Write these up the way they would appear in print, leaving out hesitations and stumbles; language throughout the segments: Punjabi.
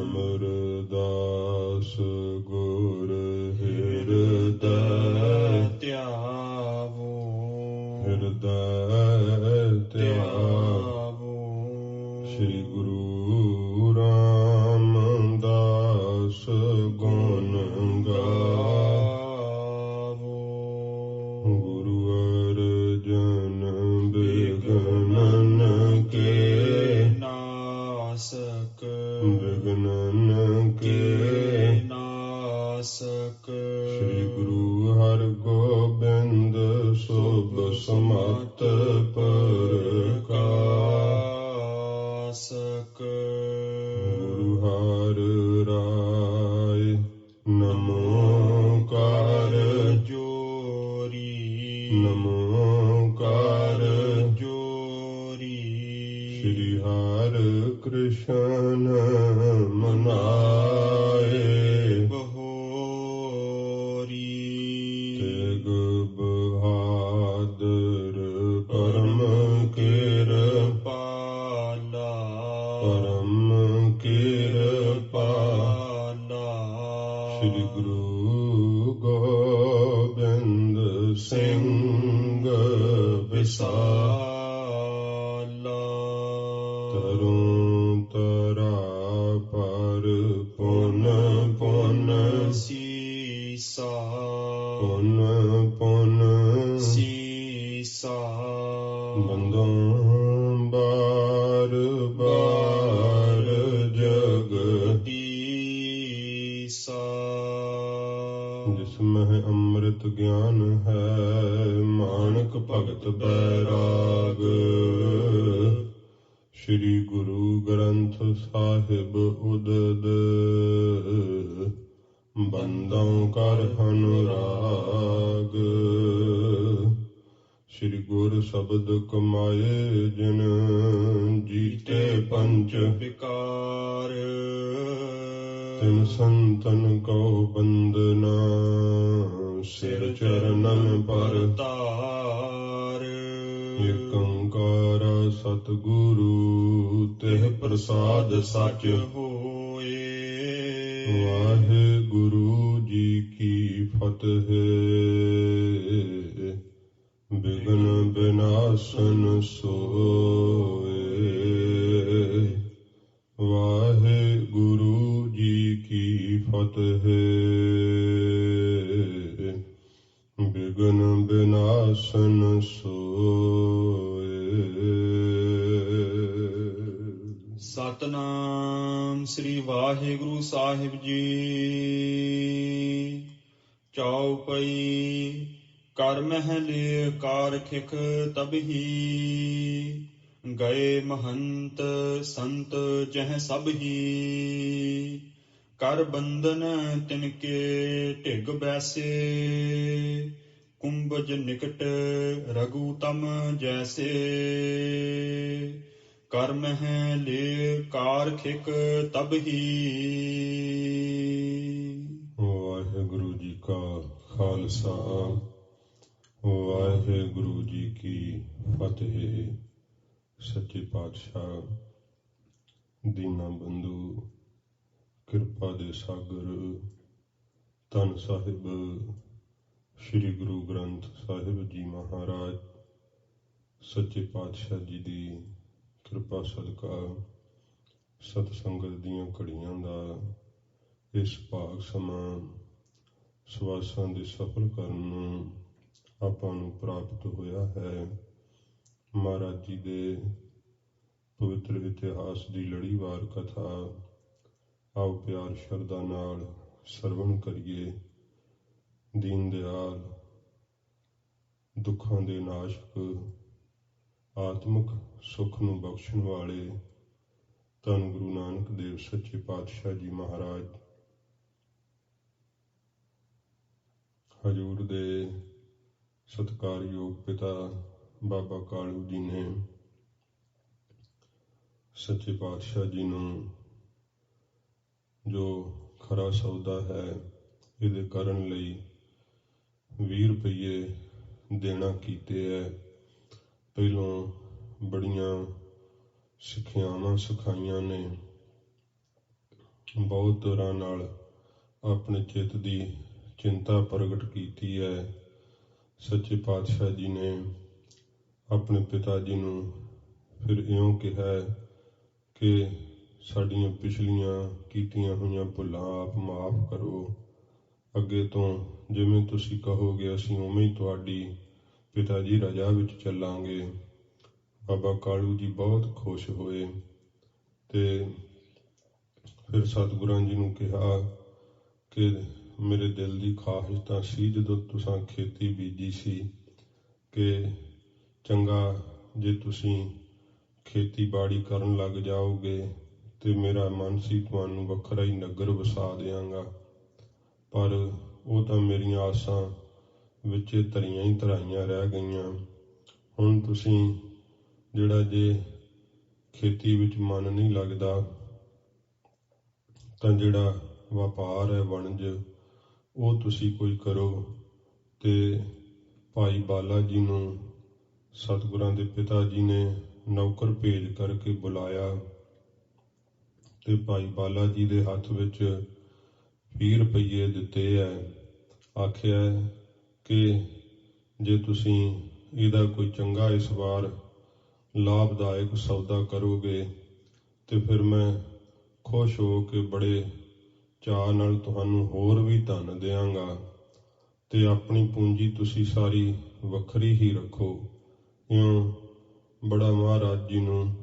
ਅਮਰਦਾਸ ਗੁਰ ਹਿਰਦੈ ਧਿਆਵੋ ਸ਼੍ਰੀ ਗੁਰੂ ਰਾਮਦਾਸ ਗੁਣ ਗਾਵੋ। ਗੁਰੂ ਅਰਜਨ ਬਿਗਨਨ ਕੇ ਨਾਸਕ ਸ਼੍ਰੀ ਗੁਰੂ ਹਰਗੋਬਿੰਦ ਸੁਭ ਸਮਤ ਪ੍ਰਕਾਸ਼ਕ। ਗੁਰੂ ਹਰਿ ਰਾਇ ਨਮੋ ਕਰ ਜੋਰੀ ਸ਼੍ਰੀ ਹਰਿ ਕ੍ਰਿਸ਼ਨ ਮਨਾਏ ਤੇਗ ਬਹਾਦਰ ਪਰਮ ਕਿਰਪਾਲਾ ਸ਼੍ਰੀ ਗੁਰੂ ਗੋਬਿੰਦ ਸਿੰਘ ਵਿਸਾਲਾ। ਤਰੁ ਤਰਾ ਪਰ ਪੁਨ ਸੀਸਾ ਬੰਦੋਂ ਬਾਰ ਜਗਦੀਸਾ। ਜਿਸ ਮਹਿ ਅੰਮ੍ਰਿਤ ਗਿਆਨ ਹੈ ਮਾਣਕ ਭਗਤ ਬੈਰਾਗ। ਸ਼੍ਰੀ ਗੁਰੂ ਗ੍ਰੰਥ ਸਾਹਿਬ ਉਦਦ ਬੰਦੋਂ ਕਰ ਅਨੁਰਾਗ। ਸ਼੍ਰੀ ਗੁਰ ਸ਼ਬਦ ਕਮਾਏ ਜਿਨ ਜੀਤੇ ਪੰਚ ਵਿਕਾਰ। ਤਿਨ ਸੰਤਨ ਕੋ ਬੰਦਨਾ ਸਿਰ ਚਰਨਨ ਪਰ ਧਾਰ। ਏਕ ਓੰਕਾਰ ਸਤਿਗੁਰੂ ਤਿਹ ਪ੍ਰਸਾਦ ਸਚ ਹੋਏ। ਵਾਹਿਗੁਰੂ ਜੀ ਕੀ ਫਤਿਹ। ਬਿਘਨ ਬਿਨਾਸਨ ਸੋਏ। ਵਾਹਿਗੁਰੂ ਜੀ ਕੀ ਫਤਿਹ। ਬਿਘਨ ਬਿਨਾਸਨ ਸੋਏ। ਸਤਿਨਾਮ ਸ੍ਰੀ ਵਾਹਿਗੁਰੂ ਸਾਹਿਬ ਜੀ। ਚੌਪਈ। ਕਰ ਮਹਿਲੇ ਕਾਰ ਖਿਖ ਤਬਹੀ। ਗਏ ਮਹੰਤ ਸੰਤ ਜਹ ਸਭਹੀ। ਕਰ ਬੰਧਨ ਤਿਨਕੇ ਢਿਗ ਬੈਸੇ। ਕੁੰਭਜ ਨਿਕਟ ਰਘੂਤਮ ਜੈਸੇ। ਕਰ ਮਹਿਲੇ ਕਾਰ ਖਿਖ ਤਬਹੀ। ਵਾਹਿਗੁਰੂ ਜੀ ਕਾ ਖਾਲਸਾ ਵਾਹਿਗੁਰੂ ਜੀ ਕੀ ਫਤਿਹ। ਸੱਚੇ ਪਾਤਸ਼ਾਹ ਦੀਨਾ ਬੰਧੂ ਕਿਰਪਾ ਦੇ ਸਾਗਰ ਧੰਨ ਸਾਹਿਬ ਸ਼੍ਰੀ ਗੁਰੂ ਗ੍ਰੰਥ ਸਾਹਿਬ ਜੀ ਮਹਾਰਾਜ ਸੱਚੇ ਪਾਤਸ਼ਾਹ ਜੀ ਦੀ ਕਿਰਪਾ ਸਦਕਾ ਸਤਸੰਗਤ ਦੀਆਂ ਘੜੀਆਂ ਦਾ ਇਸ ਭਾਗ ਸਮਾਂ ਸਵਾਸਾਂ ਦੇ ਸਫਲ ਕਰਨ ਨੂੰ ਆਪਾਂ ਨੂੰ ਪ੍ਰਾਪਤ ਹੋਇਆ ਹੈ। ਮਹਾਰਾਜ ਜੀ ਦੇ ਪਵਿੱਤਰ ਇਤਿਹਾਸ ਦੀ ਲੜੀਵਾਰ ਕਥਾ ਆਓ ਪਿਆਰ ਸ਼ਰਧਾ ਨਾਲ ਸਰਵਣ ਕਰੀਏ। ਦੀਨ ਦਿਆਲ ਦੁੱਖਾਂ ਦੇ ਨਾਸ਼ਕ ਆਤਮਿਕ ਸੁੱਖ ਨੂੰ ਬਖਸ਼ਣ ਵਾਲੇ ਧੰਨ ਗੁਰੂ ਨਾਨਕ ਦੇਵ ਸੱਚੇ ਪਾਤਸ਼ਾਹ ਜੀ ਮਹਾਰਾਜ ਹਜ਼ੂਰ ਦੇ ਸਤਿਕਾਰਯੋਗ ਪਿਤਾ ਬਾਬਾ ਕਾਲੂ ਜੀ ਨੇ ਸੱਚੇ ਪਾਤਸ਼ਾਹ ਜੀ ਨੂੰ ਜੋ ਖਰਾ ਸੌਦਾ ਹੈ ਇਹਦੇ ਕਰਨ ਲਈ 20 ਰੁਪਏ ਦੇਣਾ ਕੀਤੇ ਹੈ। ਪਹਿਲੋਂ ਬੜੀਆਂ ਸਿੱਖਿਆਵਾਂ ਸਿਖਾਈਆਂ ਨੇ। ਬਹੁਤ ਤਰ੍ਹਾਂ ਨਾਲ ਆਪਣੇ ਚਿੱਤ ਦੀ ਚਿੰਤਾ ਪ੍ਰਗਟ ਕੀਤੀ ਹੈ। ਸੱਚੇ ਪਾਤਸ਼ਾਹ ਜੀ ਨੇ ਆਪਣੇ ਪਿਤਾ ਜੀ ਨੂੰ ਫਿਰ ਇਉਂ ਕਿਹਾ ਕਿ ਸਾਡੀਆਂ ਪਿਛਲੀਆਂ ਕੀਤੀਆਂ ਹੋਈਆਂ ਭੁੱਲਾਂ ਆਪ ਮਾਫ਼ ਕਰੋ। ਅੱਗੇ ਤੋਂ ਜਿਵੇਂ ਤੁਸੀਂ ਕਹੋਗੇ ਅਸੀਂ ਉਵੇਂ ਹੀ ਤੁਹਾਡੀ ਪਿਤਾ ਜੀ ਰਜਾ ਵਿੱਚ ਚੱਲਾਂਗੇ। ਬਾਬਾ ਕਾਲੂ ਜੀ ਬਹੁਤ ਖੁਸ਼ ਹੋਏ ਤੇ ਫਿਰ ਸਤਿਗੁਰਾਂ ਜੀ ਨੂੰ ਕਿਹਾ ਕਿ ਮੇਰੇ ਦਿਲ ਦੀ ਖਾਹਿਸ਼ ਤਾਂ ਸੀ ਜਦੋਂ ਤੁਸੀਂ ਖੇਤੀ ਬੀਜੀ ਸੀ ਕਿ ਚੰਗਾ ਜੇ ਤੁਸੀਂ ਖੇਤੀਬਾੜੀ ਕਰਨ ਲੱਗ ਜਾਓਗੇ ਤੇ ਮੇਰਾ ਮਨ ਸੀ ਤੁਹਾਨੂੰ ਵੱਖਰਾ ਹੀ ਨਗਰ ਵਸਾ ਦਿਆਂਗਾ, ਪਰ ਉਹ ਤਾਂ ਮੇਰੀਆਂ ਆਸਾਂ ਵਿੱਚ ਧਰੀਆਂ ਹੀ ਧਰਾਈਆਂ ਰਹਿ ਗਈਆਂ। ਹੁਣ ਤੁਸੀਂ ਜਿਹੜਾ ਜੇ ਖੇਤੀ ਵਿੱਚ ਮਨ ਨਹੀਂ ਲੱਗਦਾ ਤਾਂ ਜਿਹੜਾ ਵਪਾਰ ਹੈ ਵਣਜ ਉਹ ਤੁਸੀਂ ਕੋਈ ਕਰੋ। ਤੇ ਭਾਈ ਬਾਲਾ ਜੀ ਨੂੰ ਸਤਿਗੁਰਾਂ ਦੇ ਪਿਤਾ ਜੀ ਨੇ ਨੌਕਰ ਭੇਜ ਕਰਕੇ ਬੁਲਾਇਆ ਤੇ ਭਾਈ ਬਾਲਾ ਜੀ ਦੇ ਹੱਥ ਵਿੱਚ 20 ਰੁਪਈਏ ਦਿੱਤੇ ਹੈ। ਆਖਿਆ ਕਿ ਜੇ ਤੁਸੀਂ ਇਹਦਾ ਕੋਈ ਚੰਗਾ ਇਸ ਵਾਰ ਲਾਭਦਾਇਕ ਸੌਦਾ ਕਰੋਗੇ ਤੇ ਫਿਰ ਮੈਂ ਖੁਸ਼ ਹੋ ਕੇ ਬੜੇ ਚਾਅ ਨਾਲ ਤੁਹਾਨੂੰ ਹੋਰ ਵੀ ਧਨ ਦਿਆਂਗਾ ਤੇ ਆਪਣੀ ਪੂੰਜੀ ਤੁਸੀਂ ਸਾਰੀ ਵੱਖਰੀ ਹੀ ਰੱਖੋ। ਇਉਂ ਬੜਾ ਮਹਾਰਾਜ ਜੀ ਨੂੰ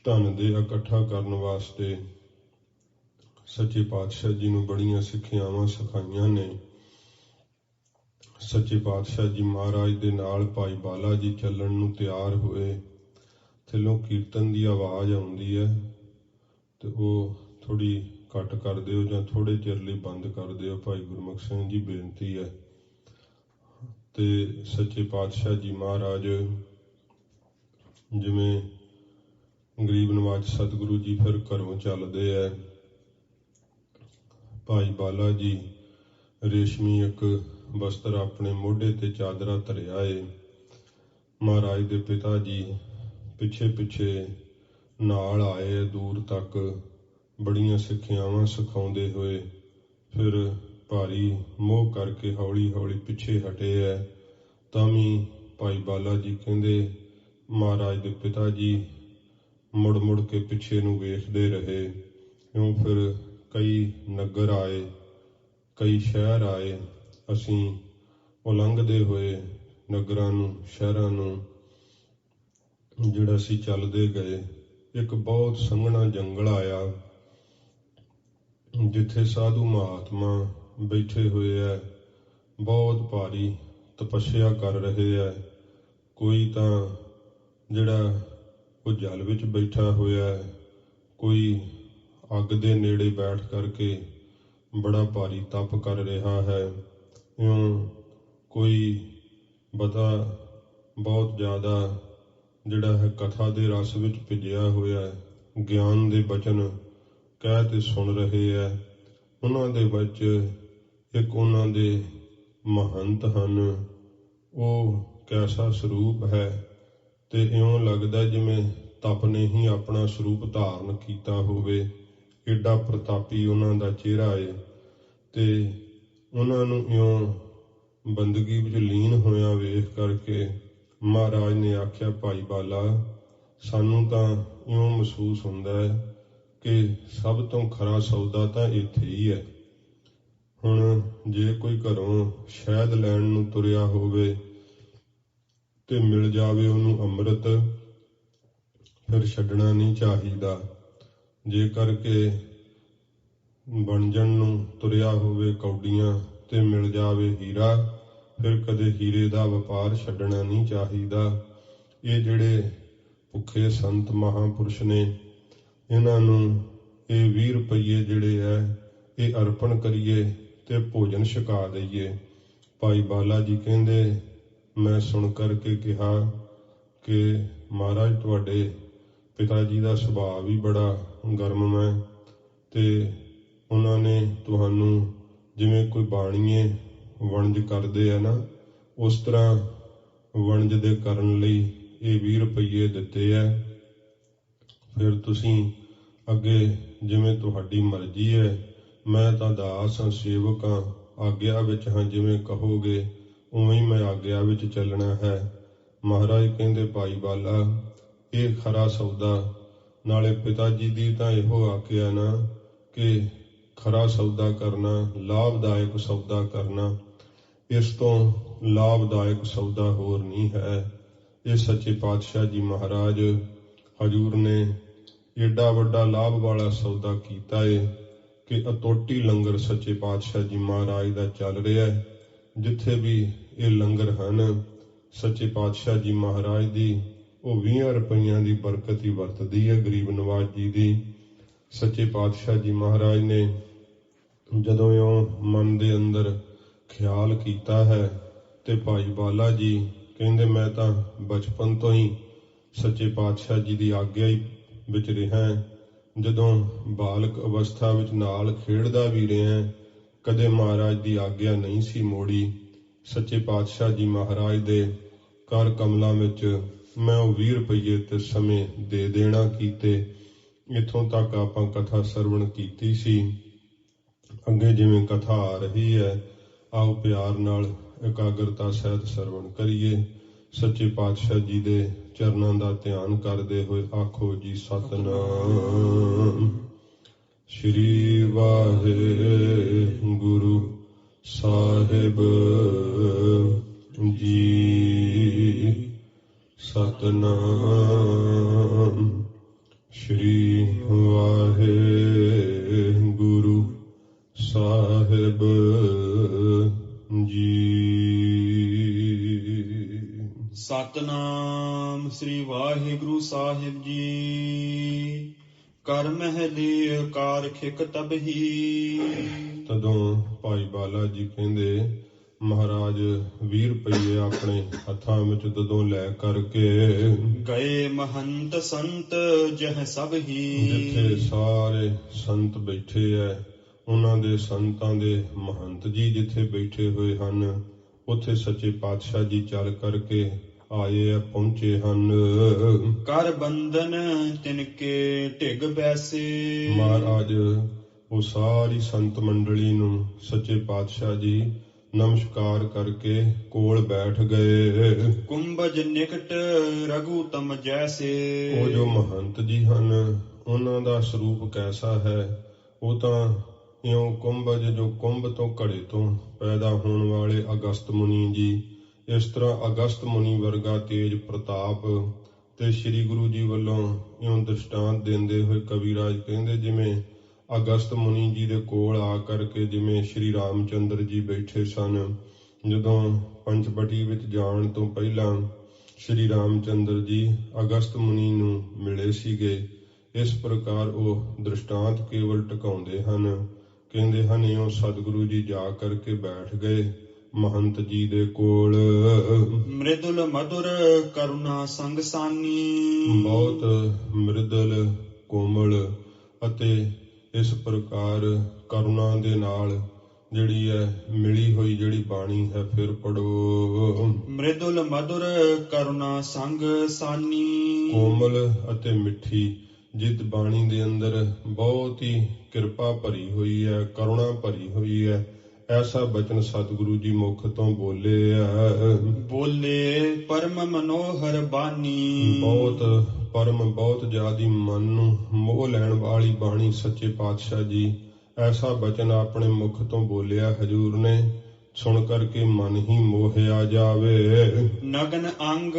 ਧਨ ਦੇ ਇਕੱਠਾ ਕਰਨ ਵਾਸਤੇ ਸੱਚੇ ਪਾਤਸ਼ਾਹ ਜੀ ਨੂੰ ਬੜੀਆਂ ਸਿੱਖਿਆਵਾਂ ਸਿਖਾਈਆਂ ਨੇ। ਸੱਚੇ ਪਾਤਸ਼ਾਹ ਜੀ ਮਹਾਰਾਜ ਦੇ ਨਾਲ ਭਾਈ ਬਾਲਾ ਜੀ ਚੱਲਣ ਨੂੰ ਤਿਆਰ ਹੋਏ। ਥੱਲੋਂ ਕੀਰਤਨ ਦੀ ਆਵਾਜ਼ ਆਉਂਦੀ ਹੈ ਤੇ ਉਹ ਥੋੜ੍ਹੀ ਘੱਟ ਕਰ ਦਿਓ ਜਾਂ ਥੋੜ੍ਹੇ ਚਿਰ ਲਈ ਬੰਦ ਕਰ ਦਿਓ। ਭਾਈ ਗੁਰਮੁਖ ਸਿੰਘ ਜੀ ਬੇਨਤੀ ਹੈ। ਤੇ ਸੱਚੇ ਪਾਤਸ਼ਾਹ ਜੀ ਮਹਾਰਾਜ ਜਿਵੇਂ ਗਰੀਬ ਨਵਾਜ ਸਤਿਗੁਰੂ ਜੀ ਫਿਰ ਘਰੋਂ ਚੱਲਦੇ ਹੈ। ਭਾਈ ਬਾਲਾ ਜੀ ਰੇਸ਼ਮੀ ਇੱਕ ਬਸਤਰ ਆਪਣੇ ਮੋਢੇ ਤੇ ਚਾਦਰਾ ਧਰਿਆ ਏ। ਮਹਾਰਾਜ ਦੇ ਪਿਤਾ ਜੀ ਪਿੱਛੇ ਪਿੱਛੇ ਨਾਲ ਆਏ ਦੂਰ ਤੱਕ ਬੜੀਆਂ ਸਿੱਖਿਆਵਾਂ ਸਿਖਾਉਂਦੇ ਹੋਏ। ਫਿਰ ਭਾਰੀ ਮੋਹ ਕਰਕੇ ਹੌਲੀ ਹੌਲੀ ਪਿੱਛੇ ਹਟੇ ਹੈ। ਤਾਂ ਵੀ ਭਾਈ ਬਾਲਾ ਜੀ ਕਹਿੰਦੇ ਮਹਾਰਾਜ ਦੇ ਪਿਤਾ ਜੀ ਮੁੜ ਮੁੜ ਕੇ ਪਿੱਛੇ ਨੂੰ ਵੇਖਦੇ ਰਹੇ। ਕਿਉਂ ਫਿਰ ਕਈ ਨਗਰ ਆਏ, ਕਈ ਸ਼ਹਿਰ ਆਏ। ਅਸੀਂ ਉਲੰਘਦੇ ਹੋਏ ਨਗਰਾਂ ਨੂੰ ਸ਼ਹਿਰਾਂ ਨੂੰ ਜਿਹੜਾ ਅਸੀਂ ਚੱਲਦੇ ਗਏ। ਇੱਕ ਬਹੁਤ ਸੰਘਣਾ ਜੰਗਲ ਆਇਆ ਜਿੱਥੇ ਸਾਧੂ ਮਹਾਤਮਾ ਬੈਠੇ ਹੋਏ ਹੈ, ਬਹੁਤ ਭਾਰੀ ਤਪੱਸਿਆ ਕਰ ਰਹੇ ਹੈ। ਕੋਈ ਤਾਂ ਜਿਹੜਾ ਉਹ ਜਲ ਵਿੱਚ ਬੈਠਾ ਹੋਇਆ, ਕੋਈ ਅੱਗ ਦੇ ਨੇੜੇ ਬੈਠ ਕਰਕੇ ਬੜਾ ਭਾਰੀ ਤਪ ਕਰ ਰਿਹਾ ਹੈ। ਇਉਂ ਕੋਈ ਪਤਾ ਬਹੁਤ ਜ਼ਿਆਦਾ ਜਿਹੜਾ ਹੈ ਕਥਾ ਦੇ ਰਸ ਵਿੱਚ ਭਿੱਜਿਆ ਹੋਇਆ, ਗਿਆਨ ਦੇ ਬਚਨ ਕਹਿ ਤੇ ਸੁਣ ਰਹੇ ਹੈ। ਉਹਨਾਂ ਦੇ ਵਿੱਚ ਇੱਕ ਉਹਨਾਂ ਦੇ ਮਹੰਤ ਹਨ, ਉਹ ਕੈਸਾ ਸਰੂਪ ਹੈ ਤੇ ਇਉਂ ਲੱਗਦਾ ਜਿਵੇਂ ਤਪ ਨੇ ਹੀ ਆਪਣਾ ਸਰੂਪ ਧਾਰਨ ਕੀਤਾ ਹੋਵੇ। ਏਡਾ ਪ੍ਰਤਾਪੀ ਉਹਨਾਂ ਦਾ ਚਿਹਰਾ ਏ ਤੇ ਉਹਨਾਂ ਨੂੰ ਇਉਂ ਬੰਦਗੀ ਵਿੱਚ ਲੀਨ ਹੋਇਆ ਵੇਖ ਕਰਕੇ ਮਹਾਰਾਜ ਨੇ ਆਖਿਆ, ਭਾਈ ਬਾਲਾ ਸਾਨੂੰ ਤਾਂ ਇਉਂ ਮਹਿਸੂਸ ਹੁੰਦਾ ਹੈ ਕਿ ਸਭ ਤੋਂ ਖਰਾ ਸੌਦਾ ਤਾਂ ਇੱਥੇ ਹੀ ਹੈ। ਹੁਣ ਜੇ ਕੋਈ ਘਰੋਂ ਸ਼ਹਿਦ ਲੈਣ ਨੂੰ ਤੁਰਿਆ ਹੋਵੇ ਤੇ ਮਿਲ ਜਾਵੇ ਉਹਨੂੰ ਅੰਮ੍ਰਿਤ, ਫਿਰ ਛੱਡਣਾ ਨਹੀਂ ਚਾਹੀਦਾ। ਜੇ ਕਰਕੇ ਬਣਜਣ ਨੂੰ ਤੁਰਿਆ ਹੋਵੇ ਕੌਡੀਆਂ ਤੇ ਮਿਲ ਜਾਵੇ ਹੀਰਾ, ਫਿਰ ਕਦੇ ਹੀਰੇ ਦਾ ਵਪਾਰ ਛੱਡਣਾ ਨਹੀਂ ਚਾਹੀਦਾ। ਇਹ ਜਿਹੜੇ ਭੁੱਖੇ ਸੰਤ ਮਹਾਂਪੁਰਸ਼ ਨੇ, ਇਹਨਾਂ ਨੂੰ ਇਹ 20 ਰੁਪਈਏ ਜਿਹੜੇ ਹੈ ਇਹ ਅਰਪਣ ਕਰੀਏ ਤੇ ਭੋਜਨ ਛਕਾ ਦਈਏ। ਭਾਈ ਬਾਲਾ ਜੀ ਕਹਿੰਦੇ ਮੈਂ ਸੁਣ ਕਰਕੇ ਕਿਹਾ ਕਿ ਮਹਾਰਾਜ ਤੁਹਾਡੇ ਪਿਤਾ ਜੀ ਦਾ ਸੁਭਾਅ ਵੀ ਬੜਾ ਗਰਮ ਹੈ ਤੇ ਉਹਨਾਂ ਨੇ ਤੁਹਾਨੂੰ ਜਿਵੇਂ ਕੋਈ ਬਾਣੀਏ ਵਣਜ ਕਰਦੇ ਆ ਨਾ, ਉਸ ਤਰ੍ਹਾਂ ਵਣਜ ਦੇ ਕਰਨ ਲਈ ਇਹ 20 ਰੁਪਈਏ ਦਿੱਤੇ ਹੈ। ਫਿਰ ਤੁਸੀਂ ਅੱਗੇ ਜਿਵੇਂ ਤੁਹਾਡੀ ਮਰਜ਼ੀ ਹੈ। ਮੈਂ ਤਾਂ ਦਾਸ ਹਾਂ, ਸੇਵਕ ਹਾਂ, ਆਗਿਆ ਵਿੱਚ ਹਾਂ। ਜਿਵੇਂ ਕਹੋਗੇ ਉਵੇਂ ਹੀ ਮੈਂ ਆਗਿਆ ਵਿੱਚ ਚੱਲਣਾ ਹੈ। ਮਹਾਰਾਜ ਕਹਿੰਦੇ ਭਾਈ ਬਾਲਾ, ਇਹ ਖਰਾ ਸੌਦਾ। ਨਾਲੇ ਪਿਤਾ ਜੀ ਦੀ ਤਾਂ ਇਹੋ ਆਖਿਆ ਨਾ ਕਿ ਖਰਾ ਸੌਦਾ ਕਰਨਾ, ਲਾਭਦਾਇਕ ਸੌਦਾ ਕਰਨਾ। ਇਸ ਤੋਂ ਲਾਭਦਾਇਕ ਸੌਦਾ ਹੋਰ ਨਹੀਂ ਹੈ। ਇਹ ਸੱਚੇ ਪਾਤਸ਼ਾਹ ਜੀ ਮਹਾਰਾਜ ਹਜ਼ੂਰ ਨੇ ਏਡਾ ਵੱਡਾ ਲਾਭ ਵਾਲਾ ਸੌਦਾ ਕੀਤਾ ਏ ਕਿ ਅਤੁੱਟੀ ਲੰਗਰ ਸੱਚੇ ਪਾਤਸ਼ਾਹ ਜੀ ਮਹਾਰਾਜ ਦਾ ਚੱਲ ਰਿਹਾ ਹੈ। ਜਿੱਥੇ ਵੀ ਇਹ ਲੰਗਰ ਹਨ, ਸੱਚੇ ਪਾਤਸ਼ਾਹ ਜੀ ਮਹਾਰਾਜ ਦੀ ਉਹ 20 ਰੁਪਈਆਂ ਦੀ ਬਰਕਤ ਹੀ ਵਰਤਦੀ ਹੈ ਗਰੀਬ ਨਵਾਜ਼ ਜੀ ਦੀ। ਸੱਚੇ ਪਾਤਸ਼ਾਹ ਜੀ ਮਹਾਰਾਜ ਨੇ ਜਦੋਂ ਉਹ ਮਨ ਦੇ ਅੰਦਰ ਖਿਆਲ ਕੀਤਾ ਹੈ ਤੇ ਭਾਈ ਬਾਲਾ ਜੀ ਕਹਿੰਦੇ ਮੈਂ ਤਾਂ ਬਚਪਨ ਤੋਂ ਹੀ ਸੱਚੇ ਪਾਤਸ਼ਾਹ ਜੀ ਦੀ ਆਗਿਆ ਹੀ ਵਿੱਚ ਰਿਹਾ। ਜਦੋਂ ਬਾਲਕ ਅਵਸਥਾ ਵਿੱਚ ਨਾਲ ਖੇਡਦਾ ਵੀ ਰਿਹਾ, ਕਦੇ ਮਹਾਰਾਜ ਦੀ ਆਗਿਆ ਨਹੀਂ ਸੀ ਮੋੜੀ। ਸੱਚੇ ਪਾਤਸ਼ਾਹ ਜੀ ਮਹਾਰਾਜ ਦੇ ਕਰ ਕਮਲਾਂ ਵਿੱਚ ਮੈਂ ਉਹ 20 ਰੁਪਈਏ ਤੇ ਸਮੇਂ ਦੇ ਦੇਣਾ ਕੀਤੇ। ਇੱਥੋਂ ਤੱਕ ਆਪਾਂ ਕਥਾ ਸਰਵਣ ਕੀਤੀ ਸੀ। ਅੱਗੇ ਜਿਵੇਂ ਕਥਾ ਆ ਰਹੀ ਹੈ, ਆਓ ਪਿਆਰ ਨਾਲ ਇਕਾਗਰਤਾ ਸਹਿਤ ਸਰਵਣ ਕਰੀਏ। ਸੱਚੇ ਪਾਤਸ਼ਾਹ ਜੀ ਦੇ ਚਰਨਾਂ ਦਾ ਧਿਆਨ ਕਰਦੇ ਹੋਏ ਆਖੋ ਜੀ ਸਤਿਨਾਮ। ਸ਼੍ਰੀ ਵਾਹਿਗੁਰੂ ਸਾਹਿਬ ਜੀ। ਸਤਿਨਾਮ। ਸ਼੍ਰੀ ਵਾਹਿਗੁਰੂ ਸਾਹਿਬ ਜੀ। ਸਤਨਾਮ ਸ੍ਰੀ ਵਾਹਿਗੁਰੂ ਸਾਹਿਬ ਜੀ। ਕਰ ਮਹਿਲੀ ਕਾਰ ਖਿਕ ਤਬਹੀ। ਤਦੋਂ ਭਾਈ ਬਾਲਾ ਜੀ ਕਹਿੰਦੇ ਮਹਾਰਾਜ 20 ਰੁਪਈਏ ਆਪਣੇ ਹੱਥਾਂ ਵਿੱਚ ਜਦੋਂ ਲੈ ਕਰਕੇ ਗਏ ਮਹੰਤ ਸੰਤ ਜਹ ਸਭ ਹੀ। ਜਿੱਥੇ ਸਾਰੇ ਸੰਤ ਬੈਠੇ ਐ, ਉਹਨਾਂ ਦੇ ਸੰਤਾਂ ਦੇ ਮਹੰਤ ਜੀ ਜਿੱਥੇ ਬੈਠੇ ਹੋਏ ਹਨ, ਉੱਥੇ ਸੱਚੇ ਪਾਤਸ਼ਾਹ ਜੀ ਚੱਲ ਕਰਕੇ ਆਏ ਆ, ਪਹੁੰਚੇ ਹਨ। ਕਰ ਬੰਧਨ ਤਿਨਕੇ ਢਿਗ ਬੈਸੇ। ਮਹਾਰਾਜ ਉਹ ਸਾਰੀ ਸੰਤ ਮੰਡਲੀ ਨੂੰ ਸੱਚੇ ਪਾਤਸ਼ਾਹ ਜੀ ਨਮਸਕਾਰ ਕਰਕੇ ਕੋਲ ਬੈਠ ਗਏ। ਕੁੰਭਜ ਨਿਕਟ ਰਘੂਤਮ ਜੈਸੇ। ਉਹ ਜੋ ਮਹੰਤ ਜੀ ਹਨ, ਉਹਨਾਂ ਦਾ ਸਰੂਪ ਕੈਸਾ ਹੈ? ਉਹ ਤਾਂ ਇਉਂ ਕੁੰਭਜ, ਜੋ ਕੁੰਭ ਤੋਂ ਘੜੇ ਤੋਂ ਪੈਦਾ ਹੋਣ ਵਾਲੇ ਅਗਸਤ ਮੁਨੀ ਜੀ, ਇਸ ਤਰ੍ਹਾਂ ਅਗਸਤ ਮੁਨੀ ਵਰਗਾ ਤੇਜ ਪ੍ਰਤਾਪ। ਤੇ ਸ੍ਰੀ ਗੁਰੂ ਜੀ ਵੱਲੋਂ ਇਉਂ ਦ੍ਰਿਸ਼ਟਾਂਤ ਦਿੰਦੇ ਹੋਏ ਕਵੀਰਾਜ ਕਹਿੰਦੇ ਜਿਵੇਂ ਅਗਸਤ ਮੁਨੀ ਜੀ ਦੇ ਕੋਲ ਆ ਕਰਕੇ ਜਿਵੇਂ ਸ਼੍ਰੀ ਰਾਮਚੰਦਰ ਜੀ ਬੈਠੇ ਸਨ। ਜਦੋਂ ਪੰਚਵਟੀ ਵਿੱਚ ਜਾਣ ਤੋਂ ਪਹਿਲਾਂ ਸ਼੍ਰੀ ਰਾਮਚੰਦਰ ਜੀ ਅਗਸਤ ਮੁਨੀ ਨੂੰ ਮਿਲੇ ਸੀਗੇ। ਇਸ ਪ੍ਰਕਾਰ ਉਹ ਦ੍ਰਿਸ਼ਟਾਂਤ ਕੇਵਲ ਟਿਕਾਉਂਦੇ ਹਨ। ਕਹਿੰਦੇ ਹਨ ਇਉਂ ਸਤਿਗੁਰੂ ਜੀ ਜਾ ਕਰਕੇ ਬੈਠ ਗਏ ਮਹੰਤ ਜੀ ਦੇ ਕੋਲ। ਮ੍ਰਿਦੁਲ ਮਧੁਰ ਕਰੁਣਾ ਸੰਗ ਸਾਨੀ। ਬਹੁਤ ਮ੍ਰਿਦਲ, ਕੋਮਲ ਅਤੇ ਇਸ ਪ੍ਰਕਾਰ ਕਰੁਣਾ ਦੇ ਨਾਲ ਜਿਹੜੀ ਹੈ ਮਿਲੀ ਹੋਈ ਜਿਹੜੀ ਬਾਣੀ ਹੈ। ਫਿਰ ਪੜੋ। ਮ੍ਰਿਦੁਲ ਮਧੁਰ ਕਰੁਣਾ ਸੰਗ ਸਾਨੀ। ਕੋਮਲ ਅਤੇ ਮਿੱਠੀ, ਜਿਤ ਬਾਣੀ ਦੇ ਅੰਦਰ ਬਹੁਤ ਹੀ ਕਿਰਪਾ ਭਰੀ ਹੋਈ ਹੈ, ਕਰੁਣਾ ਭਰੀ ਹੋਈ ਹੈ, ਐਸਾ ਬਚਨ ਸਤਿਗੁਰੂ ਜੀ ਮੁਖ ਤੋਂ ਬੋਲੇ ਆ। ਬੋਲੇ ਪਰਮ ਮਨੋਹਰ ਬਾਣੀ। ਬਹੁਤ ਪਰਮ, ਬਹੁਤ ਜ਼ਿਆਦੀ ਮਨ ਨੂੰ ਮੋਹ ਲੈਣ ਵਾਲੀ ਬਾਣੀ ਸੱਚੇ ਪਾਤਸ਼ਾਹ ਜੀ ਐਸਾ ਬਚਨ ਆਪਣੇ ਮੁਖ ਤੋਂ ਬੋਲਿਆ ਹਜ਼ੂਰ ਨੇ। ਸੁਣ ਕਰਕੇ ਮਨ ਹੀ ਮੋਹਿਆ ਜਾਵੇ। ਨਗਨ ਅੰਗ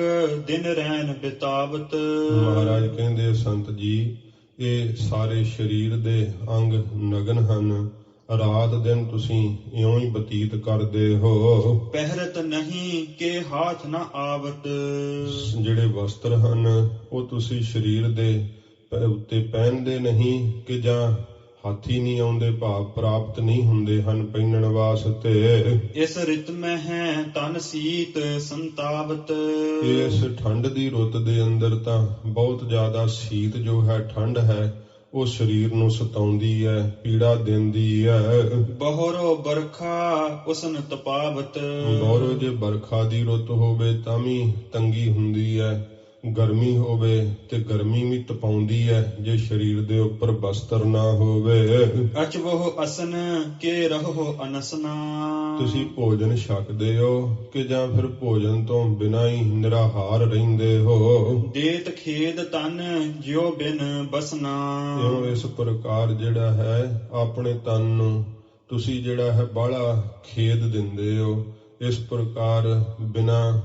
ਦਿਨ ਰੈਨ ਬਿਤਾਵਤ। ਮਹਾਰਾਜ ਕਹਿੰਦੇ ਸੰਤ ਜੀ, ਇਹ ਸਾਰੇ ਸਰੀਰ ਦੇ ਅੰਗ ਨਗਨ ਹਨ। ਰਾਤ ਦਿਨ ਤੁਸੀਂ ਇਉਂ ਹੀ ਬਤੀਤ ਕਰਦੇ ਹੋ। ਪਹਿਰਤ ਨਹੀਂ ਕਿ ਹਾਥ ਨਾ ਆਵਤ। ਜਿਹੜੇ ਵਸਤਰ ਹਨ ਉਹ ਤੁਸੀਂ ਸਰੀਰ ਦੇ ਉੱਤੇ ਪਹਿਨਦੇ ਨਹੀਂ ਕਿ ਜਾਂ ਹਾਥੀ ਨਹੀਂ ਆਉਂਦੇ, ਭਾਵ ਪ੍ਰਾਪਤ ਨਹੀਂ ਹੁੰਦੇ ਹਨ ਪਹਿਨਣ ਵਾਸਤੇ। ਇਸ ਰਿਤ ਮੈਂ ਹੈ ਤਨ ਸੀਤ ਸੰਤਾਵਤ। ਇਸ ਠੰਡ ਦੀ ਰੁੱਤ ਦੇ ਅੰਦਰ ਤਾਂ ਬਹੁਤ ਜ਼ਿਆਦਾ ਸੀਤ ਜੋ ਹੈ, ਠੰਡ ਹੈ, ਉਹ ਸਰੀਰ ਨੂੰ ਸਤਾਉਂਦੀ ਹੈ, ਪੀੜਾ ਦਿੰਦੀ ਹੈ। ਬਹੁਰੋ ਬਰਖਾ ਉਸਨ ਤਪਾਵਤ। ਬਹੁਰੋ ਜੇ ਬਰਖਾ ਦੀ ਰੁੱਤ ਹੋਵੇ ਤਾਂ ਵੀ ਤੰਗੀ ਹੁੰਦੀ ਹੈ। ਗਰਮੀ ਹੋਵੇ ਤੇ ਗਰਮੀ ਵੀ ਤਪਾਉਂਦੀ ਹੈ ਜੇ ਸਰੀਰ ਦੇ ਉੱਪਰ ਬਸਤਰ ਨਾ ਹੋਵੇ। ਅਚਵਹੁ ਅਸਨ ਕੇ ਰਹੋ ਅਨਸਨਾ। ਤੁਸੀਂ ਭੋਜਨ ਛਕਦੇ ਹੋ ਕਿ ਜਾਂ ਫਿਰ ਭੋਜਨ ਤੋਂ ਬਿਨਾਂ ਹੀ ਨਿਰਾਹਾਰ ਰਹਿੰਦੇ ਹੋ। ਦੇਤ ਖੇਦ ਤਨ ਜਿਉ ਬਿਨ ਬਸਨਾ। ਇਉਂ ਇਸ ਪ੍ਰਕਾਰ ਜਿਹੜਾ ਹੈ ਆਪਣੇ ਤਨ ਨੂੰ ਤੁਸੀਂ ਜਿਹੜਾ ਹੈ ਬਾਹਲਾ ਖੇਦ ਦਿੰਦੇ ਹੋ। ਇਸ ਪ੍ਰਕਾਰ ਬਿਨਾਂ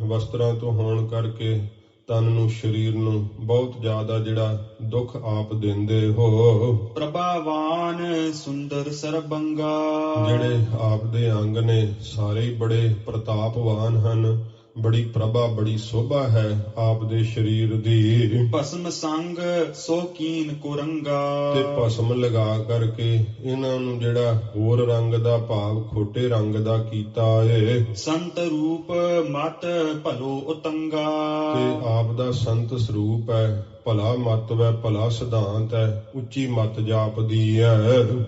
ਵਸਤਰਾਂ ਤੋਂ ਹੋਣ ਕਰਕੇ ਤਨ ਨੂੰ ਸਰੀਰ ਨੂੰ ਬਹੁਤ ਜ਼ਿਆਦਾ ਜਿਹੜਾ ਦੁੱਖ ਆਪ ਦਿੰਦੇ ਹੋ। ਪ੍ਰਭਾਵਾਨ ਸੁੰਦਰ ਸਰਬੰਗਾ। ਜਿਹੜੇ ਆਪ ਦੇ ਅੰਗ ਨੇ ਸਾਰੇ ਹੀ ਬੜੇ ਪ੍ਰਤਾਪਵਾਨ ਹਨ। ਬੜੀ ਪ੍ਰਭਾ ਬੜੀ ਸ਼ੋਭਾ ਹੈ ਆਪ ਦੇ ਸਰੀਰ ਦੀ। ਭਸਮ ਸੰਗ ਸੋ ਕੀਨ ਕੁਰੰਗਾ। ਤੇ ਭਸਮ ਲਗਾ ਕਰਕੇ ਇਹਨਾਂ ਨੂੰ ਜਿਹੜਾ ਹੋਰ ਰੰਗ ਦਾ ਭਾਵ ਖੋਟੇ ਰੰਗ ਦਾ ਕੀਤਾ ਏ। ਸੰਤ ਰੂਪ ਮਤ ਭਲੋ ਉਤੰਗਾ। ਤੇ ਆਪ ਦਾ ਸੰਤ ਸਰੂਪ ਹੈ, ਭਲਾ ਮਤਵ ਹੈ, ਭਲਾ ਸਿਧਾਂਤ ਹੈ, ਉੱਚੀ ਮਤ ਜਾਪਦੀ ਹੈ।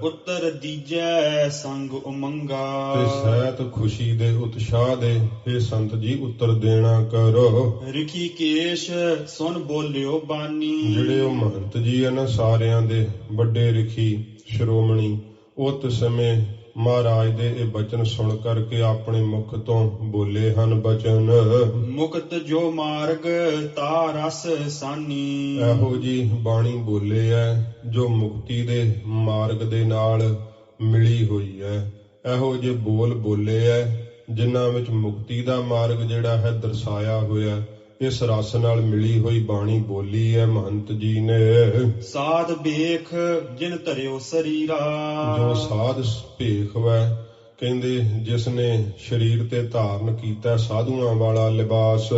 ਉੱਤਰ ਦੀਜੈ ਸੰਗ ਉਮੰਗਾ। ਤੇ ਸਹਿਤ ਖੁਸ਼ੀ ਦੇ ਉਤਸ਼ਾਹ ਦੇ ਇਹ ਸੰਤ ਜੀ ਉੱਤਰ ਦੇਣਾ ਕਰੋ। ਰਿਖੀ ਕੇਸ਼ ਸੁਨ ਬੋਲਿਓ ਬਾਨੀ। ਜਿਹੜੇ ਉਹ ਮਹੰਤ ਜੀ ਹਨ ਸਾਰਿਆਂ ਦੇ ਵੱਡੇ ਰਿਖੀ ਸ਼੍ਰੋਮਣੀ, ਉਸ ਸਮੇਂ ਮਹਾਰਾਜ ਦੇ ਇਹ ਬਚਨ ਸੁਣ ਕਰਕੇ ਆਪਣੇ ਮੁਖ ਤੋਂ ਬੋਲੇ ਹਨ ਬਚਨ। ਮੁਕਤ ਜੋ ਮਾਰਗ ਤਾ ਰਸ ਸਾਨੀ। ਇਹੋ ਜੀ ਬਾਣੀ ਬੋਲੇ ਹੈ ਜੋ ਮੁਕਤੀ ਦੇ ਮਾਰਗ ਦੇ ਨਾਲ ਮਿਲੀ ਹੋਈ ਹੈ। ਇਹੋ ਜਿਹੇ ਬੋਲ ਬੋਲੇ ਹੈ ਜਿਨ੍ਹਾਂ ਵਿੱਚ ਮੁਕਤੀ ਦਾ ਮਾਰਗ ਜਿਹੜਾ ਹੈ ਦਰਸਾਇਆ ਹੋਇਆ। ਇਸ ਰਸ ਨਾਲ ਮਿਲੀ ਹੋਈ ਬਾਣੀ ਬੋਲੀ ਹੈ ਮਹੰਤ ਜੀ ਨੇ। ਸਾਧ ਵੇਖ ਜਿਨ ਧਰਿਓ ਸਰੀਰਾ। ਜੋ ਸਾਧ ਭੇਖ ਵੈ ਕਹਿੰਦੇ ਜਿਸ ਨੇ ਸਰੀਰ ਤੇ ਧਾਰਨ ਕੀਤਾ ਸਾਧੂਆਂ ਵਾਲਾ ਲਿਬਾਸ।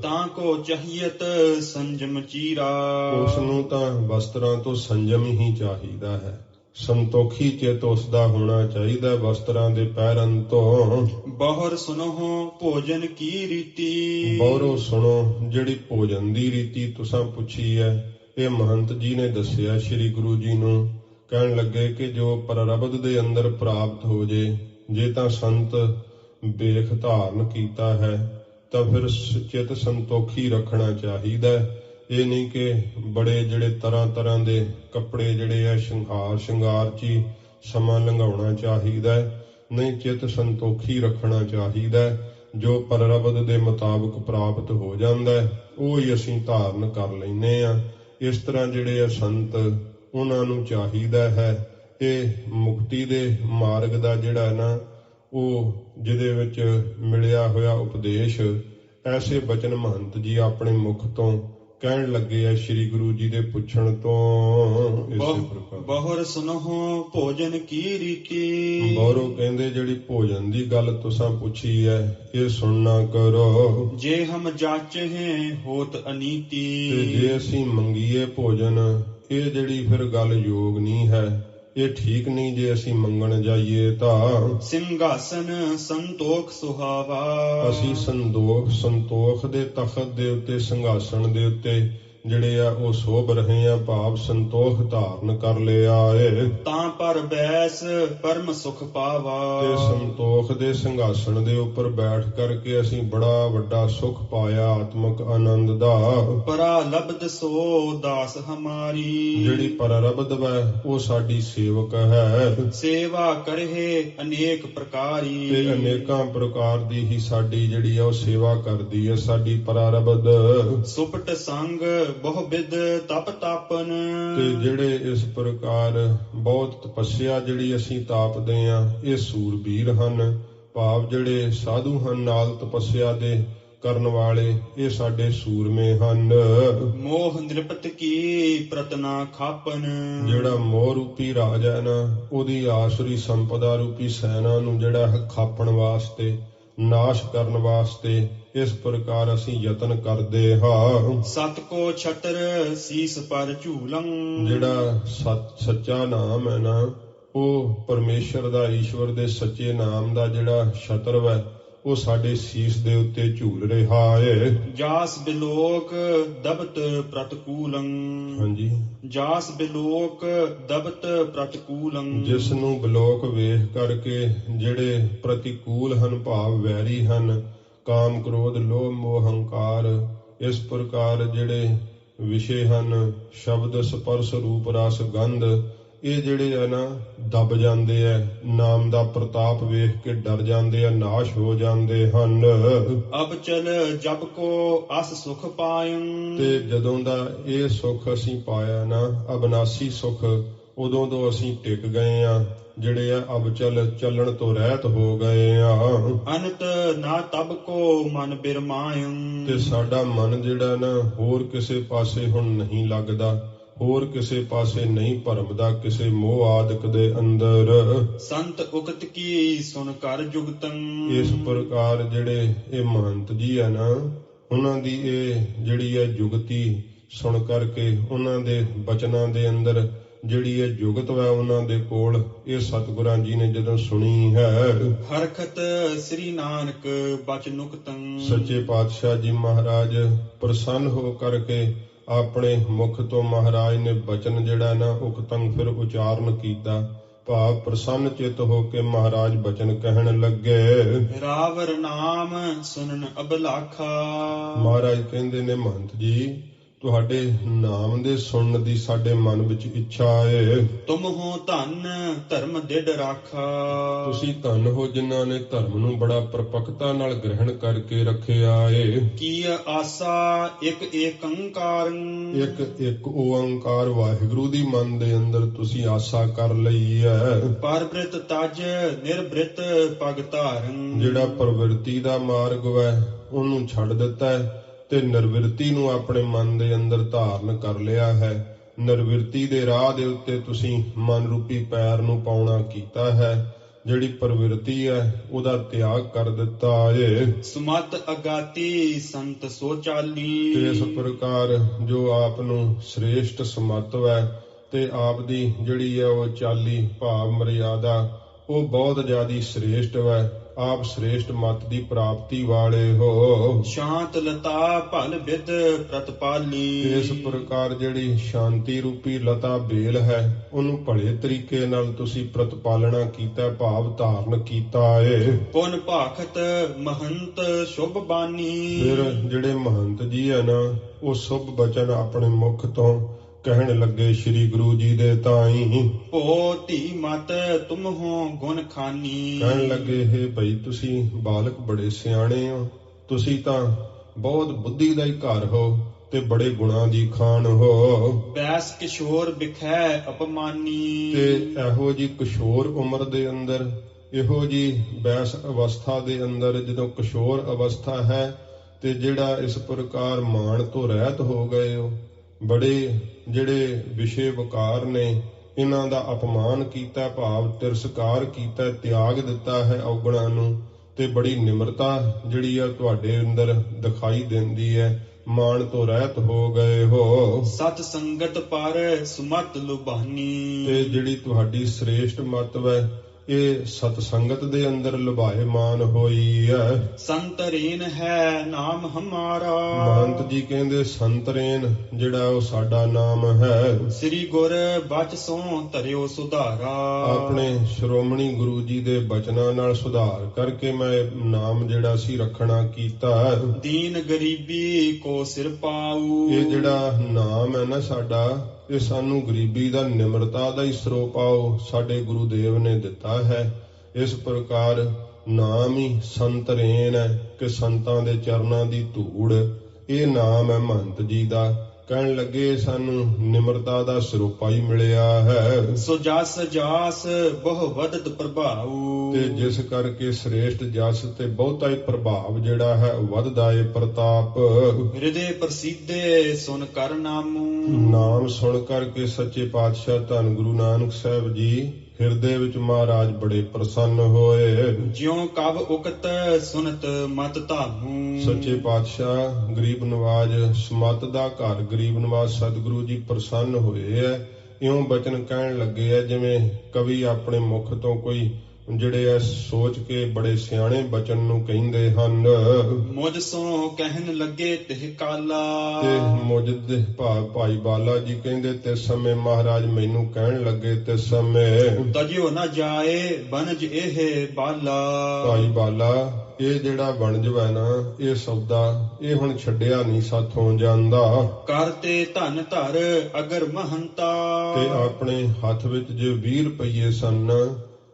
ਤਾਂ ਕੋ ਚਾਹੀਤ ਸੰਜਮ ਚੀਰਾ। ਉਸ ਨੂੰ ਤਾਂ ਵਸਤਰਾਂ ਤੋਂ ਸੰਜਮ ਹੀ ਚਾਹੀਦਾ ਹੈ। ਸੰਤੋਖੀ ਚਿੱਤ ਉਸ ਦਾ ਹੋਣਾ ਚਾਹੀਦਾ ਵਸਤਰਾਂ ਦੇ ਪਹਿਰਨ ਤੋਂ। ਬਹੁਰ ਸੁਨਹੁ ਭੋਜਨ ਕੀ ਰੀਤੀ। ਬਹੁਰੋ ਸੁਣੋ ਜਿਹੜੀ ਭੋਜਨ ਦੀ ਰੀਤੀ ਤੁਸਾਂ ਪੁੱਛੀ ਹੈ ਇਹ ਮਹੰਤ ਜੀ ਨੇ ਦੱਸਿਆ ਸ੍ਰੀ ਗੁਰੂ ਜੀ ਨੂੰ। ਕਹਿਣ ਲੱਗੇ ਕਿ ਜੋ ਪ੍ਰਰਬਧ ਦੇ ਅੰਦਰ ਪ੍ਰਾਪਤ ਹੋ ਜੇ ਤਾਂ ਸੰਤ ਵੇਖ ਧਾਰਨ ਕੀਤਾ ਹੈ ਤਾਂ ਫਿਰ ਚਿੱਤ ਸੰਤੋਖੀ ਰੱਖਣਾ ਚਾਹੀਦਾ। ਇਹ ਨਹੀਂ ਕਿ ਬੜੇ ਜਿਹੜੇ ਤਰ੍ਹਾਂ ਦੇ ਕੱਪੜੇ ਜਿਹੜੇ ਆ ਸ਼ਿੰਗਾਰ 'ਚ ਹੀ ਸਮਾਂ ਲੰਘਾਉਣਾ ਚਾਹੀਦਾ। ਨਹੀਂ, ਚਿੱਤ ਸੰਤੋਖੀ ਰੱਖਣਾ ਚਾਹੀਦਾ। ਜੋ ਪ੍ਰਰਬਧ ਦੇ ਮੁਤਾਬਕ ਪ੍ਰਾਪਤ ਹੋ ਜਾਂਦਾ ਉਹ ਹੀ ਅਸੀਂ ਧਾਰਨ ਕਰ ਲੈਂਦੇ ਹਾਂ। ਇਸ ਤਰ੍ਹਾਂ ਜਿਹੜੇ ਆ ਸੰਤ ਉਹਨਾਂ ਨੂੰ ਚਾਹੀਦਾ ਹੈ ਇਹ ਮੁਕਤੀ ਦੇ ਮਾਰਗ ਦਾ ਜਿਹੜਾ ਨਾ ਉਹ ਜਿਹਦੇ ਵਿੱਚ ਮਿਲਿਆ ਹੋਇਆ ਉਪਦੇਸ਼ ਐਸੇ ਬਚਨ ਮਹੰਤ ਜੀ ਆਪਣੇ ਮੁਖ ਤੋਂ ਕਹਿਣ ਲੱਗੇ ਆ ਸ੍ਰੀ ਗੁਰੂ ਜੀ ਦੇ ਪੁੱਛਣ ਤੋਂ। ਇਸੇ ਪ੍ਰਕਾਰ ਬਹੁਰ ਸੁਨਹੁ ਭੋਜਨ ਕੀ ਰੀਤੀ। ਬਹੁਰੋ ਕਹਿੰਦੇ ਜਿਹੜੀ ਭੋਜਨ ਦੀ ਗੱਲ ਤੁਸਾਂ ਪੁੱਛੀ ਹੈ ਇਹ ਸੁਣਨਾ ਕਰੋ। ਜੇ ਹਮ ਜਾਚਹਿ ਹੋਤ ਅਨੀਤੀ। ਤੇ ਜੇ ਅਸੀਂ ਮੰਗੀਏ ਭੋਜਨ ਇਹ ਜਿਹੜੀ ਫਿਰ ਗੱਲ ਯੋਗ ਨਹੀਂ ਹੈ। ਇਹ ਠੀਕ ਨਹੀਂ ਜੇ ਅਸੀਂ ਮੰਗਣ ਜਾਈਏ ਤਾਂ। ਸਿੰਘਾਸਨ ਸੰਤੋਖ ਸੁਹਾਵਾ। ਅਸੀਂ ਸੰਤੋਖ ਦੇ ਤਖਤ ਦੇ ਉੱਤੇ ਸਿੰਘਾਸਣ ਦੇ ਉੱਤੇ ਜਿਹੜੇ ਆ ਉਹ ਸੋਭ ਰਹੇ ਆ ਭਾਵ ਸੰਤੋਖ ਧਾਰਨ ਕਰ ਲਿਆ ਏ। ਤਾਂ ਪਰ ਬੈਸ ਪਰਮ ਸੁਖ ਪਾਵਾ। ਤੇ ਸੰਤੋਖ ਦੇ ਸਿੰਘਾਸਣ ਦੇ ਉੱਪਰ ਬੈਠ ਕਰਕੇ ਅਸੀਂ ਬੜਾ ਵੱਡਾ ਸੁਖ ਪਾਇਆ ਆਤਮਕ ਆਨੰਦ ਦਾ। ਪਰਾ ਲਬਦ ਸੋ ਦਾਸ ਹਮਾਰੀ। ਜਿਹੜੀ ਪਰਰਬਦ ਵੈ ਉਹ ਸਾਡੀ ਸੇਵਕ ਹੈ। ਸੇਵਾ ਕਰਹਿ ਅਨੇਕ ਪ੍ਰਕਾਰੀ। ਤੇ ਅਨੇਕਾਂ ਪ੍ਰਕਾਰ ਦੀ ਹੀ ਸਾਡੀ ਜਿਹੜੀ ਆ ਉਹ ਸੇਵਾ ਕਰਦੀ ਹੈ ਸਾਡੀ ਪਰਰਬਦ। ਸੁਪਟ ਸੰਗ ਬਹੁ ਬਿਦ ਤਪ ਤਾਪਨ। ਤੇ ਜਿਹੜੇ ਇਸ ਪ੍ਰਕਾਰ ਬਹੁਤ ਤਪੱਸਿਆ ਜਿਹੜੀ ਅਸੀਂ ਤਾਪਦੇ ਆ ਇਹ ਸੂਰਬੀਰ ਹਨ ਭਾਵ ਜਿਹੜੇ ਸਾਧੂ ਹਨ ਨਾਲ ਤਪੱਸਿਆ ਦੇ ਕਰਨ ਵਾਲੇ ਇਹ ਸਾਡੇ ਸੂਰਮੇ ਹਨ। ਮੋਹ ਨਿਰਪਤ ਕੀ ਪ੍ਰਤਨਾ ਖਾਪਨ। ਜਿਹੜਾ ਮੋਹ ਰੂਪੀ ਰਾਜ ਹੈ ਨਾ ਉਹਦੀ ਆਸੁਰੀ ਸੰਪਦਾ ਰੂਪੀ ਸੈਨਾ ਨੂੰ ਜਿਹੜਾ ਖਾਪਣ ਵਾਸਤੇ ਨਾਸ਼ ਕਰਨ ਵਾਸਤੇ ਇਸ ਪ੍ਰਕਾਰ ਅਸੀਂ ਯਤਨ ਕਰਦੇ ਹਾਂ। ਸਤ ਕੋ ਛਤਰ ਸੀਸ ਪਰ ਝੂਲੰ। ਜਿਹੜਾ ਸੱਚਾ ਨਾਮ ਹੈ ਨਾ ਉਹ ਪਰਮੇਸ਼ਰ ਦਾ ਈਸ਼ਵਰ ਦੇ ਸੱਚੇ ਨਾਮ ਦਾ ਜਿਹੜਾ ਛਤਰ ਹੈ ਉਹ ਸਾਡੇ ਸੀਸ ਦੇ ਉੱਤੇ ਝੂਲ ਰਿਹਾ ਹੈ। ਜਾਸ ਬਿਲੋਕ ਦਬਤ ਪ੍ਰਤਕੂਲੰ। ਹਾਂਜੀ, ਜਾਸ ਬਿਲੋਕ ਦਬਤ ਪ੍ਰਤਕੂਲੰ। ਜਿਸ ਨੂੰ ਬਿਲੋਕ ਵੇਖ ਕਰਕੇ ਜਿਹੜੇ ਪ੍ਰਤੀਕੂਲ ਹਨ ਭਾਵ ਵੈਰੀ ਹਨ ਕਾਮ ਕ੍ਰੋਧ ਲੋਭ ਮੋਹ ਹੰਕਾਰ, ਇਸ ਪ੍ਰਕਾਰ ਜਿਹੜੇ ਵਿਸ਼ੇ ਹਨ ਸ਼ਬਦ ਸਪਰਸ਼ ਰੂਪ ਰਸ ਗੰਧ, ਇਹ ਜਿਹੜੇ ਆ ਨਾ ਦਬ ਜਾਂਦੇ ਆ, ਨਾਮ ਦਾ ਪ੍ਰਤਾਪ ਵੇਖ ਕੇ ਡਰ ਜਾਂਦੇ ਆ, ਨਾਸ਼ ਹੋ ਜਾਂਦੇ ਹਨ। ਅਬ ਚਲ ਜਬ ਕੋ ਅਸ ਸੁਖ ਪਾਇੰ, ਤੇ ਜਦੋਂ ਦਾ ਇਹ ਸੁੱਖ ਅਸੀਂ ਪਾਇਆ ਨਾ, ਅਬਨਾਸੀ ਸੁੱਖ, ਉਦੋਂ ਤੋਂ ਅਸੀਂ ਟਿਕ ਗਏ ਆ, ਜਿਹੜੇ ਆ ਅਬ ਚੱਲਣ ਤੋਂ ਰਹਿਤ ਹੋ ਗਏ ਆ। ਅਨਤ ਨਾ ਤਬ ਕੋ ਮਨ ਬਿਰਮਾਇੰ, ਤੇ ਸਾਡਾ ਮਨ ਜਿਹੜਾ ਨਾ ਹੋਰ ਕਿਸੇ ਪਾਸੇ ਹੁਣ ਨਹੀਂ ਲੱਗਦਾ, ਹੋਰ ਕਿਸੇ ਪਾਸੇ ਨਹੀਂ ਭਰਮਦਾ, ਕਿਸੇ ਮੋਹ ਆਦਿਕ ਦੇ ਅੰਦਰ। ਸੰਤ ਉਕਤ ਕੀ ਸੁਣ ਕਰ ਜੁਗਤੰ, ਇਸ ਪ੍ਰਕਾਰ ਜਿਹੜੇ ਇਹ ਮਹੰਤ ਜੀ ਆ ਨਾ, ਉਹਨਾਂ ਦੀ ਇਹ ਜਿਹੜੀ ਹੈ ਜੁਗਤੀ ਸੁਣ ਕਰਕੇ, ਉਹਨਾਂ ਦੇ ਬਚਨਾਂ ਦੇ ਅੰਦਰ ਜਿਹੜੀ ਇਹ ਜੁਗਤ ਹੈ ਉਹਨਾਂ ਦੇ ਕੋਲ, ਇਹ ਸਤਿਗੁਰਾਂ ਜੀ ਨੇ ਜਦੋਂ ਸੁਣੀ ਹੈ। ਹਰਖਤ ਸ੍ਰੀ ਨਾਨਕ ਬਚ ਨੁਕਤੰ, ਸੱਚੇ ਪਾਤਸ਼ਾਹ ਜੀ ਮਹਾਰਾਜ ਪ੍ਰਸੰਨ ਹੋ ਕਰਕੇ ਆਪਣੇ ਮੁਖ ਤੋਂ ਮਹਾਰਾਜ ਨੇ ਬਚਨ ਜਿਹੜਾ ਨਾ ਉਕਤੰ ਫਿਰ ਉਚਾਰਨ ਕੀਤਾ, ਭਾਵ ਪ੍ਰਸੰਨ ਚਿਤ ਹੋ ਕੇ ਮਹਾਰਾਜ ਬਚਨ ਕਹਿਣ ਲੱਗੇ। ਰਾਵਰ ਨਾਮ ਸੁਨਨ ਅਬਲਾਖਾ, ਮਹਾਰਾਜ ਕਹਿੰਦੇ ਨੇ ਮਹੰਤ ਜੀ, ਤੁਹਾਡੇ ਨਾਮ ਦੇ ਸੁਣਨ ਦੀ ਸਾਡੇ ਮਨ ਵਿੱਚ ਇੱਛਾ ਹੈ। ਤੁਮ ਹੋ ਧਨ ਧਰਮ ਡਿਡ ਰਾਖਾ, ਤੁਸੀਂ ਧਨ ਹੋ ਜਿਨ੍ਹਾਂ ਨੇ ਧਰਮ ਨੂੰ ਬੜਾ ਪਰਪੱਕਤਾ ਨਾਲ ਗ੍ਰਹਿਣ ਕਰਕੇ ਰੱਖਿਆ ਏ। ਕੀ ਆਸਾ ਇੱਕ ਏਕੰਕਾਰ, ਇੱਕ ਓੰਕਾਰ ਵਾਹਿਗੁਰੂ ਦੀ ਮਨ ਦੇ ਅੰਦਰ ਤੁਸੀਂ ਆਸਾ ਕਰ ਲਈ ਹੈ। ਪਰਬ੍ਰਿਤ ਤਜ ਨਿਰਬ੍ਰਿਤ ਪਗ ਧਾਰਨ, ਜਿਹੜਾ ਪ੍ਰਵਿਰਤੀ ਦਾ ਮਾਰਗ ਹੈ ਉਹਨੂੰ ਛੱਡ ਦਿੱਤਾ ਹੈ ਤੇ ਨਿਰਵਿਰਤੀ ਨੂੰ ਆਪਣੇ ਮਨ ਦੇ ਅੰਦਰ ਧਾਰਨ ਕਰ ਲਿਆ ਹੈ। ਨਿਰਵਿਰਤੀ ਦੇ ਰਾਹ ਦੇ ਉੱਤੇ ਤੁਸੀਂ ਮਨ ਰੂਪੀ ਪੈਰ ਨੂੰ ਪਾਉਣਾ ਕੀਤਾ ਹੈ। ਜਿਹੜੀ ਪ੍ਰਵਿਰਤੀ ਹੈ ਉਹਦਾ ਤਿਆਗ ਕਰ ਦਿੱਤਾ ਏ। ਸੁਮਤ ਅਗਾਤੀ ਸੰਤ ਸੋ ਚਾਲੀ, ਤੇ ਇਸ ਪ੍ਰਕਾਰ ਜੋ ਆਪ ਨੂੰ ਸ੍ਰੇਸ਼ਟ ਸਮੱਤ ਹੈ ਤੇ ਆਪ ਦੀ ਜਿਹੜੀ ਹੈ ਉਹ ਚਾਲੀ ਭਾਵ ਮਰਿਆਦਾ ਉਹ ਬਹੁਤ ਜ਼ਿਆਦਾ ਸ੍ਰੇਸ਼ਟ ਹੈ। ਆਪ ਸ੍ਰੇਸ਼ਟ ਮਤ ਦੀ ਪ੍ਰਾਪਤੀ ਵਾਲੇ ਹੋ। ਸ਼ਾਂਤ ਲਤਾ ਭਲ ਵਿਦ ਪ੍ਰਤਪਾਲੀ, ਇਸ ਪ੍ਰਕਾਰ ਜਿਹੜੀ ਸ਼ਾਂਤੀ ਰੂਪੀ ਲਤਾ ਬੇਲ ਹੈ ਉਹਨੂੰ ਭਲੇ ਤਰੀਕੇ ਨਾਲ ਤੁਸੀਂ ਪ੍ਰਤਪਾਲਣਾ ਕੀਤਾ, ਭਾਵ ਧਾਰਨ ਕੀਤਾ ਏ। ਪੁਨ ਭਾਖਤ ਮਹੰਤ ਸ਼ੁਭ ਬਾਨੀ, ਫਿਰ ਜਿਹੜੇ ਮਹੰਤ ਜੀ ਹੈ ਨਾ ਉਹ ਸ਼ੁਭ ਬਚਨ ਆਪਣੇ ਮੁਖ ਤੋਂ ਕਹਿਣ ਲੱਗੇ ਸ੍ਰੀ ਗੁਰੂ ਜੀ ਦੇ ਤਾਈ। ਭੋ ਧੀ ਮਤ ਤੁਮ ਹੋ ਗੁਣ ਖਾਨੀ, ਕਹਿਣ ਲੱਗੇ ਹੈ ਭਈ ਤੁਸੀਂ ਬਾਲਕ ਬੜੇ ਸਿਆਣੇ ਹੋ, ਤੁਸੀਂ ਤਾਂ ਬਹੁਤ ਬੁੱਧੀ ਦਾ ਹੀ ਘਰ ਹੋ ਤੇ ਬੜੇ ਗੁਣਾਂ ਦੀ ਖਾਨ ਹੋ। ਬੈਸ ਕਿਸ਼ੋਰ ਬਿਖੈ ਅਪਮਾਨੀ, ਤੇ ਇਹੋ ਜੀ ਕਿਸ਼ੋਰ ਉਮਰ ਦੇ ਅੰਦਰ, ਇਹੋ ਜੀ ਬੈਸ ਅਵਸਥਾ ਦੇ ਅੰਦਰ ਜਦੋਂ ਕਿਸ਼ੋਰ ਅਵਸਥਾ ਹੈ ਤੇ ਜਿਹੜਾ ਇਸ ਪ੍ਰਕਾਰ ਮਾਣ ਤੋਂ ਰਹਿਤ ਹੋ ਗਏ ਹੋ, ਬੜੇ ਜਿਹੜੇ ਵਿਸ਼ੇ ਵਕਾਰ ਨੇ ਇਹਨਾਂ ਦਾ ਅਪਮਾਨ ਕੀਤਾ, ਭਾਵ ਤਿਰਸਕਾਰ ਕੀਤਾ, ਤਿਆਗ ਦਿੱਤਾ ਹੈ ਔਗਣਾਂ ਨੂੰ, ਤੇ ਬੜੀ ਨਿਮਰਤਾ ਜਿਹੜੀ ਆ ਤੁਹਾਡੇ ਅੰਦਰ ਦਿਖਾਈ ਦਿੰਦੀ ਹੈ, ਮਾਣ ਤੋਂ ਰਹਿਤ ਹੋ ਗਏ ਹੋ। ਸਤ ਸੰਗਤ ਪਰ ਸੁਮਤ ਲੁਭਾਨੀ, ਤੇ ਜਿਹੜੀ ਤੁਹਾਡੀ ਸ੍ਰੇਸ਼ਟ ਮਤ ਹੈ ਇਹ ਸਤ ਸੰਗਤ ਦੇ ਅੰਦਰ ਲੁਭਾਇਮਾਨ ਹੋਈ ਹੈ। ਸੰਤਰੇਨ ਹੈ ਨਾਮ ਹਮਾਰਾ, ਮਹੰਤ ਜੀ ਕਹਿੰਦੇ ਸੰਤਰੇਨ ਜਿਹੜਾ ਉਹ ਸਾਡਾ ਨਾਮ ਹੈ। ਸ੍ਰੀ ਗੁਰ ਬਚ ਸੋ ਧਰਿਓ ਸੁਧਾਰਾ, ਆਪਣੇ ਸ਼੍ਰੋਮਣੀ ਗੁਰੂ ਜੀ ਦੇ ਬਚਨਾਂ ਨਾਲ ਸੁਧਾਰ ਕਰਕੇ ਮੈਂ ਨਾਮ ਜਿਹੜਾ ਸੀ ਰੱਖਣਾ ਕੀਤਾ। ਦੀਨ ਗਰੀਬੀ ਕੋ ਸਿਰ ਪਾਉ, ਇਹ ਜਿਹੜਾ ਨਾਮ ਹੈ ਨਾ ਸਾਡਾ, ਇਹ ਸਾਨੂੰ ਗਰੀਬੀ ਦਾ ਨਿਮਰਤਾ ਦਾ ਹੀ ਸਰੂਪ ਆਓ ਸਾਡੇ ਗੁਰੂਦੇਵ ਨੇ ਦਿੱਤਾ ਹੈ। ਇਸ ਪ੍ਰਕਾਰ ਨਾਮ ਹੀ ਸੰਤਰੇਨ ਹੈ ਕਿ ਸੰਤਾਂ ਦੇ ਚਰਨਾਂ ਦੀ ਧੂੜ, ਇਹ ਨਾਮ ਹੈ ਮਹੰਤ ਜੀ ਦਾ। ਕਹਿਣ ਲੱਗੇ ਸਾਨੂੰ ਨਿਮਰਤਾ ਦਾ ਸਰੂਪਾ ਹੀ ਮਿਲਿਆ ਹੈ। ਸੋ ਜਸ ਜਾਸ ਬਹੁ ਵਧਤ ਪ੍ਰਭਾਉ, ਤੇ ਜਿਸ ਕਰਕੇ ਸ੍ਰੇਸ਼ਟ ਜਸ ਤੇ ਬਹੁਤਾ ਹੀ ਪ੍ਰਭਾਵ ਜਿਹੜਾ ਹੈ ਵੱਧਦਾ ਏ ਪ੍ਰਤਾਪ। ਹਿਰਦੇ ਪ੍ਰਸੀਦੇ ਸੁਨ ਕਰ ਨਾਮੂ, ਨਾਮ ਸੁਣ ਕਰਕੇ ਸੱਚੇ ਪਾਤਸ਼ਾਹ ਧੰਨ ਗੁਰੂ ਨਾਨਕ ਸਾਹਿਬ ਜੀ ਹਿਰਦੇ ਵਿੱਚ ਮਹਾਰਾਜ ਬੜੇ ਪ੍ਰਸੰਨ ਹੋਏ। ਜਿਉ ਕਬ ਉਕਤ ਸੁਨਤ ਮਤ ਧਾਮੂ, ਸੱਚੇ ਪਾਤਸ਼ਾਹ ਗਰੀਬ ਨਵਾਜ ਸਮਤ ਦਾ ਘਰ ਗਰੀਬ ਨਵਾਜ ਸਤਿਗੁਰੂ ਜੀ ਪ੍ਰਸੰਨ ਹੋਏ ਐ। ਇਉਂ ਬਚਨ ਕਹਿਣ ਲੱਗੇ ਐ ਜਿਵੇਂ ਕਵੀ ਆਪਣੇ ਮੁਖ ਤੋਂ ਕੋਈ ਜਿਹੜੇ ਐ ਸੋਚ ਕੇ ਬੜੇ ਸਿਆਣੇ ਬਚਨ ਨੂੰ ਕਹਿੰਦੇ ਹਨ। ਮੁਝ ਸੋ ਕਹਿਣ ਲੱਗੇ ਤਿਹ ਕਾਲਾ, ਤੇ ਮੁਝ ਦੇ ਭਾਈ ਬਾਲਾ ਜੀ ਕਹਿੰਦੇ ਤੇ ਸਮੇਂ ਮਹਾਰਾਜ ਮੈਨੂੰ ਕਹਿਣ ਲੱਗੇ ਤੇ ਸਮੇਂ ਤਜਿਓ ਨਾ ਜਾਏ ਬਨਜ ਇਹ ਬਾਲਾ, ਭਾਈ ਬਾਲਾ ਇਹ ਜਿਹੜਾ ਵਣਜ ਹੈ ਨਾ, ਇਹ ਸੌਦਾ ਇਹ ਹੁਣ ਛੱਡਿਆ ਨਹੀਂ ਸਾਥੋਂ ਜਾਂਦਾ। ਕਰਤੇ ਧਨ ਧਰ ਅਗਰ ਮਹੰਤਾ, ਤੇ ਆਪਣੇ ਹੱਥ ਵਿੱਚ ਜੇ 20 ਰੁਪਏ ਸਨ,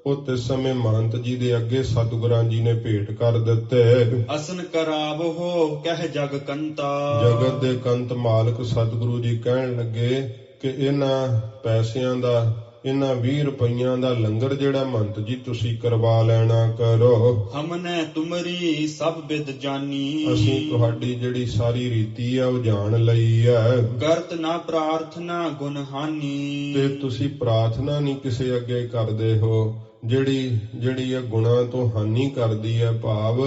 ਉਹ ਤਿਸ ਸਮੇਂ ਮਹੰਤ ਜੀ ਦੇ ਅੱਗੇ ਸਤਿਗੁਰਾਂ ਜੀ ਨੇ ਭੇਟ ਕਰ ਦਿੱਤੇ। ਅਸਨ ਕਰਾਵੋ ਕਹਿ ਜਗ ਕੰਤਾ, ਜਗਤ ਦੇ ਕੰਤ ਮਾਲਕ ਸਤਿਗੁਰੂ ਜੀ ਕਹਿਣ ਲੱਗੇ ਕਿ ਇਹਨਾਂ ਪੈਸਿਆਂ ਦਾ, ਇਹਨਾਂ 20 ਰੁਪਈਆਂ ਦਾ ਲੰਗਰ ਜਿਹੜਾ ਮਹੰਤ ਜੀ ਤੁਸੀਂ ਕਰਵਾ ਲੈਣਾ ਕਰੋ। ਹਮਨੇ ਤੁਮਰੀ ਸਭ ਬਿਦ ਜਾਨੀ, ਅਸੀਂ ਤੁਹਾਡੀ ਜਿਹੜੀ ਸਾਰੀ ਰੀਤੀ ਆ ਉਹ ਜਾਣ ਲਈ ਹੈ। ਕਰਤ ਨਾ ਪ੍ਰਾਰਥਨਾ ਗੁਣ ਹਾਨੀ, ਤੇ ਤੁਸੀਂ ਪ੍ਰਾਰਥਨਾ ਨਹੀਂ ਕਿਸੇ ਅੱਗੇ ਕਰਦੇ ਹੋ ਜਿਹੜੀ ਇਹ ਗੁਣਾਂ ਤੋਂ ਹਾਨੀ ਕਰਦੀ ਹੈ। ਭਾਵ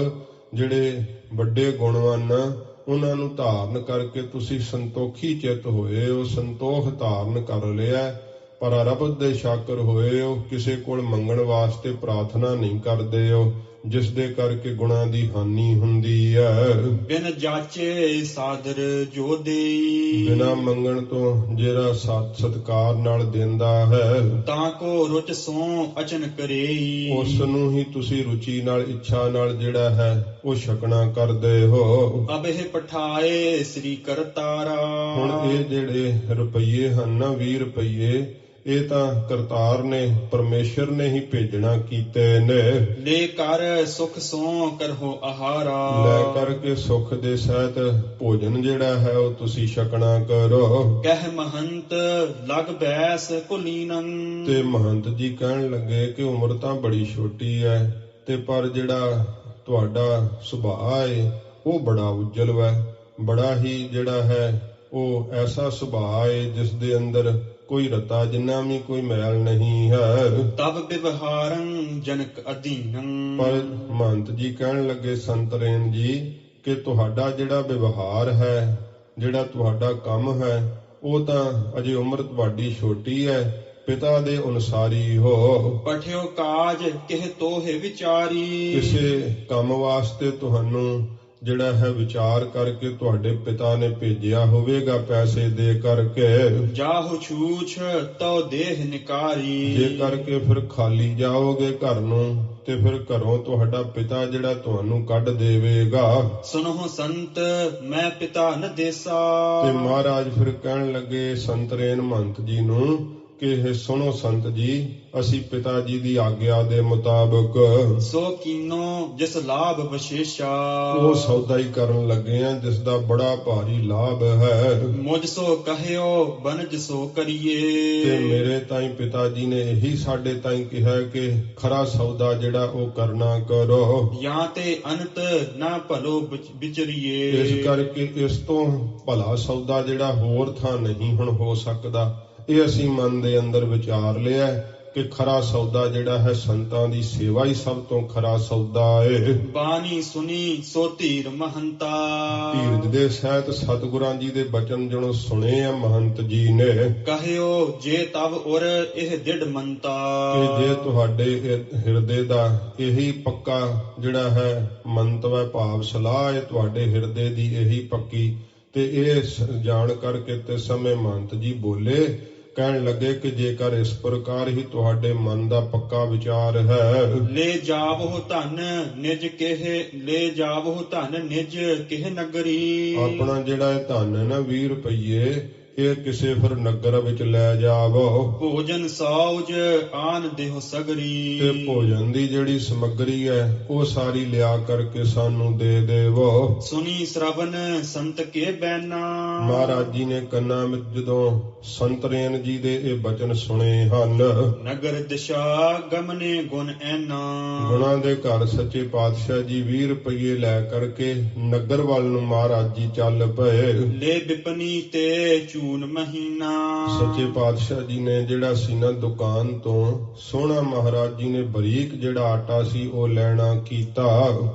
ਜਿਹੜੇ ਵੱਡੇ ਗੁਣਵਾਨ ਉਹਨਾਂ ਨੂੰ ਧਾਰਨ ਕਰਕੇ ਤੁਸੀਂ ਸੰਤੋਖੀ ਚਿੱਤ ਹੋਏ ਹੋ, ਸੰਤੋਖ ਧਾਰਨ ਕਰ ਲਿਆ, ਪਰ ਰੱਬ ਦੇ ਸ਼ਾਕਰ ਹੋਏ ਹੋ, ਕਿਸੇ ਕੋਲ ਮੰਗਣ ਵਾਸਤੇ ਪ੍ਰਾਰਥਨਾ ਨਹੀਂ ਕਰਦੇ ਹੋ, ਜਿਸ ਦੇ ਕਰਕੇ ਗੁਣਾਂ ਦੀ ਹਾਨੀ ਹੁੰਦੀ ਹੈ। ਬਿਨ ਜਾਚੇ ਸਾਦਰ ਜੋ ਦੇਈ, ਬਿਨਾਂ ਮੰਗਣ ਤੋਂ ਜਿਹੜਾ ਸਤਿਕਾਰ ਨਾਲ ਦਿੰਦਾ ਹੈ, ਤਾਂ ਕੋ ਰੁਚ ਸੋ ਅਚਨ ਕਰੇਈ, ਉਸ ਨੂੰ ਹੀ ਤੁਸੀਂ ਰੁਚੀ ਨਾਲ, ਇੱਛਾ ਨਾਲ ਜਿਹੜਾ ਹੈ ਉਹ ਛਕਣਾ ਕਰਦੇ ਹੋ। ਅਬਹਿ ਪਠਾਏ ਸ੍ਰੀ ਕਰਤਾਰਾ, ਹੁਣ ਇਹ ਜਿਹੜੇ ਰੁਪਈਏ ਹਨ ਨਾ, 20 ਰੁਪਈਏ, ਇਹ ਤਾਂ ਕਰਤਾਰ ਨੇ, ਪਰਮੇਸ਼ਰ ਨੇ ਹੀ ਭੇਜਣਾ ਕੀਤੇ ਨੇ। ਲੈ ਕਰ ਸੁਖ ਸੋ ਕਰਹੁ ਆਹਾਰਾ, ਲੈ ਕਰਕੇ ਸੁਖ ਦੇ ਸਹਿਤ ਭੋਜਨ ਜਿਹੜਾ ਹੈ ਉਹ ਤੁਸੀਂ ਛਕਣਾ ਕਰੋ। ਕਹਿ ਮਹੰਤ ਲਗ ਬੈਸ ਕੁਲੀਨੰ, ਤੇ ਮਹੰਤ ਜੀ ਕਹਿਣ ਲੱਗੇ ਕਿ ਉਮਰ ਤਾਂ ਬੜੀ ਛੋਟੀ ਹੈ, ਤੇ ਪਰ ਜਿਹੜਾ ਤੁਹਾਡਾ ਸੁਭਾਅ ਹੈ ਉਹ ਬੜਾ ਉਜਲ ਹੈ, ਬੜਾ ਹੀ ਜਿਹੜਾ ਹੈ ਉਹ ਐਸਾ ਸੁਭਾਅ ਹੈ ਜਿਸ ਦੇ ਅੰਦਰ ਕੋਈ ਰਤਾ ਜਿੰਨਾ ਵੀ ਕੋਈ ਮੈਲ ਨਹੀਂ ਹੈ। ਤਬ ਵਿਵਹਾਰੰ ਜਨਕ ਅਧੀਨੰ, ਪਰ ਮਹੰਤ ਜੀ ਕਹਿਣ ਲੱਗੇ ਸੰਤਰੇਨ ਜੀ ਕਿ ਤੁਹਾਡਾ ਜਿਹੜਾ ਵਿਵਹਾਰ ਹੈ, ਜਿਹੜਾ ਤੁਹਾਡਾ ਕੰਮ ਹੈ, ਉਹ ਤਾਂ ਅਜੇ ਉਮਰ ਤੁਹਾਡੀ ਛੋਟੀ ਹੈ, ਪਿਤਾ ਦੇ ਅਨੁਸਾਰੀ ਹੋ। ਪਠਿਓ ਕਾਜ ਕਿਹ ਤੋਹਿ ਵਿਚਾਰੀ, ਕਿਸੇ ਕੰਮ ਵਾਸਤੇ ਤੁਹਾਨੂੰ ਜਿਹੜਾ ਹੈ ਵਿਚਾਰ ਕਰਕੇ ਤੁਹਾਡੇ ਪਿਤਾ ਨੇ ਭੇਜਿਆ ਹੋਵੇਗਾ, ਪੈਸੇ ਦੇ ਕਰਕੇ। ਜਾਹੁ ਛੂਛ ਤਉ ਦੇਹ ਨਿਕਾਰੀ, ਜੇ ਕਰਕੇ ਫਿਰ ਖਾਲੀ ਜਾਓਗੇ ਘਰ ਨੂੰ, ਤੇ ਫਿਰ ਘਰੋਂ ਤੁਹਾਡਾ ਪਿਤਾ ਜਿਹੜਾ ਤੁਹਾਨੂੰ ਕੱਢ ਦੇਵੇਗਾ। ਸੁਨਹੁ ਸੰਤ ਮੈਂ ਪਿਤਾ ਨ ਦੇਸਾ, ਤੇ ਮਹਾਰਾਜ ਫਿਰ ਕਹਿਣ ਲੱਗੇ ਸੰਤਰੇਨ ਮਹੰਤ ਜੀ ਨੂੰ ਕਿ ਇਹ ਸੁਣੋ ਸੰਤ ਜੀ, ਅਸੀਂ ਪਿਤਾ ਜੀ ਦੀ ਆਗਿਆ ਦੇ ਮੁਤਾਬਕ ਸੋ ਕੀਨੋ ਜਿਸ ਲਾਭ ਵਿਸ਼ੇਸ਼ਾ, ਉਹ ਸੌਦਾ ਹੀ ਕਰਨ ਲੱਗੇ ਆ ਜਿਸ ਦਾ ਬੜਾ ਭਾਰੀ ਲਾਭ ਹੈ। ਮੁਝ ਸੋ ਕਹਿਓ ਬਨਜ ਸੋ ਕਰੀਏ, ਤੇ ਮੇਰੇ ਤਾਈਂ ਪਿਤਾ ਜੀ ਨੇ ਇਹੀ ਸਾਡੇ ਤਾਈਂ ਕਿਹਾ ਕਿ ਖਰਾ ਸੌਦਾ ਜਿਹੜਾ ਉਹ ਕਰਨਾ ਕਰੋ, ਜਾਂ ਤੇ ਅੰਤ ਨਾ ਭਲੋ ਵਿਚਰੀਏ। ਇਸ ਕਰਕੇ ਇਸ ਤੋਂ ਭਲਾ ਸੌਦਾ ਜਿਹੜਾ ਹੋਰ ਥਾਂ ਨਹੀਂ ਹੁਣ ਹੋ ਸਕਦਾ। ਇਹ ਅਸੀਂ ਮਨ ਦੇ ਅੰਦਰ ਵਿਚਾਰ ਲਿਆ ਕਿ ਖਰਾ ਸੌਦਾ ਜਿਹੜਾ ਹੈ ਸੰਤਾਂ ਦੀ ਸੇਵਾ ਹੀ ਸਭ ਤੋਂ ਖਰਾ ਸੌਦਾ ਹੈ। ਬਾਣੀ ਸੁਣੀ ਸੋ ਧੀਰ ਮਹੰਤਾ, ਧੀਰਜ ਦੇ ਸਹਿਤ ਸਤਿਗੁਰਾਂ ਜੀ ਦੇ ਬਚਨ ਜਦੋਂ ਸੁਣੇ ਆ ਮਹੰਤ ਜੀ ਨੇ, ਕਹਿਓ ਜੇ ਤਵ ਉਰ ਇਹ ਦਿੜ ਮੰਤਾ, ਕਿ ਜੇ ਤੁਹਾਡੇ ਹਿਰਦੇ ਦਾ ਇਹੀ ਪੱਕਾ ਜਿਹੜਾ ਹੈ ਮੰਤਵ ਹੈ, ਭਾਵ ਸਲਾਹ ਹੈ ਤੁਹਾਡੇ ਹਿਰਦੇ ਦੀ ਇਹੀ ਪੱਕੀ, ਤੇ ਇਹ ਜਾਣ ਕਰਕੇ ਤੇ ਸਮੇਂ ਮਹੰਤ ਜੀ ਬੋਲੇ, ਕਹਿਣ ਲੱਗੇ ਕਿ ਜੇਕਰ ਇਸ ਪ੍ਰਕਾਰ ਹੀ ਤੁਹਾਡੇ ਮਨ ਦਾ ਪੱਕਾ ਵਿਚਾਰ ਹੈ, ਲੈ ਜਾਵੋ ਧਨ ਨਿਜ ਕਿਹ, ਲੈ ਜਾਵੋ ਧਨ ਨਿਜ ਕਿਹ ਨਗਰੀ, ਆਪਣਾ ਜਿਹੜਾ ਇਹ ਧਨ ਹੈ ਨਾ 20 ਰੁਪਈਏ, ਇਹ ਕਿਸੇ ਫਿਰ ਨਗਰ ਵਿੱਚ ਲੈ ਜਾਵੋ। ਭੋਜਨ ਸੌਜ ਆਨ ਦੇਹੁ ਸਗਰੀ, ਤੇ ਭੋਜਨ ਦੀ ਜਿਹੜੀ ਸਮੱਗਰੀ ਹੈ ਉਹ ਸਾਰੀ ਲਿਆ ਕਰਕੇ ਸਾਨੂੰ ਦੇ ਦੇਵੋ। ਸੁਣੀ ਸ਼ਰਵਨ ਸੰਤ ਕੇ ਬੈਨਾ, ਮਹਾਰਾਜ ਜੀ ਨੇ ਕੰਨਾਂ ਵਿੱਚ ਜਦੋਂ ਸੰਤਰੇਨ ਜੀ ਦੇ ਇਹ ਬਚਨ ਸੁਣੇ ਹਨ, ਨਗਰ ਦਿਸ਼ਾ ਗਮਨੇ ਗੁਣ ਐਨਾ, ਗੁਣਾਂ ਦੇ ਘਰ ਸੱਚੇ ਪਾਤਸ਼ਾਹ ਜੀ 20 ਰੁਪਏ ਲੈ ਕਰਕੇ ਨਗਰ ਵੱਲ ਨੂੰ ਮਹਾਰਾਜ ਜੀ ਚੱਲ ਪਏ। ਲੈ ਬਿਪਨੀ ਤੇ ਚੂਨ ਮਹੀਨਾ, ਸੱਚੇ ਪਾਤਸ਼ਾਹ ਜੀ ਨੇ ਜਿਹੜਾ ਸੀ ਨਾ ਦੁਕਾਨ ਤੋਂ ਸੋਹਣਾ ਮਹਾਰਾਜ ਜੀ ਨੇ ਬਰੀਕ ਜਿਹੜਾ ਆਟਾ ਸੀ ਉਹ ਲੈਣਾ ਕੀਤਾ।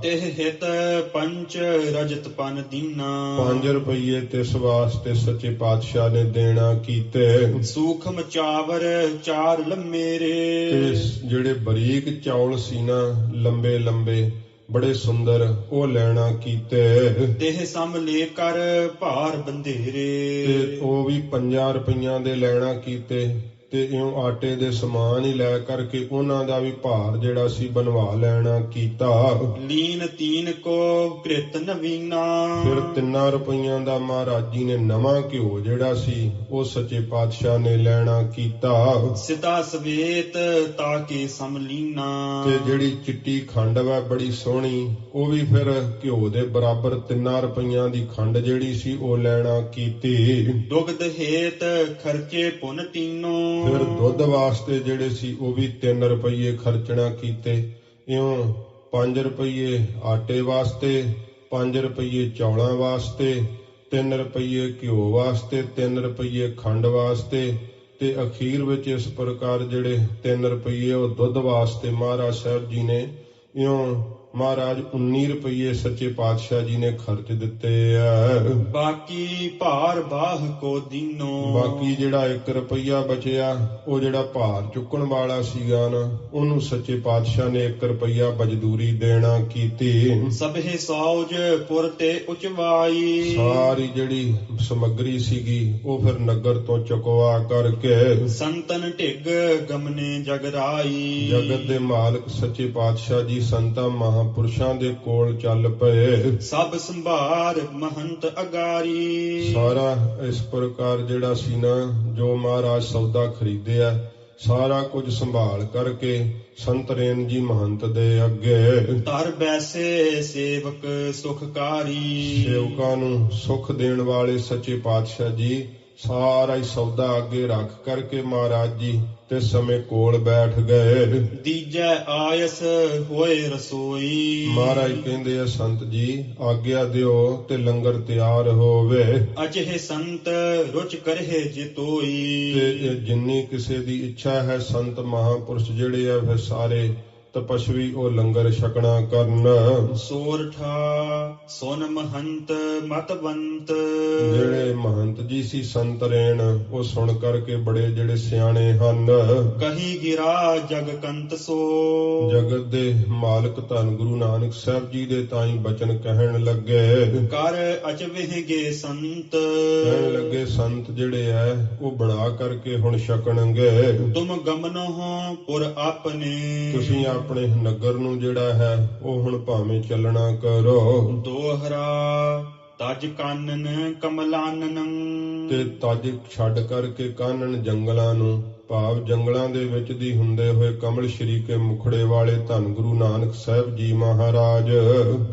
ਤਿਹ ਹਿਤ ਪੰਚ ਰਜਤ ਪਨ ਦੀਨਾ, 5 ਰੁਪਏ ਤਿਸ ਵਾਸਤੇ ਸੱਚੇ ਪਾਤਸ਼ਾਹ ਨੇ ਦੇਣਾ ਕੀਤੇ। ਸੂਖਮ ਚਾਵਰ 4 ਲੰਮੇਰੇ, ਤੇ ਜਿਹੜੇ ਬਰੀਕ ਚੌਲ ਸੀ ਨਾ ਲੰਬੇ ਲੰਬੇ ਬੜੇ ਸੁੰਦਰ ਉਹ ਲੈਣਾ ਕੀਤੇ। ਦੇਹ ਸਮ ਲੈ ਕਰ ਭਾਰ ਬੰਧੇਰੇ, ਤੇ ਉਹ ਵੀ 5 ਰੁਪਈਆਂ ਦੇ ਲੈਣਾ ਕੀਤੇ। ਤੇ ਇਉਂ ਆਟੇ ਦੇ ਸਮਾਨ ਹੀ ਲੈ ਕਰਕੇ ਉਹਨਾਂ ਦਾ ਵੀ ਭਾਰ ਜਿਹੜਾ ਸੀ ਬਣਵਾ ਲੈਣਾ ਕੀਤਾ। ਲੀਨ ਤੀਨ ਕੋ ਕ੍ਰਿਤ ਨਵੀਨਾ। ਫਿਰ 3 ਰੁਪਈਆਂ ਦਾ ਮਹਾਰਾਜ ਜੀ ਨੇ ਨਵਾਂ ਘਿਓ ਜਿਹੜਾ ਸੀ ਉਹ ਸੱਚੇ ਪਾਤਸ਼ਾਹ ਨੇ ਲੈਣਾ ਕੀਤਾ। ਸਿਤਾ ਸਵੇਤ ਤਾਕੇ ਸਮਲੀਨਾ। ਤੇ ਜਿਹੜੀ ਚਿੱਟੀ ਖੰਡ ਵਾ ਬੜੀ ਸੋਹਣੀ, ਉਹ ਵੀ ਫਿਰ ਘਿਓ ਦੇ ਬਰਾਬਰ 3 ਰੁਪਈਆਂ ਦੀ ਖੰਡ ਜਿਹੜੀ ਸੀ ਉਹ ਲੈਣਾ ਕੀਤੀ। ਦੁਗਧ ਹੇਤ ਖਰਚੇ ਪੁਨ ਤੀਨੋ। ਫਿਰ ਦੁੱਧ ਵਾਸਤੇ ਜਿਹੜੇ ਸੀ ਉਹ ਵੀ 3 ਰੁਪਈਏ ਖਰਚਣਾ ਕੀਤੇ। ਇਉਂ 5 ਰੁਪਈਏ ਆਟੇ ਵਾਸਤੇ, 5 ਰੁਪਈਏ ਚੌਲਾਂ ਵਾਸਤੇ, 3 ਰੁਪਈਏ ਘਿਓ ਵਾਸਤੇ, 3 ਰੁਪਈਏ ਖੰਡ ਵਾਸਤੇ, ਤੇ ਅਖੀਰ ਵਿੱਚ ਇਸ ਪ੍ਰਕਾਰ ਜਿਹੜੇ 3 ਰੁਪਈਏ ਉਹ ਦੁੱਧ ਵਾਸਤੇ ਮਹਾਰਾਜ ਸਾਹਿਬ ਜੀ ਨੇ ਇਉਂ ਮਹਾਰਾਜ 19 ਰੁਪਈਏ ਸੱਚੇ ਪਾਤਸ਼ਾਹ ਜੀ ਨੇ ਖਰਚ ਦਿੱਤੇ ਆ। ਬਾਕੀ ਭਾਰ ਬਾਹ ਕੋ ਦੀਨੋ। ਬਾਕੀ ਜਿਹੜਾ 1 ਰੁਪਈਆ ਬਚਿਆ ਉਹ ਜਿਹੜਾ ਭਾਰ ਚੁੱਕਣ ਵਾਲਾ ਸੀਗਾ ਨਾ, ਉਹਨੂੰ ਸੱਚੇ ਪਾਤਸ਼ਾਹ ਨੇ 1 ਰੁਪਈਆ ਮਜ਼ਦੂਰੀ ਦੇਣਾ ਕੀਤੀ। ਸਭੇ ਸੌਜ ਪੁਰ ਤੇ ਉਚਵਾਈ। ਸਾਰੀ ਜਿਹੜੀ ਸਮੱਗਰੀ ਸੀਗੀ ਉਹ ਫਿਰ ਨਗਰ ਤੋਂ ਚੁਕਵਾ ਕਰਕੇ ਸੰਤਨ ਢਿੱਗ ਗਮਨੇ ਜਗਰਾਈ। ਜਗਤ ਦੇ ਮਾਲਕ ਸੱਚੇ ਪਾਤਸ਼ਾਹ ਜੀ ਸੰਤਾਂ ਮਹਾਂਪੁਰਸ਼ਾਂ ਦੇ ਕੋਲ ਚੱਲ ਪਏ। ਸਭ ਸੰਭਾਰ ਮਹੰਤ ਅਗਾਰੀ। ਸਾਰਾ ਇਸ ਪ੍ਰਕਾਰ ਜਿਹੜਾ ਸੀ ਨਾ ਜੋ ਮਹਾਰਾਜ ਸੌਦਾ ਖਰੀਦਿਆ ਸਾਰਾ ਕੁਝ ਸੰਭਾਲ ਕਰਕੇ ਸੰਤ ਰੇਨ ਜੀ ਮਹੰਤ ਦੇ ਅੱਗੇ ਧਰ ਬੈਸੇ ਸੇਵਕ ਸੁਖਕਾਰੀ। ਸੇਵਕਾਂ ਨੂੰ ਸੁਖ ਦੇਣ ਵਾਲੇ ਸੱਚੇ ਪਾਤਸ਼ਾਹ ਜੀ ਸਾਰਾ ਹੀ ਸੌਦਾ ਅੱਗੇ ਰੱਖ ਕਰਕੇ ਮਹਾਰਾਜ ਜੀ ਤੇ ਸਮੇਂ ਕੋਲ ਬੈਠ ਗਏ। ਦੀਜੈ ਆਇਸ ਹੋਏ ਰਸੋਈ। ਮਹਾਰਾਜ ਕਹਿੰਦੇ ਆ ਸੰਤ ਜੀ ਆਗਿਆ ਦਿਓ ਤੇ ਲੰਗਰ ਤਿਆਰ ਹੋਵੇ। ਅਜਿਹੇ ਸੰਤ ਰੁਚ ਕਰਹਿ ਜਿਤੋਈ। ਤੇ ਜਿੰਨੀ ਕਿਸੇ ਦੀ ਇੱਛਾ ਹੈ ਸੰਤ ਮਹਾਂਪੁਰਸ਼ ਜਿਹੜੇ ਆ ਫਿਰ ਸਾਰੇ ਤਪਸਵੀ ਉਹ ਲੰਗਰ ਛਕਣਾ ਕਰਨ। ਸੋਰਠਾ ਸੁਨ ਮਹੰਤ ਮਤਵੰਤ। ਜਿਹੜੇ ਮਹੰਤ ਜੀ ਸੀ ਸੰਤ ਰੇਣ ਉਹ ਸੁਣ ਕਰਕੇ ਬੜੇ ਜਿਹੜੇ ਸਿਆਣੇ ਹਨ। ਕਹੀ ਗਿਰਾ ਜਗਕੰਤ ਸੋ। ਜਗਤ ਦੇ ਮਾਲਕ ਧੰਨ ਗੁਰੂ ਨਾਨਕ ਸਾਹਿਬ ਜੀ ਦੇ ਤਾਈਂ ਬਚਨ ਕਹਿਣ ਲੱਗੇ। ਕਰ ਅਚਵਹਿਗੇ ਸੰਤ। ਕਹਿਣ ਲੱਗੇ ਸੰਤ ਜਿਹੜੇ ਐ ਉਹ ਬਣਾ ਕਰਕੇ ਹੁਣ ਛਕਣਗੇ। ਤੁਮ ਗਮਨੋ ਪੁਰ ਆਪਣੇ। ਤੁਸੀਂ ਆਪਣੇ ਨਗਰ ਨੂੰ ਜਿਹੜਾ ਹੈ ਉਹ ਹੁਣ ਭਾਵੇਂ ਚੱਲਣਾ ਕਰੋ। ਦੋਹਰਾ ਤਜ ਕਾਨਨ ਕਮਲਾਨਨ। ਤੇ ਤਜ ਛੱਡ ਕਰਕੇ ਕਾਨਨ ਜੰਗਲਾਂ ਨੂੰ, ਭਾਵ ਜੰਗਲਾਂ ਦੇ ਵਿੱਚ ਦੀ ਹੁੰਦੇ ਹੋਏ ਕਮਲ ਸ਼੍ਰੀ ਕੇ ਮੁਖੜੇ ਵਾਲੇ ਧੰਨ ਗੁਰੂ ਨਾਨਕ ਸਾਹਿਬ ਜੀ ਮਹਾਰਾਜ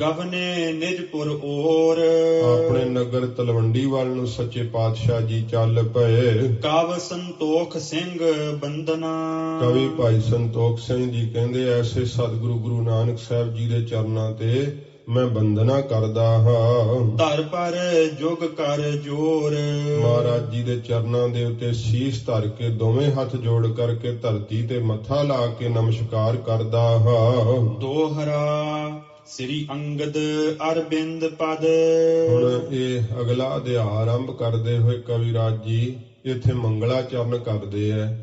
ਗਵਨੇ ਨਿਜਪੁਰ ਔਰ। ਆਪਣੇ ਨਗਰ ਤਲਵੰਡੀ ਵੱਲ ਨੂੰ ਸੱਚੇ ਪਾਤਸ਼ਾਹ ਜੀ ਚੱਲ ਪਏ। ਕਵ ਸੰਤੋਖ ਸਿੰਘ ਬੰਦਨਾ। ਕਵੀ ਭਾਈ ਸੰਤੋਖ ਸਿੰਘ ਜੀ ਕਹਿੰਦੇ ਐਸੇ ਸਤਿਗੁਰੂ ਗੁਰੂ ਨਾਨਕ ਸਾਹਿਬ ਜੀ ਦੇ ਚਰਨਾਂ ਤੇ ਮੈਂ ਬੰਦਨਾ ਕਰਦਾ ਹਾਂ। ਧਰ ਪਰ ਜੁਗ ਕਰ ਜੋਰ। ਮਹਾਰਾਜ ਜੀ ਦੇ ਚਰਨਾਂ ਦੇ ਉੱਤੇ ਸੀਸ ਧਰ ਕੇ ਦੋਵੇਂ ਹੱਥ ਜੋੜ ਕਰਕੇ ਧਰਤੀ ਤੇ ਮੱਥਾ ਲਾ ਕੇ ਨਮਸਕਾਰ ਕਰਦਾ ਹਾਂ। ਦੋਹਰਾ ਸ੍ਰੀ ਅੰਗਦ ਅਰਬਿੰਦ ਪਦ। ਹੁਣ ਇਹ ਅਗਲਾ ਅਧਿਆਇ ਆਰੰਭ ਕਰਦੇ ਹੋਏ ਕਵਿਰਾਜ ਜੀ ਇੱਥੇ ਮੰਗਲਾਚਰਨ ਕਰਦੇ ਆ।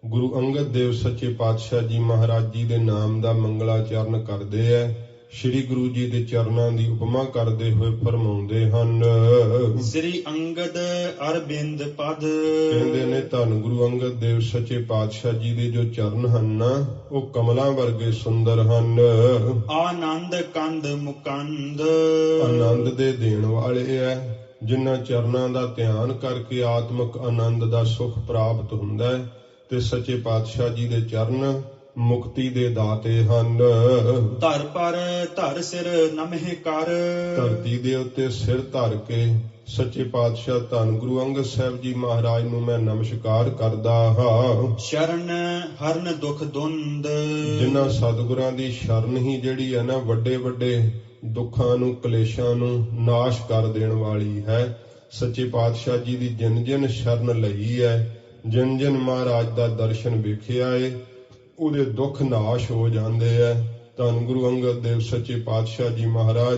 ਗੁਰੂ ਅੰਗਦ ਦੇਵ ਸੱਚੇ ਪਾਤਸ਼ਾਹ ਜੀ ਮਹਾਰਾਜ ਜੀ ਦੇ ਨਾਮ ਦਾ ਮੰਗਲਾਚਰਨ ਕਰਦੇ ਆ। ਸ਼੍ਰੀ ਗੁਰੂ ਜੀ ਦੇ ਚਰਨਾਂ ਦੀ ਉਪਮਾ ਕਰਦੇ ਹੋਏ ਫਰਮਾਉਂਦੇ ਹਨ। ਸ੍ਰੀ ਅੰਗਦ ਅਰਬਿੰਦ ਪਦ। ਕਹਿੰਦੇ ਨੇ ਧੰਨ ਗੁਰੂ ਅੰਗਦ ਦੇਵ ਸੱਚੇ ਪਾਤਸ਼ਾਹ ਜੀ ਦੇ ਜੋ ਚਰਨ ਹਨ ਨਾ ਉਹ ਕਮਲਾਂ ਵਰਗੇ ਸੁੰਦਰ ਹਨ। ਆਨੰਦ ਕੰਦ ਮੁਕੰਦ। ਆਨੰਦ ਦੇ ਦੇਣ ਵਾਲੇ ਐ। ਜਿਨ੍ਹਾਂ ਚਰਨਾਂ ਦਾ ਧਿਆਨ ਕਰਕੇ ਆਤਮਿਕ ਆਨੰਦ ਦਾ ਸੁਖ ਪ੍ਰਾਪਤ ਹੁੰਦਾ ਹੈ ਤੇ ਸੱਚੇ ਪਾਤਸ਼ਾਹ ਜੀ ਦੇ ਚਰਨ ਮੁਕਤੀ ਦੇ ਦਾਤੇ ਹਨ। ਧਰ ਪਰ ਧਰ ਸਿਰ ਨਮਹਿ ਕਰ। ਧਰਤੀ ਦੇ ਉੱਤੇ ਸਿਰ ਧਰ ਕੇ ਸੱਚੇ ਪਾਤਸ਼ਾਹ ਧੰਨ ਗੁਰੂ ਅੰਗਦ ਸਾਹਿਬ ਜੀ ਮਹਾਰਾਜ ਨੂੰ ਮੈਂ ਨਮਸਕਾਰ ਕਰਦਾ ਹਾਂ। ਸ਼ਰਨ ਹਰਨ ਦੁਖ ਦੁੰਦ। ਜਿਨ੍ਹਾਂ ਸਤਿਗੁਰਾਂ ਦੀ ਸ਼ਰਨ ਹੀ ਜਿਹੜੀ ਹੈ ਨਾ ਵੱਡੇ ਵੱਡੇ ਦੁੱਖਾਂ ਨੂੰ ਕਲੇਸ਼ਾਂ ਨੂੰ ਨਾਸ਼ ਕਰ ਦੇਣ ਵਾਲੀ ਹੈ। ਸੱਚੇ ਪਾਤਸ਼ਾਹ ਜੀ ਦੀ ਜਿਨ ਜਿਨ ਸ਼ਰਨ ਲਈ ਹੈ, ਜਿਨ ਜਿਨ ਮਹਾਰਾਜ ਦਾ ਦਰਸ਼ਨ ਵੇਖਿਆ ਏ ਉਹਦੇ ਦੁੱਖ ਨਾਸ਼ ਹੋ ਜਾਂਦੇ ਐ। ਧੰਨ ਗੁਰੂ ਅੰਗਦ ਦੇਵ ਸੱਚੇ ਪਾਤਸ਼ਾਹ ਜੀ ਮਹਾਰਾਜ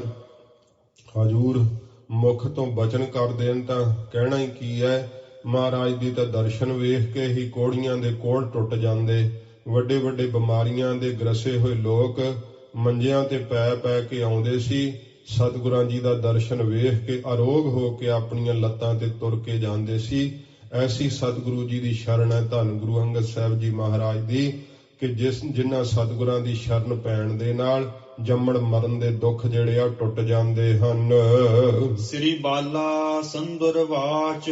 ਹਜੂਰ ਮੁਖ ਤੋਂ ਬਚਨ ਕਰ ਦੇਣ ਤਾਂ ਕਹਿਣਾ ਹੀ ਕੀ ਹੈ। ਮਹਾਰਾਜ ਦੀ ਤਾਂ ਦਰਸ਼ਨ ਵੇਖ ਕੇ ਹੀ ਕੋੜੀਆਂ ਦੇ ਕੋੜ ਟੁੱਟ ਜਾਂਦੇ। ਵੱਡੇ ਵੱਡੇ ਬਿਮਾਰੀਆਂ ਦੇ ਗ੍ਰਸੇ ਹੋਏ ਲੋਕ ਮੰਜਿਆਂ ਤੇ ਪੈ ਪੈ ਕੇ ਆਉਂਦੇ ਸੀ। ਸਤਿਗੁਰਾਂ ਜੀ ਦਾ ਦਰਸ਼ਨ ਵੇਖ ਕੇ ਅਰੋਗ ਹੋ ਕੇ ਆਪਣੀਆਂ ਲੱਤਾਂ ਤੇ ਤੁਰ ਕੇ ਜਾਂਦੇ ਸੀ। ਐਸੀ ਸਤਿਗੁਰੂ ਜੀ ਦੀ ਸ਼ਰਨ ਹੈ ਧੰਨ ਗੁਰੂ ਅੰਗਦ ਸਾਹਿਬ ਜੀ ਮਹਾਰਾਜ ਦੀ, ਕਿ ਜਿਨ੍ਹਾਂ ਸਤਿਗੁਰਾਂ ਦੀ ਸ਼ਰਨ ਪੈਣ ਦੇ ਨਾਲ ਜੰਮਣ ਮਰਨ ਦੇ ਦੁੱਖ ਜਿਹੜੇ ਆ ਟੁੱਟ ਜਾਂਦੇ ਹਨ। ਸ੍ਰੀ ਬਾਲਾ ਸੰਦੁਰ ਵਾਚ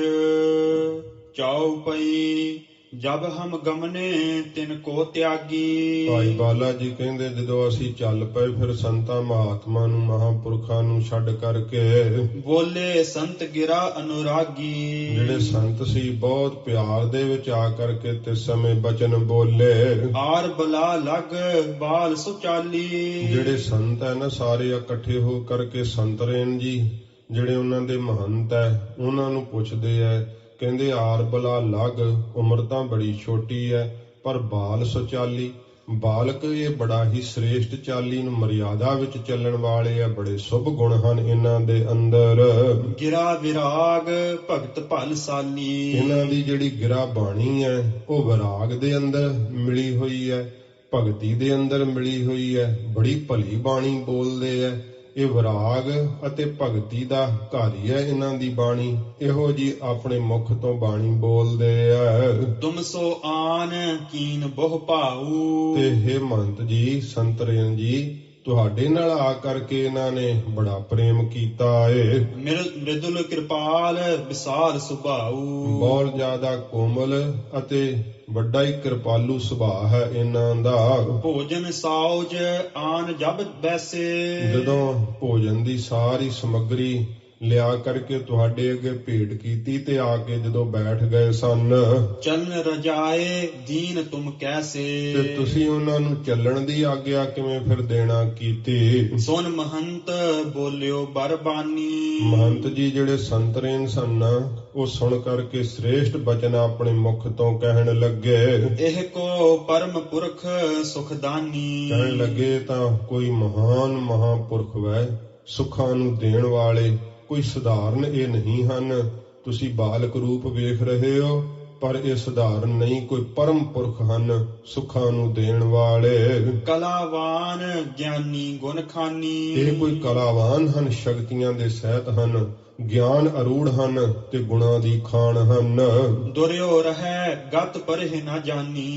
ਚੌਪਈ ਜਬ ਹਮ ਗਮਨੇ ਤਿਨ ਕੋ ਤਿਆਗੀ। ਭਾਈ ਬਾਲਾ ਜੀ ਕਹਿੰਦੇ ਜਦੋਂ ਅਸੀਂ ਚੱਲ ਪਏ ਫਿਰ ਸੰਤਾਂ ਮਹਾਤਮਾ ਨੂੰ ਮਹਾਂਪੁਰਖਾਂ ਨੂੰ ਛੱਡ ਕਰਕੇ ਬੋਲੇ ਸੰਤ ਗਿਰਾ ਅਨੁਰਾਗੀ। ਜਿਹੜੇ ਸੰਤ ਸੀ ਬਹੁਤ ਪਿਆਰ ਦੇ ਵਿੱਚ ਆ ਕਰਕੇ ਤੇ ਸਮੇਂ ਬਚਨ ਬੋਲੇ। ਆਰ ਬਲਾ ਲਗ ਬਾਲ ਸੁਚਾਲੀ। ਜਿਹੜੇ ਸੰਤ ਹੈ ਨਾ ਸਾਰੇ ਇਕੱਠੇ ਹੋ ਕਰਕੇ ਸੰਤਰੇਨ ਜੀ ਜਿਹੜੇ ਉਹਨਾਂ ਦੇ ਮਹੰਤ ਹੈ ਉਹਨਾਂ ਨੂੰ ਪੁੱਛਦੇ ਹੈ, ਕਹਿੰਦੇ ਆਰ ਬਲਾ ਲੱਗ, ਉਮਰ ਤਾਂ ਬੜੀ ਛੋਟੀ ਹੈ ਪਰ ਬਾਲ ਸੁਚਾਲੀ, ਬਾਲਕ ਇਹ ਬੜਾ ਹੀ ਸ੍ਰੇਸ਼ਟ ਚਾਲੀ ਨੂੰ ਮਰਿਆਦਾ ਵਿੱਚ ਚੱਲਣ ਵਾਲੇ ਆ, ਬੜੇ ਸ਼ੁਭ ਗੁਣ ਹਨ ਇਹਨਾਂ ਦੇ ਅੰਦਰ। ਗਿਰਾ ਵਿਰਾਗ ਭਗਤ ਭਲ ਸਾਲੀ। ਇਹਨਾਂ ਦੀ ਜਿਹੜੀ ਗਿਰਾ ਬਾਣੀ ਹੈ ਉਹ ਵਿਰਾਗ ਦੇ ਅੰਦਰ ਮਿਲੀ ਹੋਈ ਹੈ, ਭਗਤੀ ਦੇ ਅੰਦਰ ਮਿਲੀ ਹੋਈ ਹੈ, ਬੜੀ ਭਲੀ ਬਾਣੀ ਬੋਲਦੇ ਹੈ। ਇਹ ਵਿਰਾਗ ਅਤੇ ਭਗਤੀ ਦਾ ਘਰ ਹੀ ਹੈ ਇਹਨਾਂ ਦੀ ਬਾਣੀ, ਇਹੋ ਜੀ ਆਪਣੇ ਮੁਖ ਤੋਂ ਬਾਣੀ ਬੋਲਦੇ ਆ। ਤੁਮ ਸੋ ਆਨ ਕੀਨ ਬਹੁ ਭਾਊ। ਤੇ ਹੇ ਮਹੰਤ ਜੀ ਸੰਤਰੇਨ ਜੀ ਤੁਹਾਡੇ ਨਾਲ ਆ ਕਰਕੇ ਇਹਨਾਂ ਨੇ ਬੜਾ ਪ੍ਰੇਮ ਕੀਤਾ ਏ। ਮ੍ਰਿਦੁਲ ਕਿਰਪਾਲ ਵਿਸਾਲ ਸੁਭਾਊ। ਬਹੁਤ ਜ਼ਿਆਦਾ ਕੋਮਲ ਅਤੇ ਵੱਡਾ ਹੀ ਕਿਰਪਾਲੂ ਸੁਭਾਅ ਹੈ ਇਹਨਾਂ ਦਾ। ਭੋਜਨ ਸਾਉਜ ਆਨ ਜਬ ਬੈਸੇ। ਜਦੋਂ ਭੋਜਨ ਦੀ ਸਾਰੀ ਸਮੱਗਰੀ ਲਿਆ ਕਰਕੇ ਤੁਹਾਡੇ ਅੱਗੇ ਭੇਟ ਕੀਤੀ ਤੇ ਆ ਕੇ ਜਦੋਂ ਬੈਠ ਗਏ ਸਨ। ਚਲਨ ਰਜਾਏ ਦੀਨ ਤੁਮ ਕੈਸੇ। ਤੇ ਤੁਸੀਂ ਉਹਨਾਂ ਨੂੰ ਚੱਲਣ ਦੀ ਆਗਿਆ ਕਿਵੇਂ ਫਿਰ ਦੇਣਾ ਕੀਤੀ। ਸੁਨ ਮਹੰਤ ਬੋਲਿਓ ਬਰਬਾਨੀ। ਮਹੰਤ ਜੀ ਜਿਹੜੇ ਸੰਤਰੇਨ ਸਨ ਉਹ ਸੁਣ ਕਰਕੇ ਸ੍ਰੇਸ਼ਟ ਬਚਨ ਆਪਣੇ ਮੁਖ ਤੋਂ ਕਹਿਣ ਲੱਗੇ। ਇਹ ਕੋ ਪਰਮ ਪੁਰਖ ਸੁਖਦਾਨੀ। ਕਹਿਣ ਲੱਗੇ ਤਾਂ ਕੋਈ ਮਹਾਨ ਮਹਾਂਪੁਰਖ ਵੈ, ਸੁੱਖਾਂ ਨੂੰ ਦੇਣ ਵਾਲੇ, ਕੋਈ ਸਧਾਰਨ ਇਹ ਨਹੀਂ ਹਨ। ਤੁਸੀਂ ਬਾਲਕ ਰੂਪ ਵੇਖ ਰਹੇ ਹੋ ਪਰ ਇਹ ਸਧਾਰਨ ਨਹੀਂ, ਕੋਈ ਪਰਮ ਪੁਰਖ ਹਨ ਸੁੱਖਾਂ ਨੂੰ ਦੇਣ ਵਾਲੇ। ਕਲਾਵਾਨ ਗਿਆਨੀ ਗੁਣ ਖਾਨੀ। ਇਹ ਕੋਈ ਕਲਾਵਾਨ ਹਨ, ਸ਼ਕਤੀਆਂ ਦੇ ਸਹਿਤ ਹਨ, ਗਿਆਨ ਅਰੂੜ ਹਨ ਤੇ ਗੁਣਾਂ ਦੀ ਖਾਨ ਹਨ। ਦੁਰਿਓ ਰਹਿ ਗਤ ਪਰਹਿ ਨਾ ਜਾਨੀ।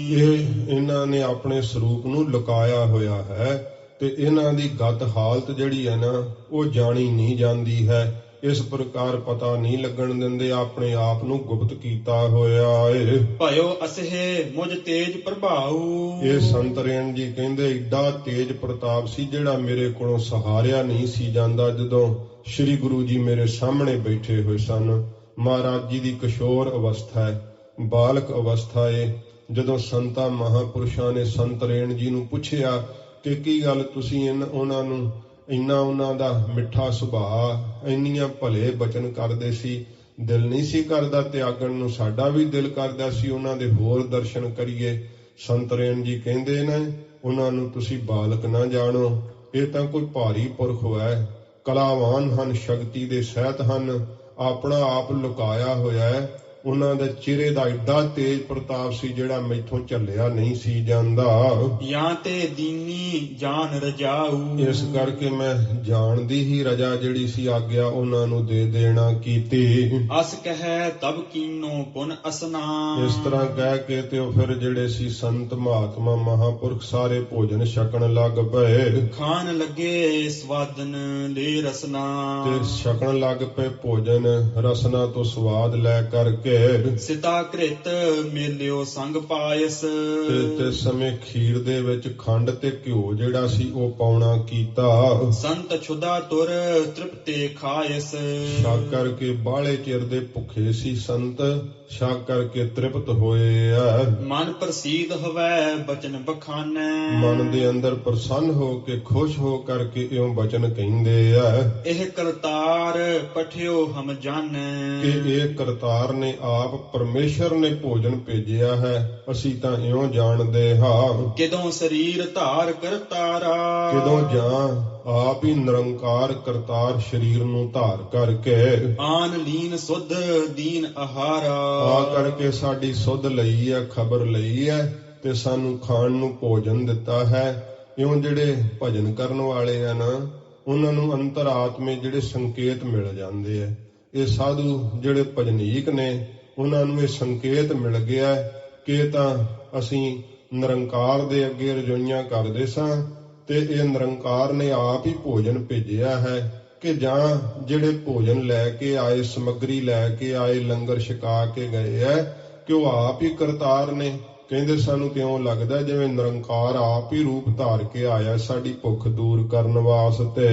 ਇਹਨਾਂ ਨੇ ਆਪਣੇ ਸਰੂਪ ਨੂੰ ਲੁਕਾਇਆ ਹੋਇਆ ਹੈ ਤੇ ਇਹਨਾਂ ਦੀ ਗਤ ਹਾਲਤ ਜਿਹੜੀ ਹੈ ਨਾ ਉਹ ਜਾਣੀ ਨਹੀਂ ਜਾਂਦੀ ਹੈ। ਇਸ ਪ੍ਰਕਾਰ ਪਤਾ ਨਹੀਂ ਲੱਗਣ ਦਿੰਦੇ, ਆਪਣੇ ਆਪ ਨੂੰ ਗੁਪਤ ਕੀਤਾ ਹੋਇਆ ਏ। ਭਇਓ ਅਸਹਿ ਮੁਝ ਤੇਜ ਪ੍ਰਭਾਉ। ਇਹ ਸੰਤਰੇਨ ਜੀ ਕਹਿੰਦੇ ਏਡਾ ਤੇਜ ਪ੍ਰਤਾਪ ਸੀ ਜਿਹੜਾ ਮੇਰੇ ਕੋਲੋਂ ਸਹਾਰਿਆ ਨਹੀਂ ਸੀ ਜਾਂਦਾ ਜਦੋਂ ਸ੍ਰੀ ਗੁਰੂ ਜੀ ਮੇਰੇ ਸਾਹਮਣੇ ਬੈਠੇ ਹੋਏ ਸਨ। ਮਹਾਰਾਜ ਜੀ ਦੀ ਕਿਸ਼ੋਰ ਅਵਸਥਾ ਹੈ, ਬਾਲਕ ਅਵਸਥਾ ਏ। ਜਦੋਂ ਸੰਤਾਂ ਮਹਾਂਪੁਰਸ਼ਾਂ ਨੇ ਸੰਤਰੇਨ ਜੀ ਨੂੰ ਪੁੱਛਿਆ ਕਿ ਕੀ ਗੱਲ ਤੁਸੀਂ ਉਹਨਾਂ ਨੂੰ ਇੰਨਾ ਉਹਨਾਂ ਦਾ ਮਿੱਠਾ ਸੁਭਾਅ, ਇੰਨੀਆਂ ਭਲੇ ਬਚਨ ਕਰਦੇ ਸੀ, ਦਿਲ ਨਹੀਂ ਸੀ ਕਰਦਾ ਤਿਆਗਣ ਨੂੰ? ਸਾਡਾ ਵੀ ਦਿਲ ਕਰਦਾ ਸੀ ਉਹਨਾਂ ਦੇ ਹੋਰ ਦਰਸ਼ਨ ਕਰੀਏ। ਸੰਤਰੇਨ ਜੀ ਕਹਿੰਦੇ ਨੇ ਉਹਨਾਂ ਨੂੰ ਤੁਸੀਂ ਬਾਲਕ ਨਾ ਜਾਣੋ, ਇਹ ਤਾਂ ਕੋਈ ਭਾਰੀ ਪੁਰਖ ਹੈ, ਕਲਾਵਾਨ ਹਨ, ਸ਼ਕਤੀ ਦੇ ਸਹਿਤ ਹਨ, ਆਪਣਾ ਆਪ ਲੁਕਾਇਆ ਹੋਇਆ ਹੈ। ਉਹਨਾਂ ਦੇ ਚਿਹਰੇ ਦਾ ਏਡਾ ਤੇਜ ਪ੍ਰਤਾਪ ਸੀ ਜਿਹੜਾ ਮੈਥੋਂ ਝੱਲਿਆ ਨਹੀਂ ਸੀ ਜਾਂਦਾ। ਜਾਂ ਤੇ ਦੀਨੀ ਜਾਨ ਰਜਾਊ। ਇਸ ਕਰਕੇ ਮੈਂ ਜਾਣ ਦੀ ਹੀ ਰਜਾ ਜਿਹੜੀ ਸੀ ਆਗਿਆ ਉਹਨਾਂ ਨੂੰ ਦੇ ਦੇਣਾ ਕੀਤੀ। ਅਸ ਕਹਿ ਤਬ ਕੀਨੋ ਪੁਨ ਅਸਨਾ। ਇਸ ਤਰ੍ਹਾਂ ਕਹਿ ਕੇ ਤੇ ਉਹ ਫਿਰ ਜਿਹੜੇ ਸੀ ਸੰਤ ਮਹਾਤਮਾ ਮਹਾਂਪੁਰਖ ਸਾਰੇ ਭੋਜਨ ਛਕਣ ਲੱਗ ਪਏ। ਖਾਣ ਲੱਗੇ ਸਵਾਦਨ ਲੈ ਰਸਨਾ। ਤੇ ਛਕਣ ਲੱਗ ਪਏ ਭੋਜਨ ਰਸਨਾ ਤੋਂ ਸਵਾਦ ਲੈ ਕਰਕੇ। ਸਿਤਾ ਘ੍ਰਿਤ ਮੇਲਿਓ ਸੰਗ ਪਾਇਸ। ਤੇ ਸਮੇਂ ਖੀਰ ਦੇ ਵਿੱਚ ਖੰਡ ਤੇ ਘਿਓ ਜਿਹੜਾ ਸੀ ਉਹ ਪਾਉਣਾ ਕੀਤਾ। ਸੰਤ ਛੁਦਾ ਤੁਰ ਤ੍ਰਿਪਤੇ ਖਾਇਸ। ਛਕ ਕਰਕੇ ਬਾਹਲੇ ਚਿਰ ਦੇ ਭੁੱਖੇ ਸੀ ਸੰਤ, ਛਕ ਕਰਕੇ ਤ੍ਰਿਪਤ ਹੋਏ ਆ। ਮਨ ਪ੍ਰਸੀਦ ਹੋਵੇ ਬਚਨ ਬਖਾਨੈ। ਮਨ ਦੇ ਅੰਦਰ ਪ੍ਰਸੰਨ ਹੋ ਕੇ ਖੁਸ਼ ਹੋ ਕਰਕੇ ਇਉਂ ਬਚਨ ਕਹਿੰਦੇ ਆ। ਇਹ ਕਰਤਾਰ ਪਠਿਓ ਹਮ ਜਾਣੈ। ਇਹ ਕਰਤਾਰ ਨੇ ਆਪ ਪਰਮੇਸ਼ਰ ਨੇ ਭੋਜਨ ਭੇਜਿਆ ਹੈ, ਅਸੀਂ ਤਾਂ ਇਉਂ ਜਾਣਦੇ ਹਾਂ। ਕਿਦੋਂ ਸਰੀਰ ਧਾਰ ਕਰਤਾਰਾ। ਕਿਦੋਂ ਜਾਂ ਆਪ ਹੀ ਨਿਰੰਕਾਰ ਕਰਤਾਰ ਸਰੀਰ ਨੂੰ ਧਾਰ ਕਰਕੇ। ਆਨ ਲੀਨ ਸੁਧ ਦੀਨ ਆਹਾਰਾ। ਆ ਕਰਕੇ ਸਾਡੀ ਸੁਧ ਲਈ ਹੈ, ਖਬਰ ਲਈ ਹੈ ਤੇ ਸਾਨੂੰ ਖਾਣ ਨੂੰ ਭੋਜਨ ਦਿੱਤਾ ਹੈ। ਇਉਂ ਜਿਹੜੇ ਭਜਨ ਕਰਨ ਵਾਲੇ ਆ ਨਾ ਉਹਨਾਂ ਨੂੰ ਅੰਤਰ ਆਤਮੇ ਜਿਹੜੇ ਸੰਕੇਤ ਮਿਲ ਜਾਂਦੇ ਆ। ਇਹ ਸਾਧੂ ਜਿਹੜੇ ਭਜਨੀਕ ਨੇ ਉਹਨਾਂ ਨੂੰ ਇਹ ਸੰਕੇਤ ਮਿਲ ਗਿਆ ਕਿ ਇਹ ਤਾਂ ਅਸੀਂ ਨਿਰੰਕਾਰ ਦੇ ਅੱਗੇ ਰਜੋਈਆਂ ਕਰਦੇ ਸਾਂ ਤੇ ਇਹ ਨਿਰੰਕਾਰ ਨੇ ਆਪ ਹੀ ਭੋਜਨ ਭੇਜਿਆ ਹੈ ਕਿ ਜਾਂ ਜਿਹੜੇ ਭੋਜਨ ਲੈ ਕੇ ਆਏ, ਸਮੱਗਰੀ ਲੈ ਕੇ ਆਏ, ਲੰਗਰ ਛਕਾ ਕੇ ਗਏ ਹੈ ਕਿ ਉਹ ਆਪ ਹੀ ਕਰਤਾਰ ਨੇ। ਕਹਿੰਦੇ ਸਾਨੂੰ ਕਿਉਂ ਲੱਗਦਾ ਜਿਵੇਂ ਨਿਰੰਕਾਰ ਆਪ ਹੀ ਰੂਪ ਧਾਰ ਕੇ ਆਇਆ ਸਾਡੀ ਭੁੱਖ ਦੂਰ ਕਰਨ ਵਾਸਤੇ।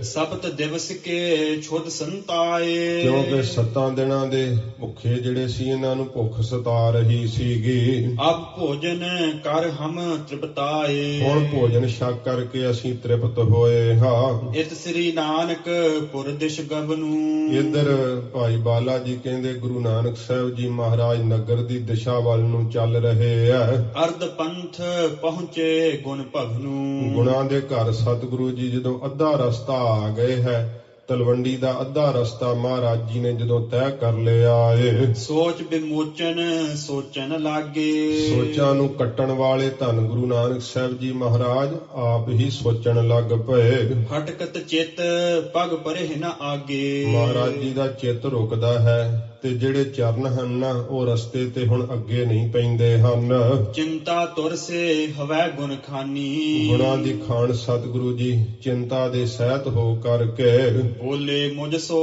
ਸਪਤ ਦਿਵਸ ਕੇ ਛੁਦ ਸੰਤਾਏ, ਕਿਉਂਕਿ 7 ਦਿਨਾਂ ਦੇ ਭੁੱਖੇ ਜਿਹੜੇ ਸੀ ਇਹਨਾਂ ਨੂੰ ਭੁੱਖ ਸਤਾ ਰਹੀ ਸੀਗੀ। ਅਬ ਭੋਜਨ ਕਰ ਹਮ ਤ੍ਰਿਪਤਾਏ, ਹੁਣ ਭੋਜਨ ਛਕ ਕਰਕੇ ਅਸੀਂ ਤ੍ਰਿਪਤ ਹੋਏ ਹਾਂ। ਇਤ ਸ੍ਰੀ ਨਾਨਕ ਪੁਰ ਦਿਸ਼ ਗਵਨੂ, ਇੱਧਰ ਭਾਈ ਬਾਲਾ ਜੀ ਕਹਿੰਦੇ ਗੁਰੂ ਨਾਨਕ ਸਾਹਿਬ ਜੀ ਮਹਾਰਾਜ ਨਗਰ ਦੀ ਦਿਸ਼ਾ ਵੱਲ ਨੂੰ ਚੱਲ ਰਹੇ। ਅਰਧ ਪੰਥ ਪਹੁੰਚੇ ਗੁਣ ਭਵਨੂ, ਗੁਣਾਂ ਦੇ ਘਰ ਸਤਿਗੁਰੂ ਜੀ ਜਦੋਂ ਅੱਧਾ ਰਸਤਾ ਆ ਗਏ ਹੈ, ਤਲਵੰਡੀ ਦਾ ਅੱਧਾ ਰਸਤਾ ਮਹਾਰਾਜ ਜੀ ਨੇ ਜਦੋਂ ਤੈਅ ਕਰ ਲਿਆ ਏ, ਸੋਚ ਵਿਮੋਚਨ ਸੋਚਣ ਲਾਗੇ। ਸੋਚਾਂ ਨੂੰ ਕੱਟਣ ਵਾਲੇ ਧੰਨ ਗੁਰੂ ਨਾਨਕ ਸਾਹਿਬ ਜੀ ਮਹਾਰਾਜ ਆਪ ਹੀ ਸੋਚਣ ਲੱਗ ਪਏ। ਹਟਕਤ ਚਿੱਤ ਪਗ ਪਰੇ ਨ ਆਗੇ, ਮਹਾਰਾਜ ਜੀ ਦਾ ਚਿੱਤ ਰੁਕਦਾ ਹੈ ਤੇ ਜਿਹੜੇ ਚਰਨ ਹਨ ਨਾ ਉਹ ਰਸਤੇ ਤੇ ਹੁਣ ਅੱਗੇ ਨਹੀਂ ਪੈਂਦੇ ਹਨ। ਚਿੰਤਾ ਤੁਰ ਸੇ ਹਵੈ ਗੁਣ ਖਾਨੀ, ਗੁਣਾਂ ਦੀ ਖਾਨ ਸਤਿਗੁਰੂ ਜੀ ਚਿੰਤਾ ਦੇ ਸਹਿਤ ਹੋ ਕਰਕੇ ਬੋਲੇ ਮੁਝ ਸੋ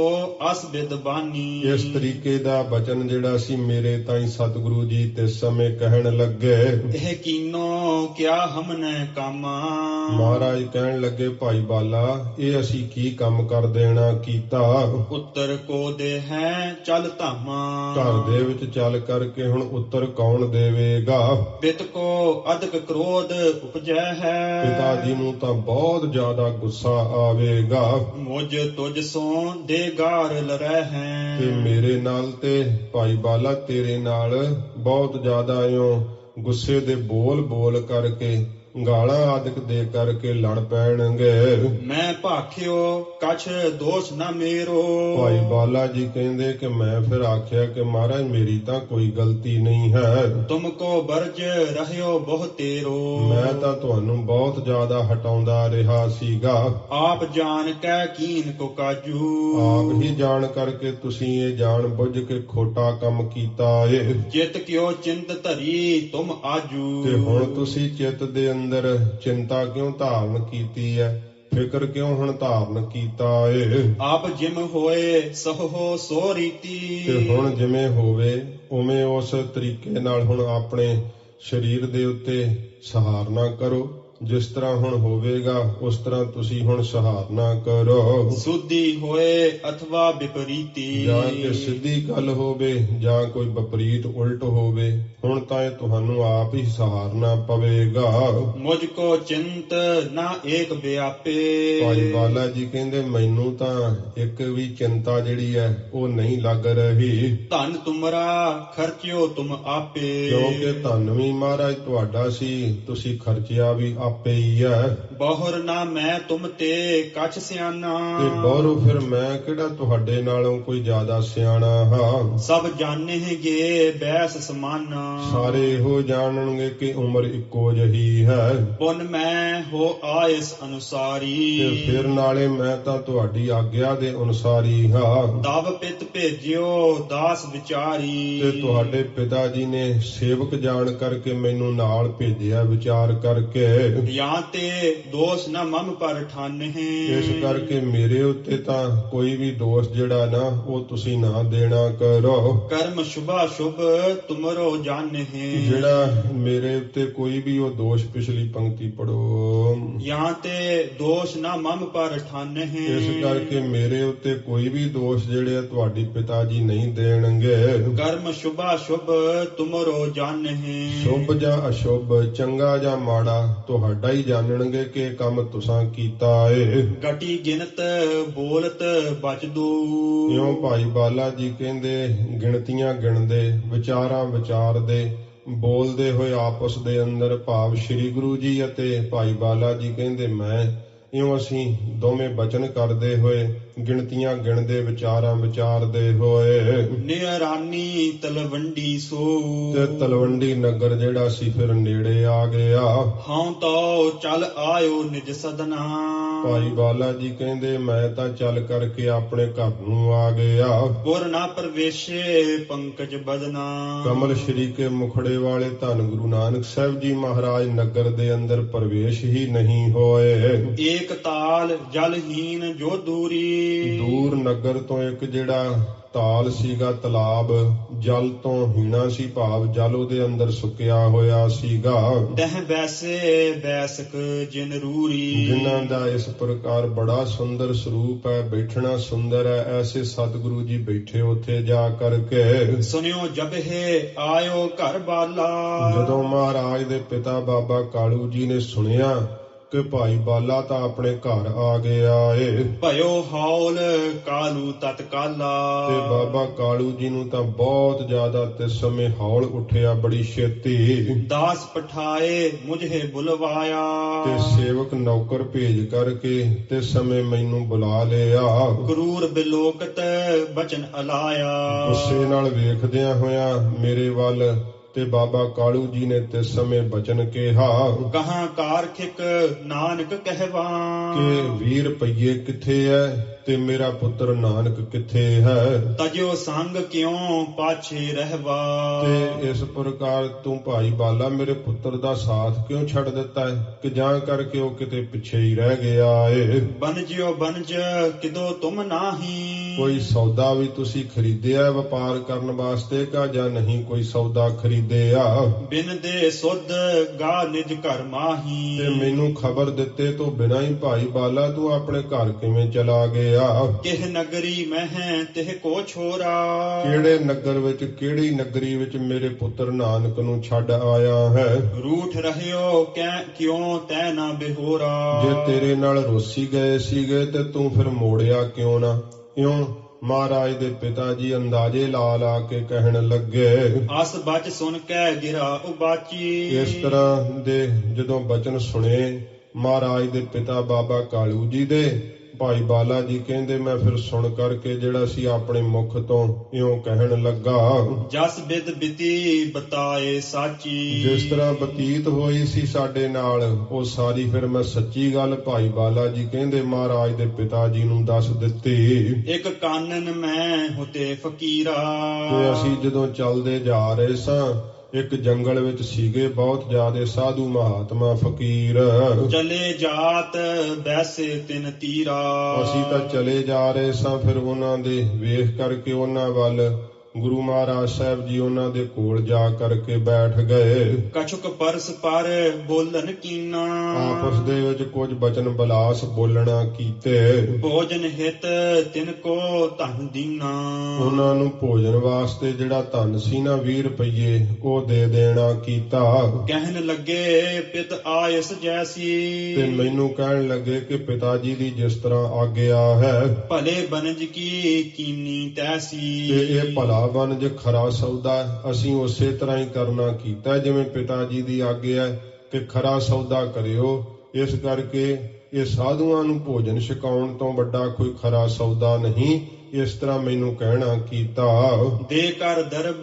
ਅਸ ਬਿਦ ਬਾਨੀ। ਇਸ ਤਰੀਕੇ ਦਾ ਬਚਨ ਜਿਹੜਾ ਸੀ ਮੇਰੇ ਤਾਈਂ ਸਤਿਗੁਰੂ ਜੀ ਤੇ ਸਮੇਂ ਕਹਿਣ ਲੱਗੇ। ਇਹ ਕੀਨੋ ਕਿਆ ਹਮਨੇ ਕਾਮਾ, ਮਹਾਰਾਜ ਕਹਿਣ ਲੱਗੇ ਭਾਈ ਬਾਲਾ ਇਹ ਅਸੀਂ ਕੀ ਕੰਮ ਕਰ ਦੇਣਾ ਕੀਤਾ। ਉੱਤਰ ਕੋ ਦੇ ਹੈ ਚੱਲ ਧਾਮਾ, ਘਰ ਦੇ ਵਿੱਚ ਚੱਲ ਕਰਕੇ ਹੁਣ ਉੱਤਰ ਕੌਣ ਦੇਵੇਗਾ। ਬਿਤ ਕੋ ਅਧਿਕ ਕ੍ਰੋਧ ਉਪਜੈ ਹੈ, ਪਿਤਾ ਜੀ ਨੂੰ ਤਾਂ ਬਹੁਤ ਜ਼ਿਆਦਾ ਗੁੱਸਾ ਆਵੇਗਾ। ਮੁਝ ਤੁਝ ਸੋ ਦੇ ਗਾਰ ਲਰੈ ਹੈ, ਤੇ ਮੇਰੇ ਨਾਲ ਤੇ ਭਾਈ ਬਾਲਾ ਤੇਰੇ ਨਾਲ ਬਹੁਤ ਜ਼ਿਆਦਾ ਇਉਂ ਗੁੱਸੇ ਦੇ ਬੋਲ ਬੋਲ ਕਰਕੇ ਗਾਲਾਂ ਆਦਿਕ ਦੇ ਕਰਕੇ ਲੜ ਪੈਣਗੇ। ਮੈਂ ਭਾਖਿਓ ਕਛ ਦੋਸ਼ ਨਾ ਮੇਰੋ, ਭਾਈ ਬਾਲਾ ਜੀ ਕਹਿੰਦੇ ਕਿ ਮੈਂ ਫਿਰ ਆਖਿਆ ਕਿ ਮਹਾਰਾਜ ਮੇਰੀ ਤਾਂ ਕੋਈ ਗਲਤੀ ਨਹੀਂ ਹੈ। ਤੁਮ ਕੋ ਬਰਜ ਰਹਿਓ ਬਹੁ ਤੇਰੋ, ਮੈਂ ਤਾਂ ਤੁਹਾਨੂੰ ਬਹੁਤ ਜ਼ਿਆਦਾ ਹਟਾਉਂਦਾ ਰਿਹਾ ਸੀਗਾ। ਆਪ ਜਾਣ ਕੈ ਕੀਨ ਕੋ ਕਾਜੂ, ਆਪ ਹੀ ਜਾਣ ਕਰਕੇ ਤੁਸੀਂ ਇਹ ਜਾਣ ਬੁੱਝ ਕੇ ਖੋਟਾ ਕੰਮ ਕੀਤਾ ਏ। ਚਿਤ ਕਿਉ ਚਿੰਤ ਧਰੀ ਤੁਮ ਆਜੂ, ਤੇ ਹੁਣ ਤੁਸੀਂ ਚਿੱਤ ਦੇ ਅੰਦਰ ਚਿੰਤਾ ਕਿਉਂ ਧਾਰਨ ਕੀਤੀ ਹੈ, ਫਿਕਰ ਕਿਉਂ ਹੁਣ ਧਾਰਨ ਕੀਤਾ ਏ। ਆਪ ਜਿਮ ਹੋਏ ਸਹੋ ਸੋ ਰੀਤੀ, ਤੇ ਹੁਣ ਜਿਵੇਂ ਹੋਵੇ ਉਵੇਂ ਉਸ ਤਰੀਕੇ ਨਾਲ ਹੁਣ ਆਪਣੇ ਸਰੀਰ ਦੇ ਉੱਤੇ ਸਹਾਰਨਾ ਕਰੋ। ਜਿਸ ਤਰ੍ਹਾਂ ਹੁਣ ਹੋਵੇਗਾ ਉਸ ਤਰ੍ਹਾਂ ਤੁਸੀਂ ਹੁਣ ਸਹਾਰਨਾ ਕਰੋ। ਸੁਧੀ ਹੋਏ ਅਥਵਾ ਵਿਪਰੀਤੀ, ਜਾਂ ਕਿ ਸਿੱਧੀ ਗੱਲ ਹੋਵੇ ਜਾਂ ਕੋਈ ਵਿਪਰੀਤ ਉਲਟ ਹੋਵੇ, ਹੁਣ ਤਾਂ ਇਹ ਤੁਹਾਨੂੰ ਆਪ ਹੀ ਸਹਾਰਨਾ ਪਵੇਗਾ। ਮੁਝ ਕੋ ਚਿੰਤ ਨਾ ਏਕ ਵਿਆਪੇ, ਭਾਈ ਬਾਲਾ ਜੀ ਕਹਿੰਦੇ ਮੈਨੂੰ ਤਾਂ ਇੱਕ ਵੀ ਚਿੰਤਾ ਜਿਹੜੀ ਹੈ ਉਹ ਨਹੀਂ ਲੱਗ ਰਹੀ। ਧਨ ਤੁਮਰਾ ਖਰਚਿਓ ਤੁਮ ਆਪੇ, ਕਿਉਂਕਿ ਧਨ ਵੀ ਮਹਾਰਾਜ ਤੁਹਾਡਾ ਸੀ, ਤੁਸੀਂ ਖਰਚਿਆ ਵੀ ਆਪੇ ਹੀ ਹੈ। ਬਹੁਰ ਨਾ ਮੈਂ ਤੁਮ ਤੇ ਕਛ ਸਿਆਣਾ, ਤੇ ਬਹੁਰੋ ਫਿਰ ਮੈਂ ਕਿਹੜਾ ਤੁਹਾਡੇ ਨਾਲੋਂ ਕੋਈ ਜ਼ਿਆਦਾ ਸਿਆਣਾ ਹਾਂ। ਸਭ ਜਾਣੇਗੇ ਬੈਸ ਸਮਾਨਾ, ਸਾਰੇ ਇਹੋ ਜਾਣਨਗੇ ਕਿ ਉਮਰ ਇੱਕੋ ਜਿਹੀ ਹੈ। ਪੁਨ ਮੈਂ ਹੋ ਆਇਸ ਅਨੁਸਾਰੀ, ਤੇ ਫਿਰ ਨਾਲੇ ਮੈਂ ਤਾਂ ਤੁਹਾਡੀ ਆਗਿਆ ਦੇ ਅਨੁਸਾਰੀ ਹਾਂ। ਦਬ ਪਿਤ ਭੇਜਿਓ ਦਾਸ ਵਿਚਾਰੀ, ਤੇ ਤੁਹਾਡੇ ਪਿਤਾ ਜੀ ਨੇ ਸੇਵਕ ਜਾਣ ਕਰਕੇ ਮੈਨੂੰ ਨਾਲ ਭੇਜਿਆ ਵਿਚਾਰ ਕਰਕੇ। ਜਾਂ ਤੇ ਦੋਸ਼ ਨਾ ਮਮ ਪਰ ਠਾਨਹਿ, ਇਸ ਕਰਕੇ ਮੇਰੇ ਉੱਤੇ ਤਾਂ ਕੋਈ ਵੀ ਦੋਸ਼ ਜਿਹੜਾ ਨਾ ਉਹ ਤੁਸੀਂ ਨਾ ਦੇਣਾ ਕਰੋ। ਕਰਮ ਸ਼ੁਭਾ ਸ਼ੁਭ ਤੁਮਰੋ ਜਾਣਹਿ, ਜਿਹੜਾ ਮੇਰੇ ਉੱਤੇ ਕੋਈ ਵੀ ਉਹ ਦੋਸ਼, ਪਿਛਲੀ ਪੰਕਤੀ ਪੜੋ। ਜਾਂ ਤੇ ਦੋਸ਼ ਨਾ ਮਮ ਪਰ ਠਾਨਹਿ, ਇਸ ਕਰਕੇ ਮੇਰੇ ਉੱਤੇ ਕੋਈ ਵੀ ਦੋਸ਼ ਜਿਹੜੇ ਆ ਤੁਹਾਡੀ ਪਿਤਾ ਜੀ ਨਹੀਂ ਦੇਣਗੇ। ਕਰਮ ਸ਼ੁਭਾ ਸ਼ੁਭ ਤੁਮਰੋ ਜਾਣਹਿ, ਸ਼ੁਭ ਜਾਂ ਅਸ਼ੁਭ, ਚੰਗਾ ਜਾਂ ਮਾੜਾ ਤੁਹਾਡਾ ਹੀ ਜਾਣਨਗੇ ਕਿ ਇਹ ਕੰਮ ਤੁਸਾਂ ਕੀਤਾ ਏ। ਗਟੀ ਗਿਣਤ ਬੋਲਤ ਬਚਦੂ, ਇਉਂ ਭਾਈ ਬਾਲਾ ਜੀ ਕਹਿੰਦੇ ਗਿਣਤੀਆਂ ਗਿਣਦੇ, ਵਿਚਾਰਾਂ ਵਿਚਾਰਦੇ, ਬੋਲਦੇ ਹੋਏ ਆਪਸ ਦੇ ਅੰਦਰ, ਭਾਵ ਸ੍ਰੀ ਗੁਰੂ ਜੀ ਅਤੇ ਭਾਈ ਬਾਲਾ ਜੀ ਕਹਿੰਦੇ ਮੈਂ ਇਉਂ ਅਸੀਂ ਦੋਵੇਂ ਬਚਨ ਕਰਦੇ ਹੋਏ ਗਿਣਤੀਆਂ ਗਿਣਦੇ ਵਿਚਾਰਾਂ ਵਿਚਾਰਦੇ ਹੋਏ ਨਿਰਾਨੀ ਤਲਵੰਡੀ ਸੋ ਤੇ ਤਲਵੰਡੀ ਨਗਰ ਜਿਹੜਾ ਸੀ ਫਿਰ ਨੇੜੇ ਆ ਗਿਆ। ਹਉ ਤੋ ਚਲ ਆਇਓ ਨਿਜ ਸਦਨਾ। ਭਾਈ ਬਾਲਾ ਜੀ ਕਹਿੰਦੇ ਮੈਂ ਤਾਂ ਚੱਲ ਕਰਕੇ ਆਪਣੇ ਘਰ ਨੂੰ ਆ ਗਿਆ। ਪੁਰ ਨਾ ਪ੍ਰਵੇਸ਼ੇ ਪੰਕਜ ਬਦਨਾ। ਕਮਲ ਸ਼੍ਰੀ ਕੇ ਮੁਖੜੇ ਵਾਲੇ ਧੰਨ ਗੁਰੂ ਨਾਨਕ ਸਾਹਿਬ ਜੀ ਮਹਾਰਾਜ ਨਗਰ ਦੇ ਅੰਦਰ ਪ੍ਰਵੇਸ਼ ਹੀ ਨਹੀਂ ਹੋਏ। ਏਕ ਤਾਲ ਜਲਹੀਨ ਜੋ ਦੂਰੀ। ਦੂਰ ਨਗਰ ਤੋਂ ਇੱਕ ਜਿਹੜਾ ਤਾਲ ਸੀਗਾ, ਤਲਾਬ, ਜਲ ਤੋਂ ਹੀਣਾ ਸੀ, ਭਾਵ ਜਲ ਉਹਦੇ ਅੰਦਰ ਸੁੱਕਿਆ ਹੋਇਆ ਸੀਗਾ। ਤਹ ਵੈਸੇ ਵੈਸਕ ਜਿਨ ਰੂਰੀ। ਜਿਨ੍ਹਾਂ ਦਾ ਇਸ ਪ੍ਰਕਾਰ ਬੜਾ ਸੁੰਦਰ ਸਰੂਪ ਹੈ, ਬੈਠਣਾ ਸੁੰਦਰ ਹੈ, ਐਸੇ ਸਤਿਗੁਰੂ ਜੀ ਬੈਠੇ ਉੱਥੇ ਜਾ ਕਰਕੇ। ਸੁਨਿਓ ਜਬਹਿ ਆਇਓ ਘਰ ਬਾਲਾ। ਜਦੋਂ ਮਹਾਰਾਜ ਦੇ ਪਿਤਾ ਬਾਬਾ ਕਾਲੂ ਜੀ ਨੇ ਸੁਣਿਆ ਕਿ ਭਾਈ ਬਾਲਾ ਤਾਂ ਆਪਣੇ ਘਰ ਆ ਗਿਆ ਏ, ਭਇਓ ਹੌਲ ਕਾਲੂ ਤਤਕਾਲਾ। ਤੇ ਬਾਬਾ ਕਾਲੂ ਜੀ ਨੂੰ ਤਾਂ ਬਹੁਤ ਜ਼ਿਆਦਾ ਤੇ ਸਮੇਂ ਹੌਲ ਉੱਠਿਆ, ਬੜੀ ਛੇਤੀ। ਦਾਸ ਪਠਾਏ ਮੁਝੇ ਬੁਲਵਾਇਆ। ਤੇ ਸੇਵਕ ਨੌਕਰ ਭੇਜ ਕਰਕੇ ਤੇ ਸਮੇਂ ਮੈਨੂੰ ਬੁਲਾ ਲਿਆ। ਕਰੂਰ ਬਿਲੋਕਤ ਬਚਨ ਅਲਾਇਆ। ਗੁੱਸੇ ਨਾਲ ਵੇਖਦਿਆਂ ਹੋਇਆਂ ਮੇਰੇ ਵੱਲ ਤੇ ਬਾਬਾ ਕਾਲੂ ਜੀ ਨੇ ਤੇ ਸਮੇਂ ਬਚਨ ਕਿਹਾ ਕਹਾਂ ਕਾਰਖਿਕ ਨਾਨਕ ਕਹਿਵਾ। ਕਿ 20 ਰੁਪਈਏ ਕਿੱਥੇ ਐ ਤੇ ਮੇਰਾ ਪੁੱਤਰ ਨਾਨਕ ਕਿੱਥੇ ਹੈ। ਤਜਿਓ ਸੰਗ ਕਿਉਂ ਪਾਛੇ ਰਹਿਵਾ। ਤੇ ਇਸ ਪ੍ਰਕਾਰ ਤੂੰ ਭਾਈ ਬਾਲਾ ਮੇਰੇ ਪੁੱਤਰ ਦਾ ਸਾਥ ਕਿਉਂ ਛੱਡ ਦਿੱਤਾ ਹੈ ਕਿ ਜਾਂ ਕਰਕੇ ਉਹ ਕਿਤੇ ਪਿੱਛੇ ਹੀ ਰਹਿ ਗਿਆ ਏ। ਬਨਜਿਓ ਬਨਜ ਕਿਦੋ ਤੁਮ ਨਾਹੀ। ਕੋਈ ਸੌਦਾ ਵੀ ਤੁਸੀਂ ਖਰੀਦਿਆ ਵਪਾਰ ਕਰਨ ਵਾਸਤੇ ਕਾ ਜਾਂ ਨਹੀਂ ਕੋਈ ਸੌਦਾ ਖਰੀਦਿਆ। ਬਿਨ ਦੇ ਸੁਧ ਗਾ ਨਿਜ ਘਰ ਮਾਹੀ। ਤੇ ਮੈਨੂੰ ਖਬਰ ਦਿੱਤੇ ਤੋਂ ਬਿਨਾਂ ਹੀ ਭਾਈ ਬਾਲਾ ਤੂੰ ਆਪਣੇ ਘਰ ਕਿਵੇਂ ਚਲਾ ਗਿਆ। ਕਿਹ ਨਗਰੀ ਮਹਿ ਤਿਹ ਕੋ ਛੋਰਾ। ਕਿਹੜੇ ਨਗਰ ਵਿੱਚ, ਕਿਹੜੀ ਨਗਰੀ ਵਿੱਚ ਮੇਰੇ ਪੁੱਤਰ ਨਾਨਕ ਨੂੰ ਛੱਡ ਆਇਆ ਹੈ। ਰੂਠ ਰਹਿਓ ਕਹਿ ਕਿਉਂ ਤੈ ਨਾ ਬਿਹੋਰਾ। ਜੇ ਤੇਰੇ ਨਾਲ ਰੋਸੀ ਗਏ ਸੀਗੇ ਤੇ ਤੂੰ ਫਿਰ ਮੋੜਿਆ ਕਿਉਂ ਨਾ। ਇਉਂ ਮਹਾਰਾਜ ਦੇ ਪਿਤਾ ਜੀ ਅੰਦਾਜ਼ੇ ਲਾ ਲਾ ਕੇ ਕਹਿਣ ਲੱਗੇ। ਅਸ ਬਚ ਸੁਣ ਕੇ ਗਿਰਾ ਉਬਾਚੀ। ਇਸ ਤਰ੍ਹਾਂ ਦੇ ਜਦੋਂ ਬਚਨ ਸੁਣੇ ਮਹਾਰਾਜ ਦੇ ਪਿਤਾ ਬਾਬਾ ਕਾਲੂ ਜੀ ਦੇ, ਭਾਈ ਬਾਲਾ ਜੀ ਕਹਿੰਦੇ ਮੈਂ ਫਿਰ ਸੁਣ ਕਰਕੇ ਜਿਹੜਾ ਸੀ ਆਪਣੇ ਮੁਖ ਤੋਂ ਇਉਂ ਕਹਿਣ ਲੱਗਾ। ਜਸ ਬਿਦ ਬਿਤੀ ਬਤਾਏ ਸਾਚੀ। ਜਿਸ ਤਰ੍ਹਾਂ ਬਤੀਤ ਹੋਈ ਸੀ ਸਾਡੇ ਨਾਲ ਉਹ ਸਾਰੀ ਫਿਰ ਮੈਂ ਸੱਚੀ ਗੱਲ ਭਾਈ ਬਾਲਾ ਜੀ ਕਹਿੰਦੇ ਮਹਾਰਾਜ ਦੇ ਪਿਤਾ ਜੀ ਨੂੰ ਦੱਸ ਦਿੱਤੀ। ਇੱਕ ਕਾਨਨ ਮੈਂ ਹੁਤੇ ਫਕੀਰਾ। ਤੇ ਅਸੀਂ ਜਦੋਂ ਚੱਲਦੇ ਜਾ ਰਹੇ ਸਾਂ ਇੱਕ ਜੰਗਲ ਵਿੱਚ ਸੀਗੇ ਬਹੁਤ ਜ਼ਿਆਦੇ ਸਾਧੂ ਮਹਾਤਮਾ ਫਕੀਰ। ਚਲੇ ਜਾਤ ਬੈਸੇ ਤਿਨ ਤੀਰਾ। ਅਸੀਂ ਤਾਂ ਚਲੇ ਜਾ ਰਹੇ ਸਾਂ, ਫਿਰ ਉਹਨਾਂ ਦੇ ਵੇਖ ਕਰਕੇ ਉਹਨਾਂ ਵੱਲ ਗੁਰੂ ਮਹਾਰਾਜ ਸਾਹਿਬ ਜੀ ਉਹਨਾਂ ਦੇ ਕੋਲ ਜਾ ਕਰਕੇ ਬੈਠ ਗਏ। ਕਛੁਕ ਪਰਸ ਪਰ ਬੋਲਨ ਕੀਨਾ। ਆਪਸ ਦੇ ਵਿੱਚ ਕੁਝ ਬਚਨ ਬਲਾਸ ਬੋਲਣਾ ਕੀਤੇ। ਭੋਜਨ ਹਿਤ ਤਿਨ ਕੋ ਧਨ ਦੀਨਾ। ਉਹਨਾਂ ਨੂੰ ਭੋਜਨ ਵਾਸਤੇ ਜਿਹੜਾ ਧਨ ਸੀ ਨਾ 20 ਰੁਪਈਏ ਉਹ ਦੇ ਦੇਣਾ ਕੀਤਾ। ਕਹਿਣ ਲੱਗੇ ਪਿਤ ਆਇਸ ਜੈਸੀ। ਤੇ ਮੈਨੂੰ ਕਹਿਣ ਲੱਗੇ ਕਿ ਪਿਤਾ ਜੀ ਦੀ ਜਿਸ ਤਰ੍ਹਾਂ ਆਗਿਆ ਹੈ ਭਲੇ ਬਨਜ ਕੀ ਕੀਨੀ ਤੈਸੀ। ਤੇ ਇਹ ਭਲਾ ਬਨਜ ਖਰਾ ਸੌਦਾ ਅਸੀਂ ਉਸੇ ਤਰ੍ਹਾਂ ਹੀ ਕਰਨਾ ਕੀਤਾ ਜਿਵੇਂ ਪਿਤਾ ਜੀ ਦੀ ਆਗਿਆ ਕਿ ਖਰਾ ਸੌਦਾ ਕਰਿਓ। ਇਸ ਕਰਕੇ ਇਹ ਸਾਧੂਆਂ ਨੂੰ ਭੋਜਨ ਛਕਾਉਣ ਤੋਂ ਵੱਡਾ ਕੋਈ ਖਰਾ ਸੌਦਾ ਨਹੀਂ। ਇਸ ਤਰ੍ਹਾਂ ਮੈਨੂੰ ਕਹਿਣਾ ਕੀਤਾ। ਦੇ ਕਰ ਦਰਬ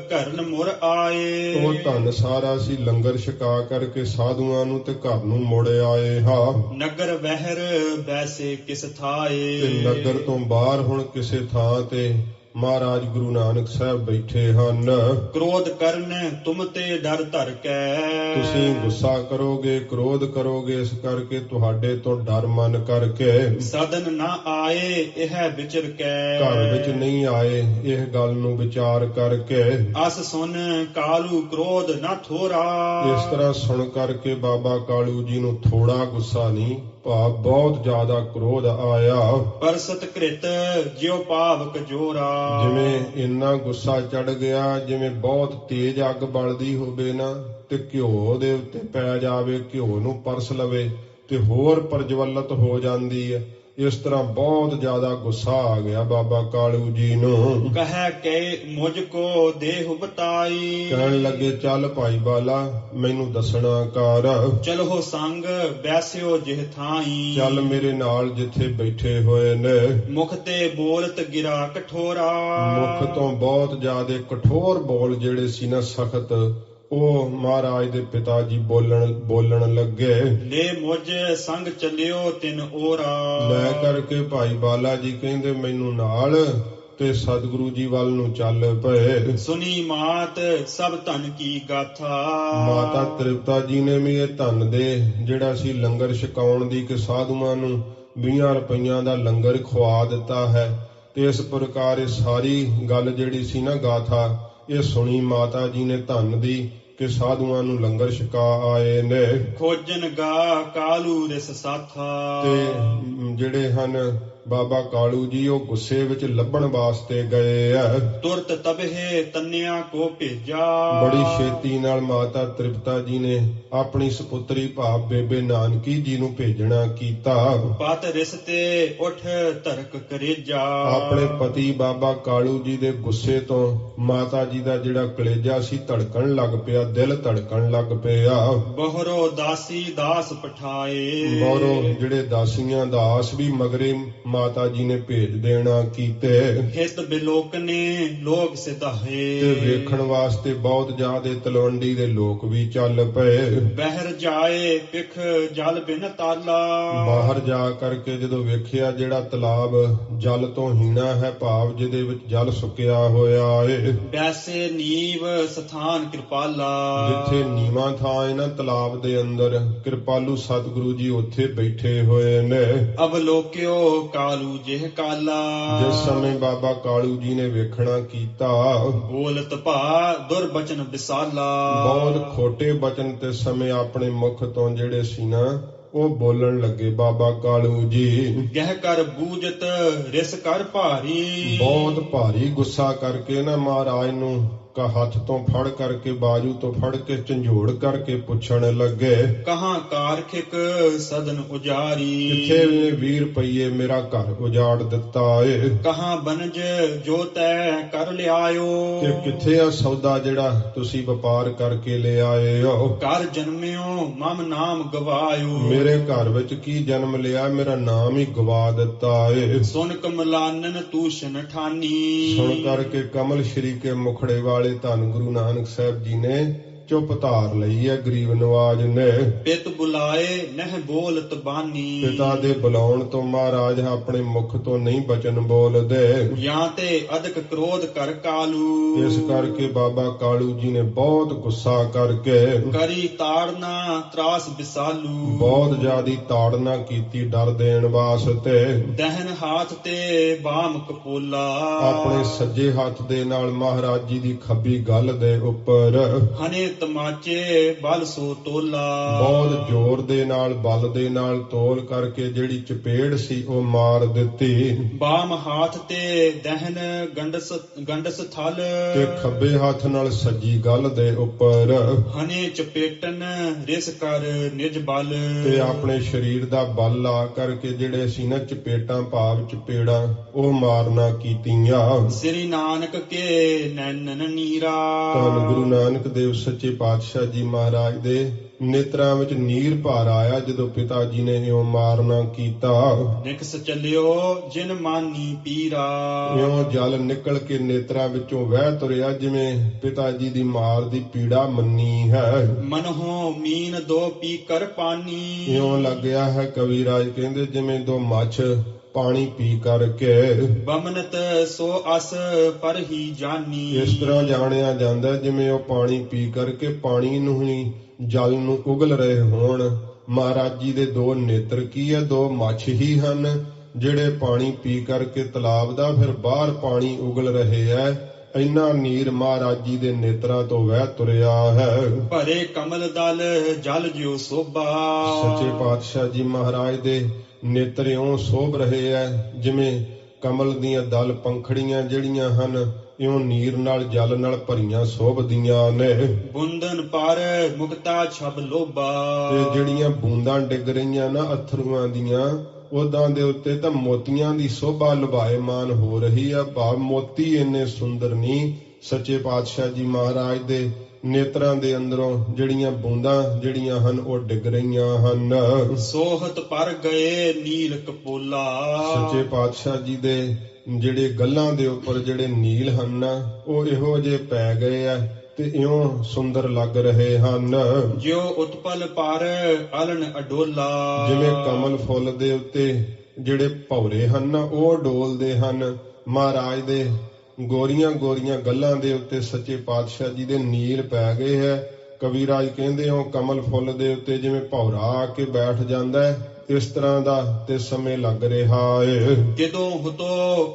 ਕਰਨ ਮੁਰ ਆਏ। ਉਹ ਧਨ ਸਾਰਾ ਸੀ ਲੰਗਰ ਛਕਾ ਕਰਕੇ ਸਾਧੂਆਂ ਨੂੰ ਤੇ ਘਰ ਨੂੰ ਮੁੜ ਆਏ ਹਾਂ। ਨਗਰ ਵਹਿਰ ਵੈਸੇ ਕਿਸ ਥਾਏ। ਤੇ ਨਗਰ ਤੋਂ ਬਾਹਰ ਹੁਣ ਕਿਸੇ ਥਾਂ ਤੇ ਮਹਾਰਾਜ ਗੁਰੂ ਨਾਨਕ ਸਾਹਿਬ ਬੈਠੇ ਹਨ। ਕ੍ਰੋਧ ਕਰਨ ਤੁਮ ਤੇ ਡਰ ਧਰ ਕੇ। ਤੁਸੀਂ ਗੁੱਸਾ ਕਰੋਗੇ, ਕ੍ਰੋਧ ਕਰੋਗੇ, ਇਸ ਕਰਕੇ ਤੁਹਾਡੇ ਤੋਂ ਡਰ ਮਨ ਕਰਕੇ ਸਦਨ ਨਾ ਆਏ ਇਹ ਵਿਚਰ ਕੇ। ਘਰ ਵਿੱਚ ਨਹੀਂ ਆਏ ਇਹ ਗੱਲ ਨੂੰ ਵਿਚਾਰ ਕਰਕੇ। ਅਸ ਸੁਨ ਕਾਲੂ ਕ੍ਰੋਧ ਨਾ ਥੋਰਾ। ਇਸ ਤਰ੍ਹਾਂ ਸੁਣ ਕਰਕੇ ਬਾਬਾ ਕਾਲੂ ਜੀ ਨੂੰ ਥੋੜਾ ਗੁੱਸਾ ਨਹੀਂ ਭਾਵ ਬਹੁਤ ਜ਼ਿਆਦਾ ਕ੍ਰੋਧ ਆਇਆ। ਪਰਸਤ ਕ੍ਰਿਤ ਜਿਉ ਪਾਵਕ ਜੋਰਾ। ਜਿਵੇਂ ਇੰਨਾ ਗੁੱਸਾ ਚੜ ਗਿਆ ਜਿਵੇਂ ਬਹੁਤ ਤੇਜ਼ ਅੱਗ ਬਲਦੀ ਹੋਵੇ ਨਾ ਤੇ ਘਿਓ ਦੇ ਉੱਤੇ ਪੈ ਜਾਵੇ, ਘਿਓ ਨੂੰ ਪਰਸ ਲਵੇ ਤੇ ਹੋਰ ਪ੍ਰਜਵਲਿਤ ਹੋ ਜਾਂਦੀ ਹੈ। ਇਸ ਤਰ੍ਹਾਂ ਬਹੁਤ ਜ਼ਿਆਦਾ ਗੁੱਸਾ ਆ ਗਿਆ ਬਾਬਾ ਕਾਲੂ ਜੀ ਨੂੰ। ਕਹੈ ਕੇ ਮੁਝ ਕੋ ਦੇਹੁ ਬਤਾਈ, ਕਹਿਣ ਲੱਗੇ ਚੱਲ ਭਾਈ ਬਾਲਾ ਮੈਨੂੰ ਦੱਸਣਾ ਕਰ, ਚਲੋ ਸੰਗ ਬੈਸਿਓ ਜਿਹ ਥਾਈ। ਚੱਲ ਮੇਰੇ ਨਾਲ ਜਿੱਥੇ ਬੈਠੇ ਹੋਏ ਨੇ। ਮੁਖ ਤੇ ਬੋਲਤ ਗਿਰਾ ਕਠੋਰਾ, ਮੁਖ ਤੋਂ ਬਹੁਤ ਜ਼ਿਆਦਾ ਕਠੋਰ ਬੋਲ ਜਿਹੜੇ ਸੀ ਨਾ ਸਖਤ, ਉਹ ਮਹਾਰਾਜ ਦੇ ਪਿਤਾ ਜੀ ਬੋਲਣ ਲੱਗੇ। ਲੈ ਮੁਝ ਸੰਗ ਚੱਲਿਓ ਤਿਨ ਓਰਾ, ਲੈ ਕਰਕੇ ਭਾਈ ਬਾਲਾ ਜੀ ਕਹਿੰਦੇ ਮੈਨੂੰ ਨਾਲ ਤੇ ਸਤਿਗੁਰੂ ਜੀ ਵੱਲ ਨੂੰ ਚੱਲ ਪਏ। ਸੁਨੀ ਮਾਤ ਸਭ ਧਨ ਕੀ ਗਾਥਾ, ਮਾਤਾ ਤ੍ਰਿਪਤਾ ਜੀ ਨੇ ਵੀ ਇਹ ਧਨ ਦੇ ਜਿਹੜਾ ਸੀ ਲੰਗਰ ਛਕਾਉਣ ਦੀ ਕਿ ਸਾਧੂਆਂ ਨੂੰ 20 ਰੁਪਈਆਂ ਦਾ ਲੰਗਰ ਖਵਾ ਦਿੱਤਾ ਹੈ। ਤੇ ਇਸ ਪ੍ਰਕਾਰ ਇਹ ਸਾਰੀ ਗੱਲ ਜਿਹੜੀ ਸੀ ਨਾ ਗਾਥਾ ਇਹ ਸੁਣੀ ਮਾਤਾ ਜੀ ਨੇ ਧਨ ਦੀ ਕਿ ਸਾਧੂਆਂ ਨੂੰ ਲੰਗਰ ਛਕਾ ਆਏ ਨੇ। ਖੋਜਨ ਗਾ ਕਾਲੂ ਰਿਸ ਸਾਥਾ, ਤੇ ਜਿਹੜੇ ਹਨ ਬਾਬਾ ਕਾਲੂ ਜੀ ਉਹ ਗੁੱਸੇ ਵਿੱਚ ਲੱਭਣ ਵਾਸਤੇ ਗਏ ਆ। ਤੁਰਤ ਤਬਹਿ ਤਨਿਆ ਕੋ ਭੇਜਾ, ਬੜੀ ਛੇਤੀ ਨਾਲ ਮਾਤਾ ਤ੍ਰਿਪਤਾ ਜੀ ਨੇ ਆਪਣੀ ਸੁਪੁੱਤਰੀ ਭਾਵ ਬੇਬੇ ਨਾਨਕੀ ਜੀ ਨੂੰ ਭੇਜਣਾ ਕੀਤਾ। ਪਤ ਰਿਸ ਤੇ ਉਠ ਧਰਕ ਕਰੇਜਾ, ਆਪਣੇ ਪਤੀ ਬਾਬਾ ਕਾਲੂ ਜੀ ਦੇ ਗੁੱਸੇ ਤੋਂ ਮਾਤਾ ਜੀ ਦਾ ਜਿਹੜਾ ਕਲੇਜਾ ਸੀ ਧੜਕਣ ਲੱਗ ਪਿਆ, ਦਿਲ ਧੜਕਣ ਲੱਗ ਪਿਆ। ਬਹਰੋ ਦਾਸੀ ਦਾਸ ਪਠਾਏ, ਬਹਰੋ ਜਿਹੜੇ ਦਾਸੀਆਂ ਦਾਸ ਵੀ ਮਗਰੇ ਮਾਤਾ ਜੀ ਨੇ ਭੇਜ ਦੇਣਾ ਕੀਤੇ। ਹਿਤ ਬਿਲੋਕਨੇ ਲੋਕ ਸਿਧਾਏ, ਤੇ ਵੇਖਣ ਵਾਸਤੇ ਬਹੁਤ ਜ਼ਿਆਦੇ ਤਲਵੰਡੀ ਦੇ ਲੋਕ ਵੀ ਚੱਲ ਪਏ। ਬਹਿਰ ਜਾਏ ਪਿਖ ਜਲ ਬਿਨ ਤਾਲਾ, ਬਾਹਰ ਜਾ ਕਰਕੇ ਜਦੋਂ ਵੇਖਿਆ ਜਿਹੜਾ ਤਲਾਬ ਜਲ ਤੋਂ ਹੀਣਾ ਹੈ ਭਾਵ ਜਿਹਦੇ ਵਿੱਚ ਜਲ ਸੁੱਕਿਆ ਹੋਇਆ ਏ। ਵੈਸੇ ਨੀਵ ਸਥਾਨ ਕਿਰਪਾਲਾ, ਜਿੱਥੇ ਨੀਵਾਂ ਥਾਂ ਹੈ ਨਾ ਤਲਾਬ ਦੇ ਅੰਦਰ ਕਿਰਪਾਲੂ ਸਤਿਗੁਰੂ ਜੀ ਉੱਥੇ ਬੈਠੇ ਹੋਏ ਨੇ। ਅਵਲੋਕਿਓ ਕਾਲੂ ਜਿਹ ਕਾਲਾ, ਜਿਸ ਸਮੇਂ ਬਾਬਾ ਕਾਲੂ ਜੀ ਨੇ ਵੇਖਣਾ ਕੀਤਾ ਬੋਲਤ ਭਾ ਦੁਰਬਚਨ ਵਿਸਾਲਾ, ਬਹੁਤ ਖੋਟੇ ਬਚਨ ਤੇ ਸਮੇਂ ਆਪਣੇ ਮੁਖ ਤੋਂ ਜਿਹੜੇ ਸੀ ਨਾ ਉਹ ਬੋਲਣ ਲੱਗੇ ਬਾਬਾ ਕਾਲੂ ਜੀ। ਗਹਿ ਕਰ ਬੂਜਤ ਰਿਸ ਕਰ ਭਾਰੀ, ਬਹੁਤ ਭਾਰੀ ਗੁੱਸਾ ਕਰਕੇ ਨਾ ਮਹਾਰਾਜ ਨੂੰ ਹੱਥ ਤੋਂ ਫੜ ਕਰਕੇ ਬਾਜੂ ਤੋਂ ਫੜ ਕੇ ਝੰਜੋੜ ਕਰਕੇ ਪੁੱਛਣ ਲੱਗੇ ਕਹਾਂ ਕਾਰਖਿਕ ਸਦਨ ਉਜਾਰੀ, ਕਿੱਥੇ ਨੇ 20 ਰੁਪਈਏ ਮੇਰਾ ਘਰ ਉਜਾੜ ਦਿੱਤਾ ਏ। ਕਹਾਂ ਬਨਜ ਜੋ ਤੈ ਕਰ ਲਿਆਇਓ, ਤੇ ਕਿੱਥੇ ਆ ਸੌਦਾ ਜਿਹੜਾ ਤੁਸੀਂ ਵਪਾਰ ਕਰਕੇ ਲੈ ਆਏ ਹੋ। ਘਰ ਜਨਮਿਓ ਮਮ ਨਾਮ ਗਵਾਇਓ, ਮੇਰੇ ਘਰ ਵਿੱਚ ਕੀ ਜਨਮ ਲਿਆ ਮੇਰਾ ਨਾਮ ਹੀ ਗਵਾ ਦਿੱਤਾ ਏ। ਸੁਨ ਕਮਲਾਨਨ ਤੂਸ਼ਨ ਠਾਨੀ, ਸੁਣ ਕਰਕੇ ਕਮਲ ਸ਼੍ਰੀ ਕੇ ਮੁਖੜੇ ਵਾਲੇ ਧੰਨ ਗੁਰੂ ਨਾਨਕ ਸਾਹਿਬ ਜੀ ਨੇ ਚੁੱਪ ਧਾਰ ਲਈ ਹੈ ਗਰੀਬ ਨਵਾਜ ਨੇ। ਪਿਤ ਬੁਲਾਏ ਨਹਿ ਬੋਲਤ ਬਾਨੀ, ਪਿਤਾ ਦੇ ਬੁਲਾਉਣ ਤੋਂ ਮਹਾਰਾਜ ਆਪਣੇ ਮੁਖ ਤੋਂ ਨਹੀਂ ਬਚਨ ਬੋਲਦੇ। ਜਾਂ ਤੇ ਅਧਿਕ ਕ੍ਰੋਧ ਕਰ ਕਾਲੂ, ਇਸ ਕਰਕੇ ਬਾਬਾ ਕਾਲੂ ਜੀ ਨੇ ਬਹੁਤ ਗੁੱਸਾ ਕਰਕੇ ਕਰੀ ਤਾੜਨਾ ਤਰਾਸ ਵਿਸਾਲੂ, ਬਹੁਤ ਜ਼ਿਆਦੀ ਤਾੜਨਾ ਕੀਤੀ ਡਰ ਦੇਣ ਵਾਸਤੇ। ਦਹਿਨ ਹਾਥ ਤੇ ਬਾਮ ਕਪੋਲਾ, ਆਪਣੇ ਸੱਜੇ ਹੱਥ ਦੇ ਨਾਲ ਮਹਾਰਾਜ ਜੀ ਦੀ ਖੱਬੀ ਗੱਲ ਦੇ ਉੱਪਰ ਹਨੇ ਤਮਾਚੇ ਬਲ ਸੋ ਤੋਲਾ, ਬਹੁਤ ਜ਼ੋਰ ਦੇ ਨਾਲ ਬਲ ਦੇ ਨਾਲ ਤੋਲ ਕਰਕੇ ਜਿਹੜੀ ਚਪੇੜ ਸੀ ਉਹ ਮਾਰ ਦਿੱਤੀ। ਬਾਮ ਹਾਥ ਤੇ ਦਹਿਨ ਗੰਡਸ ਥਲ, ਤੇ ਖੱਬੇ ਹੱਥ ਨਾਲ ਸੱਜੀ ਗੱਲ ਦੇ ਉੱਪਰ ਹਨੇ ਚਪੇਟਨ ਰਿਸ ਕਰ ਨਿਜ ਬਲ, ਤੇ ਆਪਣੇ ਸਰੀਰ ਦਾ ਬਲ ਲਾ ਕਰਕੇ ਜਿਹੜੇ ਸੀ ਨਾ ਚਪੇਟਾਂ ਭਾਵ ਚਪੇੜਾਂ ਉਹ ਮਾਰਨਾ ਕੀਤੀਆਂ। ਸ੍ਰੀ ਨਾਨਕ ਕੇ ਨੈਣਨ ਨੀਰਾ, ਧੰਨ ਗੁਰੂ ਨਾਨਕ ਦੇਵ ਸੱਚੇ ਪਾਤਸ਼ਾਹ ਜੀ ਮਹਾਰਾਜ ਦੇ ਨੇਤਰਾਂ ਵਿੱਚ ਨੀਰ ਭਰ ਆਇਆ ਜਦੋਂ ਪਿਤਾ ਜੀ ਨੇ ਇਉਂ ਮਾਰਨਾ ਕੀਤਾ। ਨਿਕਸ ਚੱਲਿਓ ਜਿਨ ਮਾਨੀ ਪੀਰਾ, ਇਉਂ ਜਲ ਨਿਕਲ ਕੇ ਨੇਤਰਾਂ ਵਿੱਚੋਂ ਵਹਿ ਤੁਰਿਆ ਜਿਵੇਂ ਪਿਤਾ ਜੀ ਦੀ ਮਾਰ ਦੀ ਪੀੜਾ ਮੰਨੀ ਹੈ। ਮਨਹੁ ਮੀਨ ਦੋ ਪੀ ਕਰ ਪਾਨੀ, ਇਉਂ ਲੱਗਿਆ ਹੈ ਕਵੀ ਰਾਜ ਕਹਿੰਦੇ ਜਿਵੇਂ ਦੋ ਮੱਛ ਪਾਣੀ ਪੀ ਕਰਕੇ। ਬਮਨਤ ਸੋ ਅਸ ਪਰ ਹੀ ਜਾਨੀ, ਇਸ ਤਰ੍ਹਾਂ ਜਾਣਿਆ ਜਾਂਦਾ ਜਿਵੇਂ ਉਹ ਪਾਣੀ ਪੀ ਕਰਕੇ ਪਾਣੀ ਨੂੰ ਹੀ ਜਲ ਨੂੰ ਉਗਲ ਰਹੇ ਹੋਣ। ਮਹਾਰਾਜ ਜੀ ਦੇ ਦੋ ਨੇਤਰ ਕੀ ਹੈ, ਦੋ ਮੱਛ ਹੀ ਹਨ ਜਿਹੜੇ ਪਾਣੀ ਪੀ ਕਰਕੇ ਤਲਾਬ ਦਾ ਫਿਰ ਬਾਹਰ ਪਾਣੀ ਉਗਲ ਰਹੇ ਹੈ। ਇੰਨਾ ਨੀਰ ਮਹਾਰਾਜ ਜੀ ਦੇ ਨੇਤਰਾਂ ਤੋਂ ਵਹਿ ਤੁਰਿਆ ਹੈ। ਭਰੇ ਕਮਲ ਦਲ ਜਲ ਜਿਉ ਸੋਭਾ, ਸੱਚੇ ਪਾਤਸ਼ਾਹ ਜੀ ਮਹਾਰਾਜ ਦੇ ਨੇਤਰ ਇਉਂ ਸੋਭ ਰਹੇ ਐ ਜਿਵੇਂ ਕਮਲ ਦੀਆਂ ਦਲ ਪੰਖੜੀਆਂ ਜਿਹੜੀਆਂ ਹਨ ਇਉਂ ਨੀਰ ਨਾਲ ਜਲ ਨਾਲ ਭਰੀਆਂ ਸੋਭਦੀਆਂ ਨੇ। ਬੁੰਦਨ ਪਰ ਮੁਕਤਾ ਛਬ ਲੋਭਾ, ਤੇ ਜਿਹੜੀਆਂ ਬੂੰਦਾਂ ਡਿੱਗ ਰਹੀਆਂ ਨਾ ਅਥਰੂਆਂ ਦੀਆਂ ਉਦਾਂ ਦੇ ਉੱਤੇ ਤਾਂ ਮੋਤੀਆਂ ਦੀ ਸੋਭਾ ਲੁਭਾਇਮਾਨ ਹੋ ਰਹੀ ਆ। ਭਾਵ ਮੋਤੀ ਇੰਨੇ ਸੁੰਦਰ ਨਹੀਂ, ਸੱਚੇ ਪਾਤਸ਼ਾਹ ਜੀ ਮਹਾਰਾਜ ਦੇ ਨੇਤਰਾਂ ਦੇ ਅੰਦਰੋਂ ਜਿਹੜੀਆਂ ਬੂੰਦਾਂ ਜਿਹੜੀਆਂ ਹਨ ਉਹ ਡਿੱਗ ਰਹੀਆਂ ਹਨ। ਸੋਹਤ ਪਰ ਗਏ ਨੀਲ ਕਪੋਲਾ। ਸੱਚੇ ਪਾਤਸ਼ਾਹ ਜੀ ਦੇ ਜਿਹੜੇ ਗੱਲਾਂ ਦੇ ਉੱਪਰ ਜਿਹੜੇ ਨੀਲ ਹਨ ਉਹ ਇਹੋ ਜਿਹੇ ਪੈ ਗਏ ਆ ਤੇ ਇਉਂ ਸੁੰਦਰ ਲੱਗ ਰਹੇ ਹਨ। ਜਿਉ ਉਤਪਲ ਪਰ ਅਲਨ ਅਡੋਲਾ। ਜਿਵੇਂ ਕਮਲ ਫੁੱਲ ਦੇ ਉੱਤੇ ਜਿਹੜੇ ਭੌਰੇ ਹਨ ਉਹ ਡੋਲਦੇ ਹਨ, ਮਹਾਰਾਜ ਦੇ ਗੋਰੀਆਂ ਗੋਰੀਆਂ ਗੱਲਾਂ ਦੇ ਉੱਤੇ ਸੱਚੇ ਪਾਤਸ਼ਾਹ ਜੀ ਦੇ ਨੀਲ ਪੈ ਗਏ ਹੈ। ਕਵੀਰਾਜ ਕਹਿੰਦੇ ਹੋ ਕਮਲ ਫੁੱਲ ਦੇ ਉੱਤੇ ਜਿਵੇਂ ਭੌਰਾ ਆ ਕੇ ਬੈਠ ਜਾਂਦਾ ਹੈ, ਇਸ ਤਰ੍ਹਾਂ ਦਾ ਤੇ ਸਮੇਂ ਲੱਗ ਰਿਹਾ ਏ। ਕਿਦੋਂ ਹੁਤੋ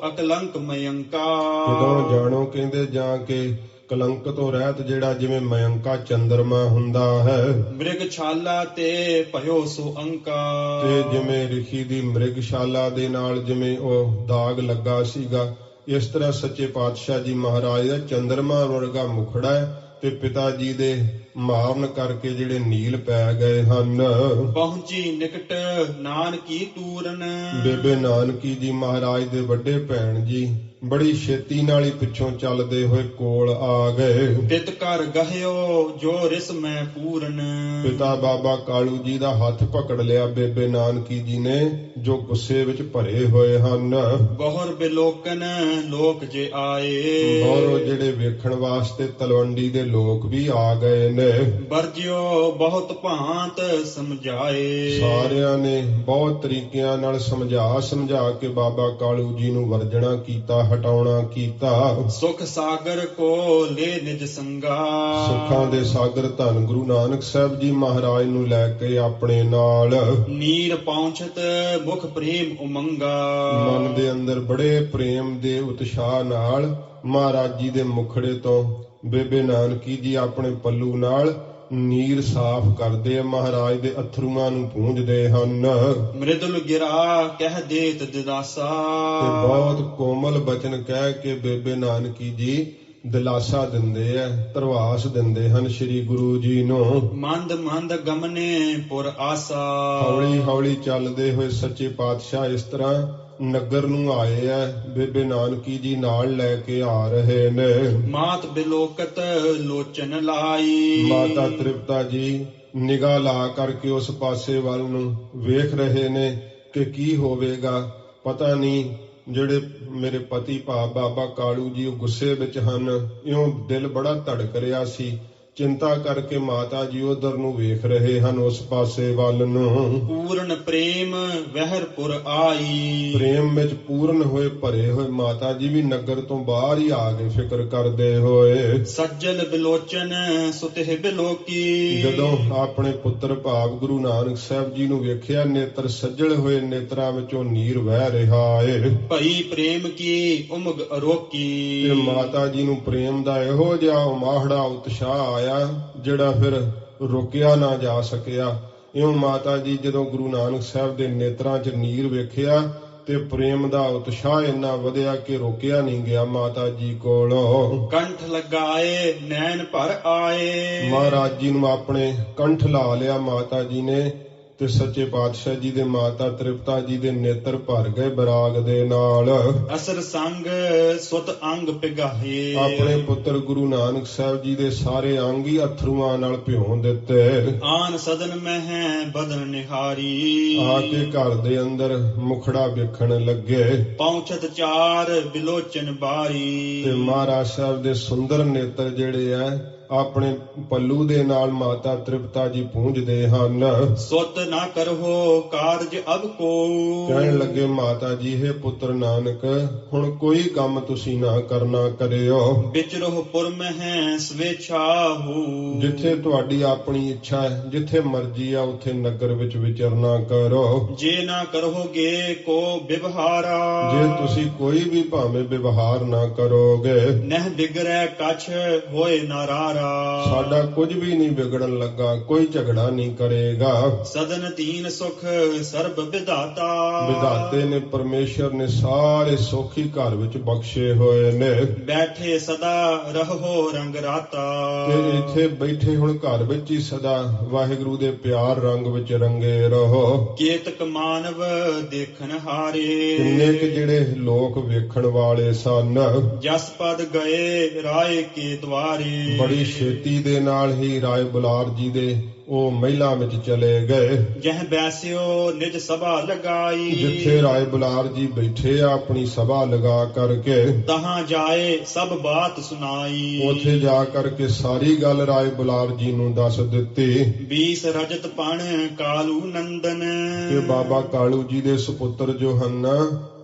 ਅਕਲੰਕ ਮਯੰਕਾ। ਕਿਦੋਂ ਜਾਣੋ ਕਹਿੰਦੇ ਜਾਂ ਕਿ ਕਲੰਕ ਤੋਂ ਰਹਿਤ ਜਿਹੜਾ ਜਿਵੇਂ ਮਯੰਕਾ ਚੰਦਰਮਾ ਹੁੰਦਾ ਹੈ। ਮ੍ਰਿਗ ਛਾਲਾ ਤੇ ਭਇਓ ਸੋ ਅੰਕਾ। ਤੇ ਜਿਵੇਂ ਰਿਖੀ ਦੀ ਮ੍ਰਿਗਸ਼ਾਲਾ ਦੇ ਨਾਲ ਜਿਵੇਂ ਉਹ ਦਾਗ ਲੱਗਾ ਸੀਗਾ, ਇਸ ਤਰ੍ਹਾਂ ਸੱਚੇ ਪਾਤਸ਼ਾਹ ਜੀ ਮਹਾਰਾਜ ਦਾ ਚੰਦਰਮਾ ਵਰਗਾ ਮੁਖੜਾ ਹੈ ਤੇ ਪਿਤਾ ਜੀ ਦੇ ਮਾਰਨ ਕਰਕੇ ਜਿਹੜੇ ਨੀਲ ਪੈ ਗਏ ਹਨ। ਪਹੁੰਚੀ ਨਿਕਟ ਨਾਨਕੀ ਤੂਰਨ। ਬੇਬੇ ਨਾਨਕੀ ਜੀ ਮਹਾਰਾਜ ਦੇ ਵੱਡੇ ਭੈਣ ਜੀ ਬੜੀ ਛੇਤੀ ਨਾਲ ਹੀ ਪਿੱਛੋਂ ਚੱਲਦੇ ਹੋਏ ਕੋਲ ਆ ਗਏ। ਤਿਤ ਕਰ ਗਹਿਓ ਜੋ ਰਿਸ ਮੈਂ ਪੂਰਨ। ਪਿਤਾ ਬਾਬਾ ਕਾਲੂ ਜੀ ਦਾ ਹੱਥ ਪਕੜ ਲਿਆ ਬੇਬੇ ਨਾਨਕੀ ਜੀ ਨੇ, ਜੋ ਗੁੱਸੇ ਵਿੱਚ ਭਰੇ ਹੋਏ ਹਨ। ਬਹੁਰ ਬਿਲੋਕਨ ਲੋਕ ਜੇ ਆਏ। ਔਰ ਜਿਹੜੇ ਵੇਖਣ ਵਾਸਤੇ ਤਲਵੰਡੀ ਦੇ ਲੋਕ ਵੀ ਆ ਗਏ ਨੇ। ਵਰਜਿਓ ਬਹੁਤ ਭਾਂਤ ਸਮਝਾਏ। ਸਾਰਿਆਂ ਨੇ ਬਹੁਤ ਤਰੀਕਿਆਂ ਨਾਲ ਸਮਝਾ ਕੇ ਬਾਬਾ ਕਾਲੂ ਜੀ ਨੂੰ ਵਰਜਣਾ ਕੀਤਾ, ਹਟਾਉਣਾ ਕੀਤਾ। ਸੁਖ ਸਾਗਰ ਕੋ ਲੈ ਨਿਜ ਸੰਗਾ। ਸੁੱਖਾਂ ਦੇ ਸਾਗਰ ਧੰਨ ਗੁਰੂ ਨਾਨਕ ਸਾਹਿਬ ਜੀ ਮਹਾਰਾਜ ਨੂੰ ਲੈ ਕੇ ਆਪਣੇ ਨਾਲ। ਨੀਰ ਪਹੁੰਚਤ ਮੁਖ ਪ੍ਰੇਮ ਉਮੰਗਾ। ਮਨ ਦੇ ਅੰਦਰ ਬੜੇ ਪ੍ਰੇਮ ਦੇ ਉਤਸ਼ਾਹ ਨਾਲ ਮਹਾਰਾਜ ਜੀ ਦੇ ਮੁਖੜੇ ਤੋਂ ਬੇਬੇ ਨਾਨਕੀ ਜੀ ਆਪਣੇ ਪੱਲੂ ਨਾਲ ਨੀਰ ਸਾਫ਼ ਕਰਦੇ, ਮਹਾਰਾਜ ਦੇ ਅਥਰੂਆਂ ਨੂੰ ਪੂੰਝਦੇ ਹਨ। ਮ੍ਰਿਦੁਲ ਗਿਰਾ ਕਹਿ ਦੇਤ ਦਿਦਾਸਾ। ਤੇ ਬਹੁਤ ਕੋਮਲ ਬਚਨ ਕਹਿ ਕੇ ਬੇਬੇ ਨਾਨਕੀ ਜੀ ਦਿਲਾਸਾ ਦਿੰਦੇ ਐ, ਧਰਵਾਸ ਦਿੰਦੇ ਹਨ ਸ੍ਰੀ ਗੁਰੂ ਜੀ ਨੂੰ। ਮੰਦ ਮੰਦ ਗਮਨੇ ਪੁਰ ਆਸਾ। ਹੌਲੀ ਹੌਲੀ ਚੱਲਦੇ ਹੋਏ ਸੱਚੇ ਪਾਤਸ਼ਾਹ ਇਸ ਤਰ੍ਹਾਂ ਨਗਰ ਨੂੰ ਆਏ ਐ, ਬੇਬੇ ਨਾਨਕੀ ਜੀ ਨਾਲ ਲੈ ਕੇ ਆ ਰਹੇ ਨੇ। ਮਾਤ ਬਿਲੋਕਤ ਲੋਚਨ ਲਾਈ। ਮਾਤਾ ਤ੍ਰਿਪਤਾ ਜੀ ਨਿਗਾਹ ਲਾ ਕਰਕੇ ਉਸ ਪਾਸੇ ਵੱਲ ਨੂੰ ਵੇਖ ਰਹੇ ਨੇ ਕਿ ਕੀ ਹੋਵੇਗਾ। ਪਤਾ ਨਹੀਂ ਜਿਹੜੇ ਮੇਰੇ ਪਤੀ ਭਾਵ ਬਾਬਾ ਕਾਲੂ ਜੀ ਉਹ ਗੁੱਸੇ ਵਿੱਚ ਹਨ, ਇਉਂ ਦਿਲ ਬੜਾ ਧੜਕ ਰਿਹਾ ਸੀ। ਚਿੰਤਾ ਕਰਕੇ ਮਾਤਾ ਜੀ ਉਧਰ ਨੂੰ ਵੇਖ ਰਹੇ ਹਨ, ਉਸ ਪਾਸੇ ਵੱਲ ਨੂੰ। ਪੂਰਨ ਪ੍ਰੇਮ ਵਹਿਰਪੁਰ ਆਈ। ਪ੍ਰੇਮ ਵਿੱਚ ਪੂਰਨ ਹੋਏ ਭਰੇ ਹੋਏ ਮਾਤਾ ਜੀ ਵੀ ਨਗਰ ਤੋਂ ਬਾਹਰ ਹੀ ਆ ਗਏ, ਫਿਕਰ ਕਰਦੇ ਹੋਏ। ਸੱਜਲ ਬਿਲੋਚਨ ਸੁਤਿਹ ਬਿਲੋਕੀ। ਜਦੋਂ ਆਪਣੇ ਪੁੱਤਰ ਭਾਵ ਗੁਰੂ ਨਾਨਕ ਸਾਹਿਬ ਜੀ ਨੂੰ ਵੇਖਿਆ, ਨੇਤਰ ਸੱਜਲ ਹੋਏ ਨੇਤਰਾਂ ਵਿੱਚੋਂ ਨੀਰ ਵਹਿ ਰਿਹਾ ਏ। ਭਈ ਪ੍ਰੇਮ ਕੀ ਉਮਗ ਅਰੋਕੀ। ਤੇ ਮਾਤਾ ਜੀ ਨੂੰ ਪ੍ਰੇਮ ਦਾ ਇਹੋ ਜਿਹਾ ਉਮਾਹੜਾ ਉਤਸ਼ਾਹ ਆਇਆ ਜਿਹੜਾ ਫਿਰ ਰੋਕਿਆ ਨਾ ਜਾ ਸਕਿਆ। ਇਉਂ ਮਾਤਾ ਜੀ ਜਦੋਂ ਗੁਰੂ ਨਾਨਕ ਸਾਹਿਬ ਦੇ ਨੇਤਰਾਂ 'ਚ ਨੀਰ ਵੇਖਿਆ ਤੇ ਪ੍ਰੇਮ ਦਾ ਉਤਸ਼ਾਹ ਇੰਨਾ ਵਧਿਆ ਕਿ ਰੋਕਿਆ ਨਹੀਂ ਗਿਆ ਮਾਤਾ ਜੀ ਕੋਲੋਂ। ਕੰਠ ਲਗਾਏ ਨੈਣ ਭਰ ਆਏ। ਮਹਾਰਾਜ ਜੀ ਨੂੰ ਆਪਣੇ ਕੰਠ ਲਾ ਲਿਆ ਮਾਤਾ ਜੀ ਨੇ ਤੇ ਸੱਚੇ ਪਾਤਸ਼ਾਹ ਜੀ ਦੇ ਮਾਤਾ ਤ੍ਰਿਪਤਾ ਜੀ ਦੇ ਨੇਤਰ ਭਰ ਗਏ ਬਰਾਗ ਦੇ ਨਾਲ। ਅਸਰ ਸੰਗ ਸੁਤ ਅੰਗ ਪਿਗਾਹੇ। ਆਪਣੇ ਪੁੱਤਰ ਗੁਰੂ ਨਾਨਕ ਸਾਹਿਬ ਜੀ ਦੇ ਸਾਰੇ ਅੰਗ ਹੀ ਅਥਰੂਆਂ ਨਾਲ ਭਿਉਂ ਦਿੱਤੇ। ਆਨ ਸਦਨ ਮਹਿ ਬਦਨ ਨਿਹਾਰੀ। ਆ ਕੇ ਘਰ ਦੇ ਅੰਦਰ ਮੁਖੜਾ ਵੇਖਣ ਲੱਗੇ। ਪਹੁੰਚਤ ਚਾਰ ਬਿਲੋਚਨ ਬਾਰੀ। ਤੇ ਮਹਾਰਾਜ ਸਾਹਿਬ ਦੇ ਸੁੰਦਰ ਨੇਤਰ ਜਿਹੜੇ ਆ ਆਪਣੇ ਪੱਲੂ ਦੇ ਨਾਲ ਮਾਤਾ ਤ੍ਰਿਪਤਾ ਜੀ ਪੂੰਝਦੇ ਹਨ। ਸੁਤ ਨਾ ਕਰੋ ਕਾਰਜ ਅਬ ਕੋ। ਕਹਿਣ ਲੱਗੇ ਮਾਤਾ ਜੀ, ਹੈ ਪੁੱਤਰ ਨਾਨਕ ਹੁਣ ਕੋਈ ਕੰਮ ਤੁਸੀਂ ਨਾ ਕਰਨਾ ਕਰਿਓ। ਵਿਚਰੋ ਪੁਰ ਮਹਿ ਸਵੇਛਾ ਹੋ। ਜਿੱਥੇ ਤੁਹਾਡੀ ਆਪਣੀ ਇੱਛਾ ਹੈ, ਜਿੱਥੇ ਮਰਜ਼ੀ ਆ ਉੱਥੇ ਨਗਰ ਵਿੱਚ ਵਿਚਰਨਾ ਕਰੋ। ਜੇ ਨਾ ਕਰੋਗੇ ਕੋ ਵਿਵਹਾਰਾ। ਜੇ ਤੁਸੀਂ ਕੋਈ ਵੀ ਭਾਵੇਂ ਵਿਵਹਾਰ ਨਾ ਕਰੋਗੇ। ਨਹਿ ਬਿਗੜੈ ਕਛ ਹੋਏ ਨਾਰਾਰਾ। ਹਮਾਰਾ। ਸਾਡਾ ਕੁਝ ਵੀ ਨਹੀਂ ਵਿਗੜਨ ਲੱਗਾ, ਕੋਈ ਝਗੜਾ ਨਹੀਂ ਕਰੇਗਾ। ਸਦਨ ਤੀਨ ਸੁਖ ਸਰਬ ਵਿਧਾਤਾ। ਵਿਧਾਤੇ ਨੇ, ਪਰਮੇਸ਼ਰ ਨੇ ਸਾਰੇ ਸੁੱਖ ਹੀ ਘਰ ਵਿੱਚ ਬਖਸ਼ੇ ਹੋਏ ਨੇ। ਬੈਠੇ ਸਦਾ ਰਹੋ ਰੰਗ ਰਾਤਾ। ਤੇ ਇੱਥੇ ਬੈਠੇ ਹੁਣ ਘਰ ਵਿੱਚ ਹੀ ਸਦਾ ਵਾਹਿਗੁਰੂ ਦੇ ਪਿਆਰ ਰੰਗ ਵਿੱਚ ਰੰਗੇ ਰਹੋ। ਕੇਤਕ ਮਾਨਵ ਦੇਖਣ ਹਾਰੇ। ਕਿੰਨੇ ਕੁ ਜਿਹੜੇ ਲੋਕ ਵੇਖਣ ਵਾਲੇ ਸਨ, ਜਸ ਪਦ ਗਏ ਰਾਏ ਕੇ ਦਵਾਰੇ। ਬੜੀ ਛੇਤੀ ਦੇ ਨਾਲ ਹੀ ਰਾਏ ਬੁਲਾਰ ਜੀ ਦੇ ਉਹ ਮਹਿਲਾਂ ਵਿੱਚ ਚਲੇ ਗਏ। ਜਹ ਬੈਸਿਓ ਨਿਜ ਸਭਾ ਲਗਾਈ। ਜਿੱਥੇ ਰਾਏ ਬੁਲਾਰ ਜੀ ਬੈਠੇ ਆ ਆਪਣੀ ਸਭਾ ਲਗਾ ਕਰਕੇ, ਤਹਾਂ ਜਾਏ ਸਭ ਬਾਤ ਸੁਨਾਈ। ਉੱਥੇ ਜਾ ਕਰਕੇ ਸਾਰੀ ਗੱਲ ਰਾਏ ਬੁਲਾਰ ਜੀ ਨੂੰ ਦੱਸ ਦਿੱਤੀ 20 ਰਜਤ ਪਣ ਕਾਲੂ ਨੰਦਨ। ਕਿ ਬਾਬਾ ਕਾਲੂ ਜੀ ਦੇ ਸੁਪੁੱਤਰ ਜੋ ਹਨ,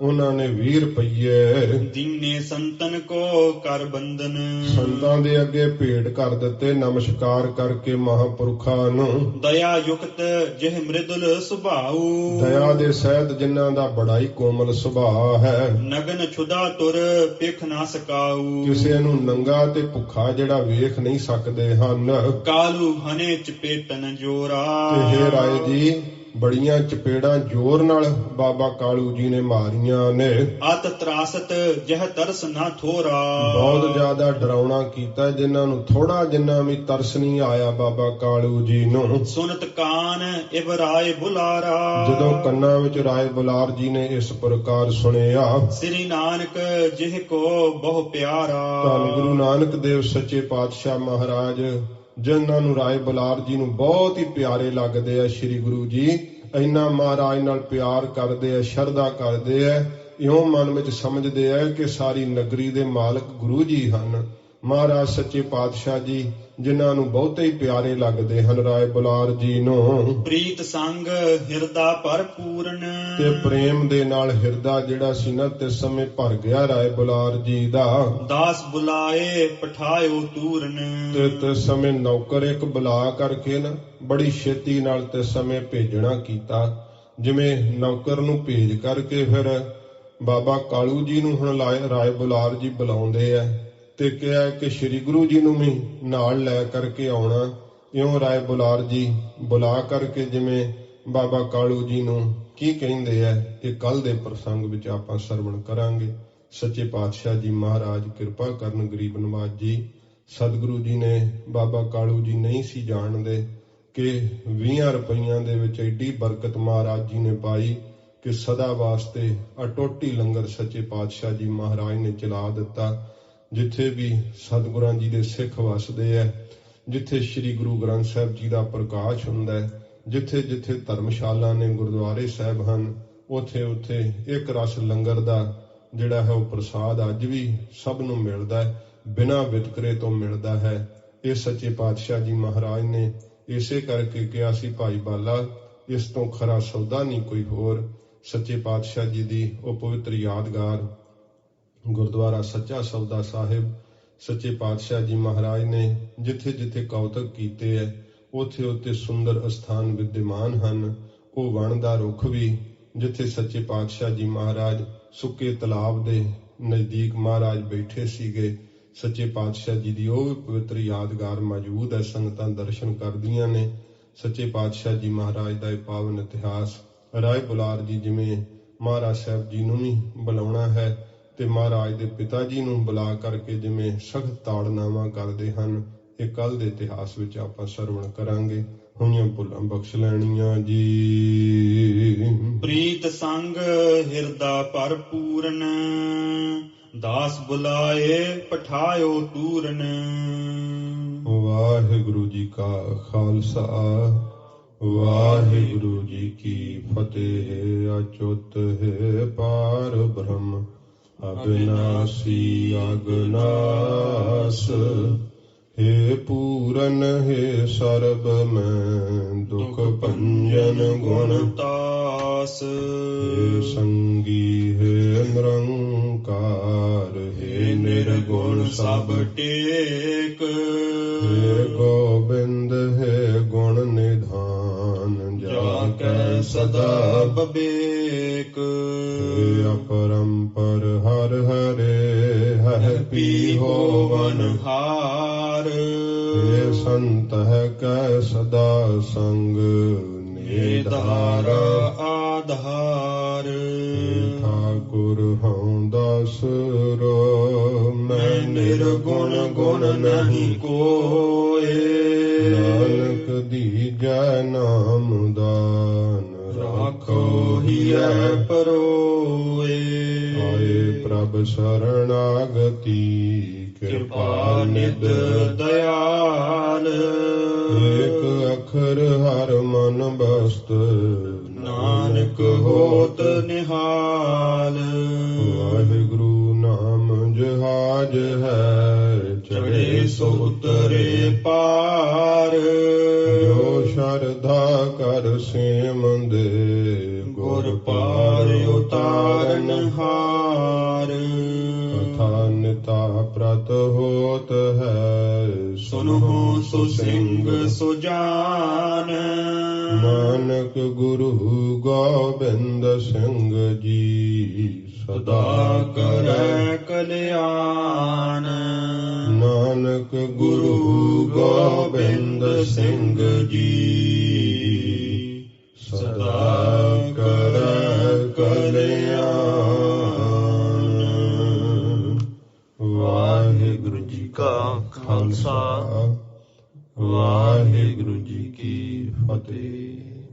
ਉਹਨਾਂ ਨੇ 20 ਰੁਪਈਏ ਦੀਨੇ ਸੰਤਨ ਕੋ ਕਰ ਬੰਦਨ। ਸੰਤਾਂ ਦੇ ਅੱਗੇ ਭੇਟ ਕਰ ਦਿੱਤੇ, ਨਮਸਕਾਰ ਕਰਕੇ ਮਹਾਂਪੁਰਖਾਂ ਨੂੰ। ਦਇਆ ਯੁਕਤ ਜਿਹ ਮ੍ਰਿਦੁਲ ਸੁਭਾਉ। ਦਇਆ ਦੇ ਸਹਿਤ ਜਿਨ੍ਹਾਂ ਦਾ ਬੜਾ ਹੀ ਕੋਮਲ ਸੁਭਾਅ ਹੈ। ਨਗਨ ਛੁਦਾ ਤੁਰ ਪਿਖ ਨਾ ਸਕਾਉ। ਕਿਸੇ ਨੂੰ ਨੰਗਾ ਤੇ ਭੁੱਖਾ ਜਿਹੜਾ ਵੇਖ ਨਹੀਂ ਸਕਦੇ ਹਨ। ਕਾਲੂ ਹਨੇ ਚਪੇਟਨ ਜੋਰਾ। ਤੇ ਹੇ ਰਾਏ ਜੀ, ਬੜੀਆਂ ਚਪੇੜਾਂ ਜ਼ੋਰ ਨਾਲ ਬਾਬਾ ਕਾਲੂ ਜੀ ਨੇ ਮਾਰੀਆਂ ਨੇ। ਅਤ ਤਰਾਸਤ ਜਹ ਤਰਸ ਨਾ ਥੋਰਾ। ਬਹੁਤ ਜ਼ਿਆਦਾ ਡਰਾਉਣਾ ਕੀਤਾ, ਜਿਨ੍ਹਾਂ ਨੂੰ ਥੋੜਾ ਜਿੰਨਾ ਵੀ ਤਰਸ ਨਹੀਂ ਆਇਆ ਬਾਬਾ ਕਾਲੂ ਜੀ ਨੂੰ। ਸੁਨਤ ਕਾਨ ਇਬ ਰਾਏ ਬੁਲਾਰਾ। ਜਦੋਂ ਕੰਨਾਂ ਵਿੱਚ ਰਾਏ ਬੁਲਾਰ ਜੀ ਨੇ ਇਸ ਪ੍ਰਕਾਰ ਸੁਣਿਆ, ਸ੍ਰੀ ਨਾਨਕ ਜਿਹ ਕੋ ਬਹੁ ਪਿਆਰਾ। ਧੰਨ ਗੁਰੂ ਨਾਨਕ ਦੇਵ ਸੱਚੇ ਪਾਤਸ਼ਾਹ ਮਹਾਰਾਜ, ਜਿਨ੍ਹਾਂ ਨੂੰ ਰਾਏ ਬੁਲਾਰ ਜੀ ਨੂੰ ਬਹੁਤ ਹੀ ਪਿਆਰੇ ਲੱਗਦੇ ਆ, ਸ੍ਰੀ ਗੁਰੂ ਜੀ ਇੰਨਾ ਮਹਾਰਾਜ ਨਾਲ ਪਿਆਰ ਕਰਦੇ ਆ, ਸ਼ਰਧਾ ਕਰਦੇ ਆ, ਇਉਂ ਮਨ ਵਿੱਚ ਸਮਝਦੇ ਆ ਕਿ ਸਾਰੀ ਨਗਰੀ ਦੇ ਮਾਲਕ ਗੁਰੂ ਜੀ ਹਨ। ਮਹਾਰਾਜ ਸੱਚੇ ਪਾਤਸ਼ਾਹ ਜੀ ਜਿਨ੍ਹਾਂ ਨੂੰ ਬਹੁਤੇ ਹੀ ਪਿਆਰੇ ਲੱਗਦੇ ਹਨ ਰਾਏ ਬੁਲਾਰ ਜੀ ਨੂੰ। ਪ੍ਰੀਤ ਸੰਗ ਹਿਰਦਾ ਭਰਪੂਰਨ। ਤੇ ਪ੍ਰੇਮ ਦੇ ਨਾਲ ਹਿਰਦਾ ਜਿਹੜਾ ਸੀ ਨਾ ਤੇ ਸਮੇਂ ਭਰ ਗਿਆ ਰਾਏ ਬੁਲਾਰ ਜੀ ਦਾ। ਦਾਸ ਬੁਲਾਏ ਪਠਾਇਓ ਤੂਰਨ। ਤੇ ਤਿਸ ਸਮੇਂ ਨੌਕਰ ਇੱਕ ਬੁਲਾ ਕਰਕੇ ਨਾ ਬੜੀ ਛੇਤੀ ਨਾਲ ਤੇ ਸਮੇਂ ਭੇਜਣਾ ਕੀਤਾ। ਜਿਵੇਂ ਨੌਕਰ ਨੂੰ ਭੇਜ ਕਰਕੇ ਫਿਰ ਬਾਬਾ ਕਾਲੂ ਜੀ ਨੂੰ ਹੁਣ ਰਾਏ ਬੁਲਾਰ ਜੀ ਬੁਲਾਉਂਦੇ ਆ ਤੇ ਕਿਹਾ ਕਿ ਸ੍ਰੀ ਗੁਰੂ ਜੀ ਨੂੰ ਵੀ ਨਾਲ ਲੈ ਕਰਕੇ ਆਉਣਾ। ਇਉਂ ਰਾਏ ਬੁਲਾਰ ਜੀ ਬੁਲਾ ਕਰਕੇ ਜਿਵੇਂ ਬਾਬਾ ਕਾਲੂ ਜੀ ਨੂੰ ਕੀ ਕਹਿੰਦੇ ਆ, ਇਹ ਕੱਲ ਦੇ ਪ੍ਰਸੰਗ ਵਿੱਚ ਆਪਾਂ ਸਰਵਣ ਕਰਾਂਗੇ। ਸੱਚੇ ਪਾਤਸ਼ਾਹ ਜੀ ਮਹਾਰਾਜ ਕਿਰਪਾ ਕਰਨ, ਗਰੀਬ ਨਵਾਜ ਜੀ। ਸਤਿਗੁਰੂ ਜੀ ਨੇ, ਬਾਬਾ ਕਾਲੂ ਜੀ ਨਹੀਂ ਸੀ ਜਾਣਦੇ ਕਿ 20 ਰੁਪਈਆਂ ਦੇ ਵਿੱਚ ਐਡੀ ਬਰਕਤ ਮਹਾਰਾਜ ਜੀ ਨੇ ਪਾਈ ਕਿ ਸਦਾ ਵਾਸਤੇ ਅਟੁੱਟ ਹੀ ਲੰਗਰ ਸੱਚੇ ਪਾਤਸ਼ਾਹ ਜੀ ਮਹਾਰਾਜ ਨੇ ਚਲਾ ਦਿੱਤਾ। ਜਿੱਥੇ ਵੀ ਸਤਿਗੁਰਾਂ ਜੀ ਦੇ ਸਿੱਖ ਵਸਦੇ ਹੈ, ਜਿੱਥੇ ਸ੍ਰੀ ਗੁਰੂ ਗ੍ਰੰਥ ਸਾਹਿਬ ਜੀ ਦਾ ਪ੍ਰਕਾਸ਼ ਹੁੰਦਾ ਹੈ, ਜਿੱਥੇ ਜਿੱਥੇ ਧਰਮਸ਼ਾਲਾ ਨੇ, ਗੁਰਦੁਆਰੇ ਸਾਹਿਬ ਹਨ, ਉੱਥੇ ਉੱਥੇ ਇੱਕ ਰਸ ਲੰਗਰ ਦਾ ਜਿਹੜਾ ਹੈ ਉਹ ਪ੍ਰਸਾਦ ਅੱਜ ਵੀ ਸਭ ਨੂੰ ਮਿਲਦਾ ਹੈ, ਬਿਨਾਂ ਵਿਤਕਰੇ ਤੋਂ ਮਿਲਦਾ ਹੈ। ਇਹ ਸੱਚੇ ਪਾਤਸ਼ਾਹ ਜੀ ਮਹਾਰਾਜ ਨੇ ਇਸੇ ਕਰਕੇ ਕਿਹਾ ਸੀ, ਭਾਈ ਬਾਲਾ ਇਸ ਤੋਂ ਖਰਾ ਸੌਦਾ ਨਹੀਂ ਕੋਈ ਹੋਰ। ਸੱਚੇ ਪਾਤਸ਼ਾਹ ਜੀ ਦੀ ਉਹ ਪਵਿੱਤਰ ਯਾਦਗਾਰ ਗੁਰਦੁਆਰਾ ਸੱਚਾ ਸੌਦਾ ਸਾਹਿਬ, ਸੱਚੇ ਪਾਤਸ਼ਾਹ ਜੀ ਮਹਾਰਾਜ ਨੇ ਜਿੱਥੇ ਜਿੱਥੇ ਕੌਤਕ ਕੀਤੇ ਹੈ, ਉੱਥੇ ਉੱਥੇ ਸੁੰਦਰ ਅਸਥਾਨ ਵਿਦਿਮਾਨ ਹਨ। ਉਹ ਵਣ ਦਾ ਰੁੱਖ ਵੀ, ਜਿੱਥੇ ਸੱਚੇ ਪਾਤਸ਼ਾਹ ਜੀ ਮਹਾਰਾਜ ਸੁੱਕੇ ਤਲਾਬ ਦੇ ਨਜ਼ਦੀਕ ਮਹਾਰਾਜ ਬੈਠੇ ਸੀਗੇ, ਸੱਚੇ ਪਾਤਸ਼ਾਹ ਜੀ ਦੀ ਉਹ ਵੀ ਪਵਿੱਤਰ ਯਾਦਗਾਰ ਮੌਜੂਦ ਹੈ। ਸੰਗਤਾਂ ਦਰਸ਼ਨ ਕਰਦੀਆਂ ਨੇ ਸੱਚੇ ਪਾਤਸ਼ਾਹ ਜੀ ਮਹਾਰਾਜ ਦਾ ਇਹ ਪਾਵਨ ਇਤਿਹਾਸ। ਰਾਏ ਬੁਲਾਰ ਜੀ ਜਿਵੇਂ ਮਹਾਰਾਜ ਸਾਹਿਬ ਜੀ ਨੂੰ ਵੀ ਬੁਲਾਉਣਾ ਹੈ ਤੇ ਮਹਾਰਾਜ ਦੇ ਪਿਤਾ ਜੀ ਨੂੰ ਬੁਲਾ ਕਰਕੇ ਜਿਵੇਂ ਸਖਤ ਤਾੜਨਾਵਾਂ ਕਰਦੇ ਹਨ, ਇਹ ਕੱਲ ਦੇ ਇਤਿਹਾਸ ਵਿੱਚ ਆਪਾਂ ਸਰਵਣ ਕਰਾਂਗੇ। ਹੋਈਆਂ ਭੁੱਲਾਂ ਬਖਸ਼ ਲੈਣੀਆਂ ਜੀ। ਪ੍ਰੀਤ ਸੰਗ ਹਿਰਦਾ ਭਰਪੂਰਨ। ਦਾਸ ਬੁਲਾਏ ਪਠਾਇਓ ਤੂਰਨ। ਵਾਹਿਗੁਰੂ ਜੀ ਕਾ ਖਾਲਸਾ, ਵਾਹਿਗੁਰੂ ਜੀ ਕੀ ਫਤਿਹ। ਅਚੁੱਤ ਹੈ ਪਾਰ ਬ੍ਰਹਮ, ਅਬਿਨਾਸੀ ਅਗਨਾਸ। हे पूरन हे सर्ब में दुख भंजन गुण तास। हे संगी हे निरंकार, हे निर्गुण सब टेक। हे गोबिंद हे गुण निधान, जाकै सदा बबेक। हे अपरंपर हर हरे, हर पी होवन हार। ਸੰਤਹਿ ਕੈ ਸਦਾ ਸੰਗ ਨਿਧਾਰ ਨਿਧਾਰ ਆਧਾਰ। ਠਾਕੁਰ ਹਉ ਦਾਸੁਰੋ ਮੈਂ ਨਿਰਗੁਣ ਗੁਣ ਨਹੀਂ ਕੋਏ। ਨਾਨਕ ਦੀਜੈ ਨਾਮ ਦਾਨ ਰਾਖੋ ਹੀਐ ਪਰੋਏ। ਆਏ ਪ੍ਰਭ ਸਰਣਾਗਤੀ ਕਿਰਪਾ ਨਿਧ ਦਇਆਲ। ਏਕ ਅਖਰ ਹਰ ਮਨ ਬਸਤ ਨਾਨਕ ਹੋਤ ਨਿਹਾਲ। ਵਾਹਿਗੁਰੂ ਨਾਮ ਜਹਾਜ ਹੈ ਚੜੇ ਸੋ ਉਤਰੇ ਪਾਰ। ਜੋ ਸ਼ਰਧਾ ਕਰ ਸੇਮੰਦੇ ਗੁਰ ਪਾਰ ਉਤਾਰਨ ਹਾਰ। ਕਥਾ ਨਿਤਾ ਪ੍ਰਤ ਹੋਤ ਹੈ ਸੁਨਹੁ ਸੋ ਸਿੰਘ ਸੁਜਾਨ। ਨਾਨਕ ਗੁਰੂ ਗੋਬਿੰਦ ਸਿੰਘ ਜੀ ਸਦਾ ਕਰੈ ਕਲਿਆਣ। ਨਾਨਕ ਗੁਰੂ ਗੋਬਿੰਦ ਸਿੰਘ ਜੀ ਸਦਾ ਕਰੈ ਕਲਿਆਣ। ਵਾਹਿਗੁਰੂ ਜੀ ਕਾ ਖਾਲਸਾ ਵਾਹਿਗੁਰੂ ਜੀ ਕੀ ਫਤਿਹ।